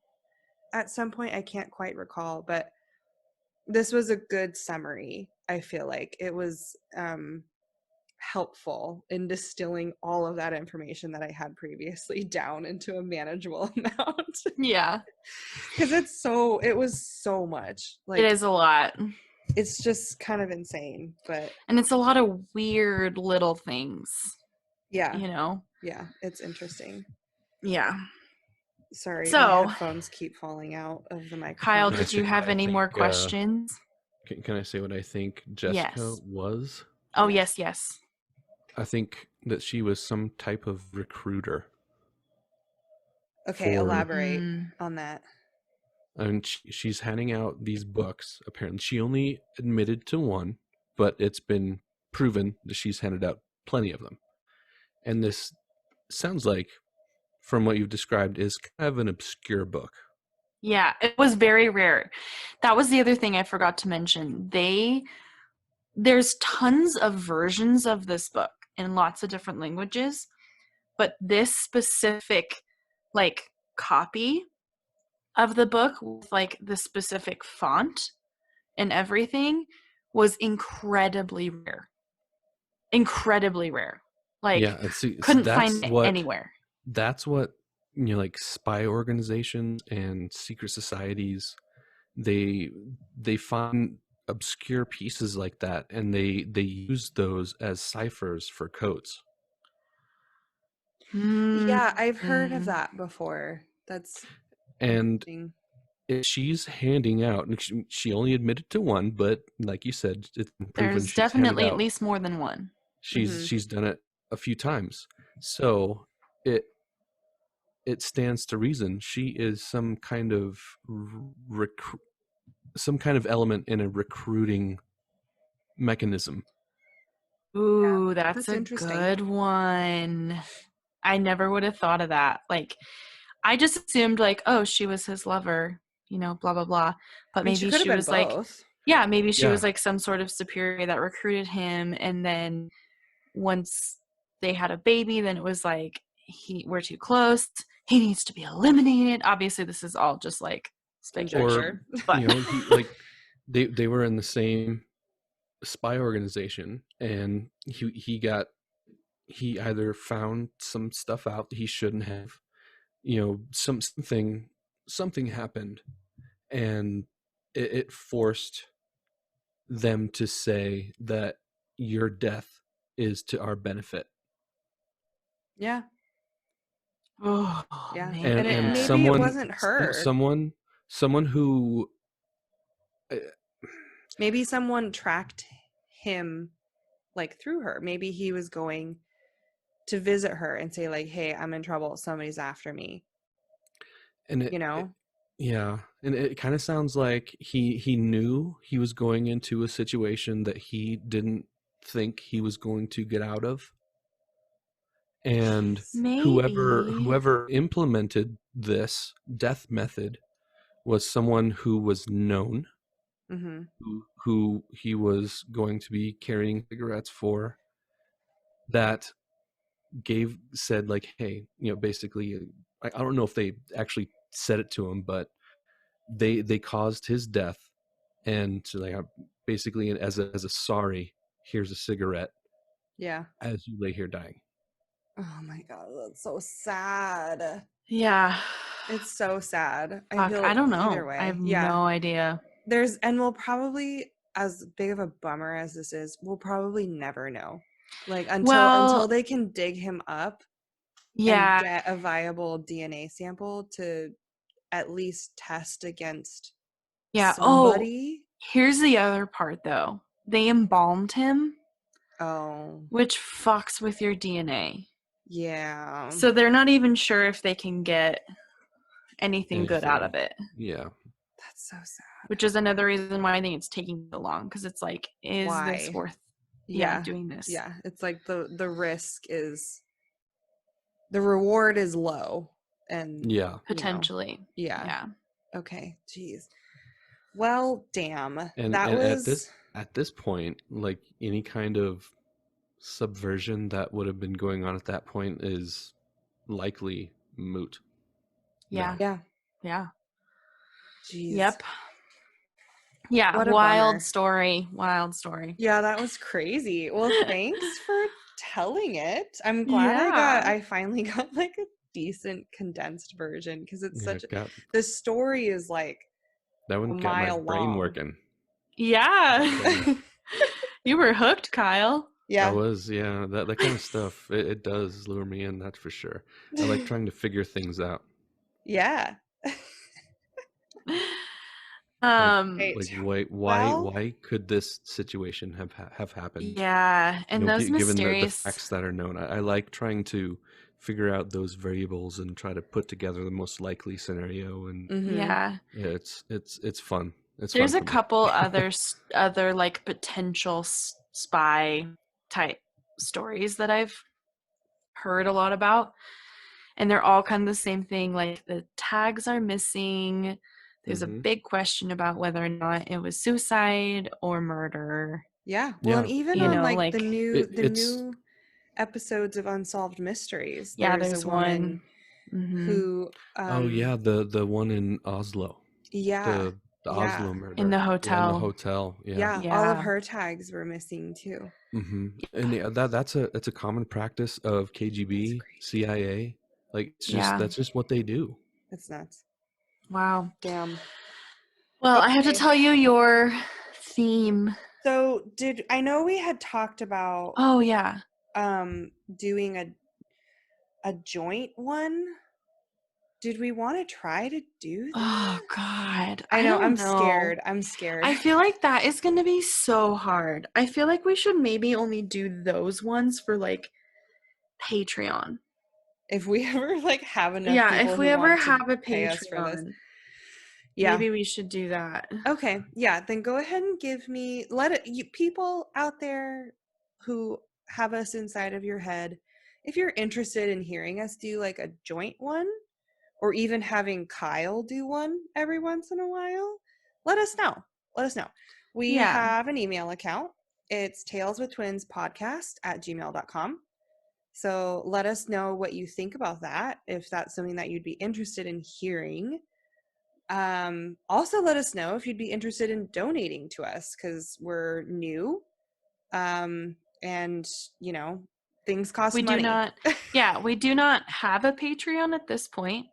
at some point. I can't quite recall, but this was a good summary. I feel like it was helpful in distilling all of that information that I had previously down into a manageable amount. Yeah. Because it was so much. Like, It is a lot. it's just kind of insane, but And it's a lot of weird little things, yeah, you know? yeah, it's interesting. Yeah. Sorry, So- my headphones keep falling out of the microphone. Kyle, Can I did you say have what I any more think, questions? Can I say what I think Jessica Yes. was? Oh, Yes. yes. I think that she was some type of recruiter. Okay, for- elaborate Mm. on that. And she's handing out these books. Apparently, she only admitted to one, but it's been proven that she's handed out plenty of them. And this sounds like, from what you've described, is kind of an obscure book. Yeah, it was very rare. That was the other thing I forgot to mention. There's tons of versions of this book in lots of different languages, but this specific like copy of the book with like the specific font and everything was incredibly rare. Incredibly rare. Like Yeah, and see, couldn't that's find it what anywhere. that's what like spy organizations and secret societies, they find obscure pieces like that, and they use those as ciphers for codes. Yeah, I've heard of Mm. that before. That's And interesting. she's handing out, and she only admitted to one, but like you said, it's been proven There's she's handed definitely at out. least more than one. Mhm. She's done it a few times. So it stands to reason she is some kind of some kind of element in a recruiting mechanism. Ooh, that's that's a interesting. good one. I never would have thought of that. Like, I just assumed like, oh, she was his lover, you know, blah blah blah. But I mean, she maybe could have she been was like, both. yeah, maybe she Yeah. was like some sort of superior that recruited him, and then once they had a baby, then it was like, we're too close. He needs to be eliminated. Obviously, this is all just like speculation, Conjecture. but You know, he like they were in the same spy organization, and he either found some stuff out that he shouldn't have, you know, something happened, and it forced them to say that your death is to our benefit. Yeah. oh Yeah. man, And maybe it someone wasn't her. someone who Maybe someone tracked him like through her. Maybe he was going to visit her and say like, hey, I'm in trouble, somebody's after me, and you know. yeah, and it kind of sounds like he knew he was going into a situation that he didn't think he was going to get out of, and maybe. whoever implemented this death method was someone who was known, Mm-hmm. who he was going to be carrying cigarettes for, that said like, hey, you know, basically, I don't know if they actually said it to him, but they caused his death, and to like basically as a sorry, here's a cigarette Yeah. as you lay here dying. Oh my god, that's so sad. Yeah. It's so sad. I Fuck, feel I don't know. either way. I have Yeah. no idea. And we'll probably, as big of a bummer as this is, we'll probably never know. Like until they can dig him up Yeah. and get a viable DNA sample to at least test against Yeah. somebody. Oh, here's the other part though. They embalmed him, Oh, which fucks with your DNA. yeah. So they're not even sure if they can get anything good out of it. Yeah. That's so sad. Which is another reason why I think it's taking so long, because it's like, is this Why? worth Yeah. doing this? Yeah. It's like the risk is, the reward is low, and Yeah. Potentially. Yeah. Yeah. Okay. Jeez. Well, damn. And That was at this point, like any kind of subversion that would have been going on at that point is likely moot. Yeah. yeah. Yeah. Jeez. Yep. Yeah. What a Wild bummer. story. Wild story. Yeah, that was crazy. Well, thanks for telling it. I'm glad Yeah. I finally got like a decent condensed version, because it's Yeah, such the story is like that one a got my mile brain long. working. Yeah. You were hooked, Kyle. Yeah. I was, yeah. That kind of stuff, it does lure me in, that's for sure. I like trying to figure things out. Yeah. Right. Like why could this situation have happened? Yeah, and You know, those given the mysterious facts that are known, I like trying to figure out those variables and try to put together the most likely scenario. And Yeah. yeah, it's fun. It's There's fun a for me. couple other like potential spy type stories that I've heard a lot about, and they're all kind of the same thing. Like the tags are missing. There's a big question about whether or not it was suicide or murder. Yeah. Well, and even You on know, like like the it's new episodes of Unsolved Mysteries, yeah, there's there's a woman one who oh yeah, the one in Oslo. yeah. The Yeah. Oslo murder. in the Yeah, in hotel. the hotel. Yeah. Yeah, all of Yeah. her tags were missing too. And yeah, that's a common practice of KGB, CIA. Like it's just Yeah. that's just what they do. It's nuts. Wow. Damn. Well, I have to Okay. tell you your theme. So I know we had talked about Oh yeah. doing a joint one. Did we want to try to do that? Oh God. I know, don't I'm know. scared. I'm scared. I feel like that is going to be so hard. I feel like we should maybe only do those ones for like Patreon. if we ever like have enough Yeah, people if we who ever want to have a pay us for this. Patreon, Yeah. maybe we should do that. Okay. Yeah. Then go ahead and give me, people out there who have us inside of your head, if you're interested in hearing us do like a joint one, or even having Kyle do one every once in a while, let us know. We Yeah. have an email account. It's taleswithtwinspodcast@gmail.com. So let us know what you think about that, if that's something that you'd be interested in hearing. Also let us know if you'd be interested in donating to us, because we're new. And things cost We do money. not we do not have a Patreon at this point.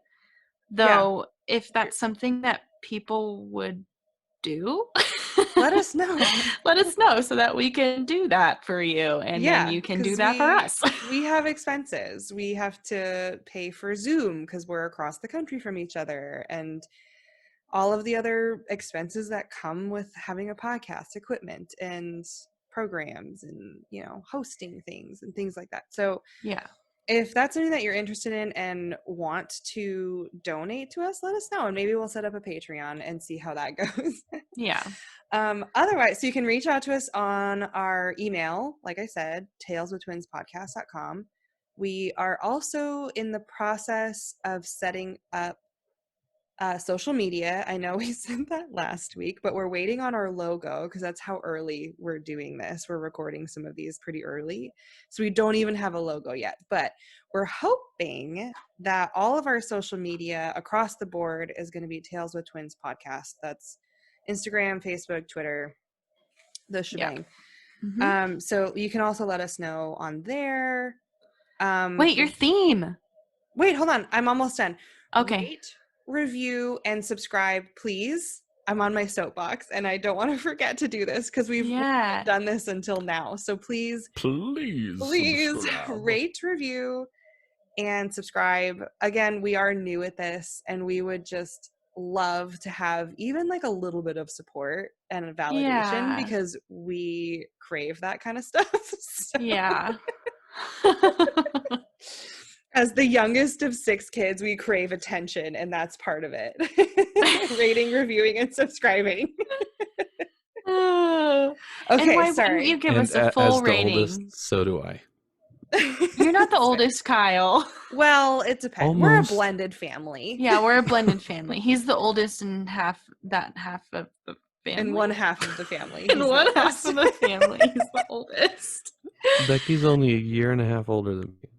Yeah. Though if that's something that people would do, Let us know. Let us know so that we can do that for you, and then you can do 'cause that for us. we have expenses. We have to pay for Zoom because we're across the country from each other, and all of the other expenses that come with having a podcast, equipment and programs, and hosting things and things like that. So Yeah. if that's something that you're interested in and want to donate to us, let us know, and maybe we'll set up a Patreon and see how that goes. Yeah. Otherwise, so you can reach out to us on our email, like I said, taleswithtwinspodcast.com. We are also in the process of setting up social media. I know we said that last week, but we're waiting on our logo because that's how early we're doing this. We're recording some of these pretty early, so we don't even have a logo yet. But we're hoping that all of our social media across the board is going to be Tales with Twins podcast. That's Instagram, Facebook, Twitter, the shebang. Mhm. So you can also let us know on there. Wait, your theme. Wait, hold on. I'm almost done. Okay. Rate, review, and subscribe, please. I'm on my soapbox, and I don't want to forget to do this because we've Yeah. done this until now. So please subscribe. rate, review, and subscribe. Again, we are new at this, and we would just love to have even like a little bit of support and validation Yeah. because we crave that kind of stuff. So, Yeah. as the youngest of 6 kids, we crave attention, and that's part of it. Rating, reviewing, and subscribing. And Okay, why sorry. wouldn't you give And us a as full the rating? oldest, so do I. You're not the That's fair. oldest, Kyle. Well, it depends. We're a Almost. blended family. Yeah, we're a blended family. He's the oldest in half of the family. And one half of the family. In He's one the half oldest. of the family, he's the oldest. Becky's only a year and a half older than me.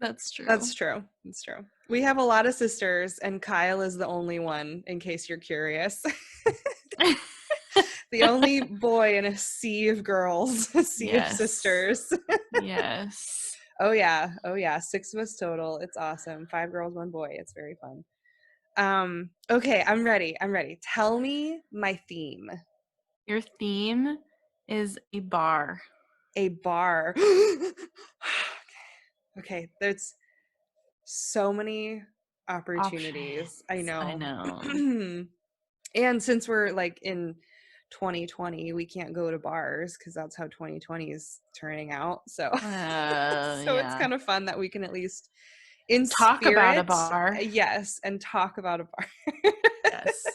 That's true. That's true. That's true. We have a lot of sisters, and Kyle is the only one, in case you're curious. The only boy in a sea of girls, a sea of sisters. Yes. Oh yeah. 6 of us total. It's awesome. 5 girls, 1 boy. It's very fun. Okay, I'm ready. Tell me my theme. Your theme is a bar. A bar. Okay, there's so many opportunities. I know. I know. And since we're like in 2020, we can't go to bars because that's how 2020 is turning out. So so it's kind of fun that we can at least in talk spirit, about a bar. Yes, and talk about a bar. Yes.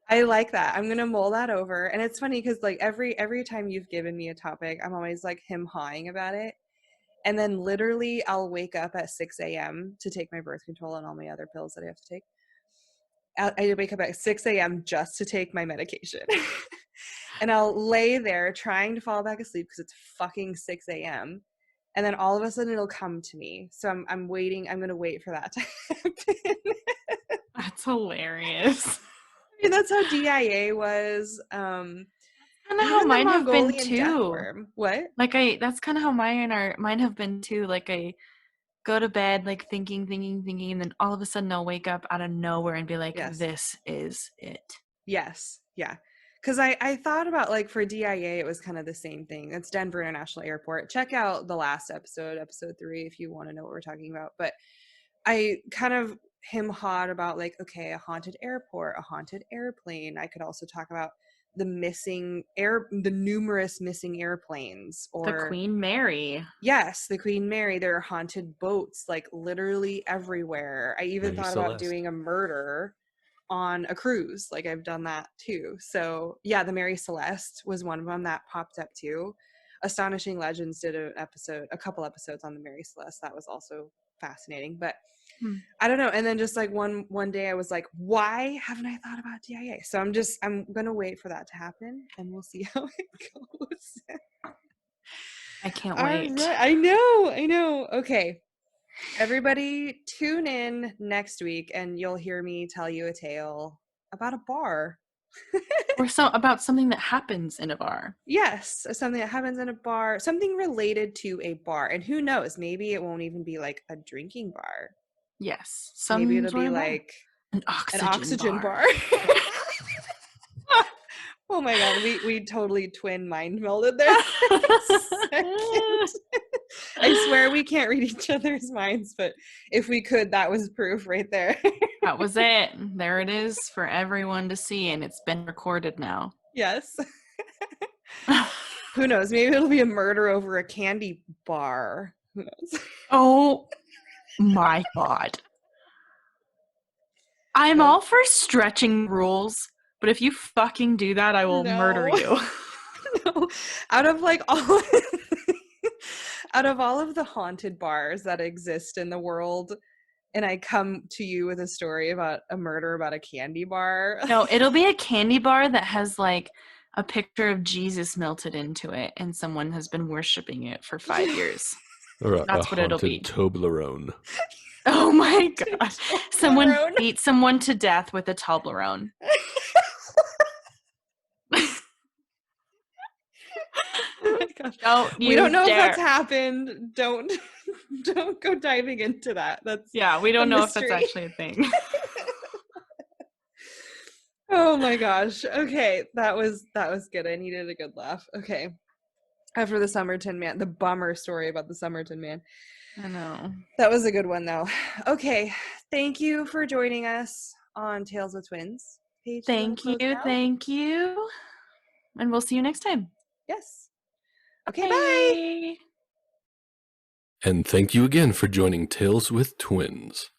I like that. I'm gonna mull that over. And it's funny because like every time you've given me a topic, I'm always like hawing about it. And then literally I'll wake up at 6 a.m. to take my birth control and all my other pills that I have to take. I wake up at 6 a.m. just to take my medication. And I'll lay there trying to fall back asleep because it's fucking 6 a.m. And then all of a sudden it'll come to me. So I'm waiting. I'm going to wait for that to happen. That's hilarious. I mean, that's how DIA was. Kind of how mine have been too. Deathworm. What? Like that's kind of how mine have been too. Like I go to bed like thinking, and then all of a sudden I'll wake up out of nowhere and be like, Yes. This is it. Yes. Yeah. Because I thought about like for DIA, it was kind of the same thing. It's Denver International Airport. Check out the last episode 3, if you want to know what we're talking about. But I kind of hawed about like, okay, a haunted airport, a haunted airplane. I could also talk about the numerous missing airplanes, or The Queen Mary. Yes, the Queen Mary. There are haunted boats like literally everywhere. I even Mary thought about Celeste. doing a murder on a cruise. Like I've done that too. So yeah, the Mary Celeste was one of them that popped up too. Astonishing Legends did a couple episodes on the Mary Celeste. That was also fascinating. But I don't know. And then just like one day I was like, why haven't I thought about DIA? So I'm gonna wait for that to happen and we'll see how it goes. I can't All wait. right. I know. Okay. Everybody tune in next week and you'll hear me tell you a tale about a bar. Or about something that happens in a bar. Yes, something that happens in a bar, something related to a bar. And who knows, maybe it won't even be like a drinking bar. Yes. Maybe it'll sort be of bar. like an an oxygen oxygen bar. Oh my god, we totally twin mind melded there for a second. I swear we can't read each other's minds, but if we could, that was proof right there. That was it. There it is for everyone to see, and it's been recorded now. Yes. Who knows? Maybe it'll be a murder over a candy bar. Who knows? Oh my god. I'm Nope. all for stretching rules, but if you fucking do that, I will murder you. No. Out of like all out of all of the haunted bars that exist in the world, and I come to you with a story about a murder about a candy bar. No, it'll be a candy bar that has like a picture of Jesus melted into it, and someone has been worshiping it for 5 years. Or That's a what it'll be. haunted Toblerone. Oh my god. Someone Toblerone. beat someone to death with a Toblerone. Oh my gosh. Don't We don't you know dare. if that's happened. Don't go diving into that. That's Yeah, we don't a know if that's mystery. actually a thing. Oh my gosh. Okay, that was good. I needed a good laugh. Okay. After the Somerton Man, the bummer story about the Somerton Man. I know. That was a good one though. Okay. Thank you for joining us on Tales of Twins. Paige, do you wanna Thank close it out? Thank you. And we'll see you next time. Yes. Okay, bye. Bye. And thank you again for joining Tales with Twins.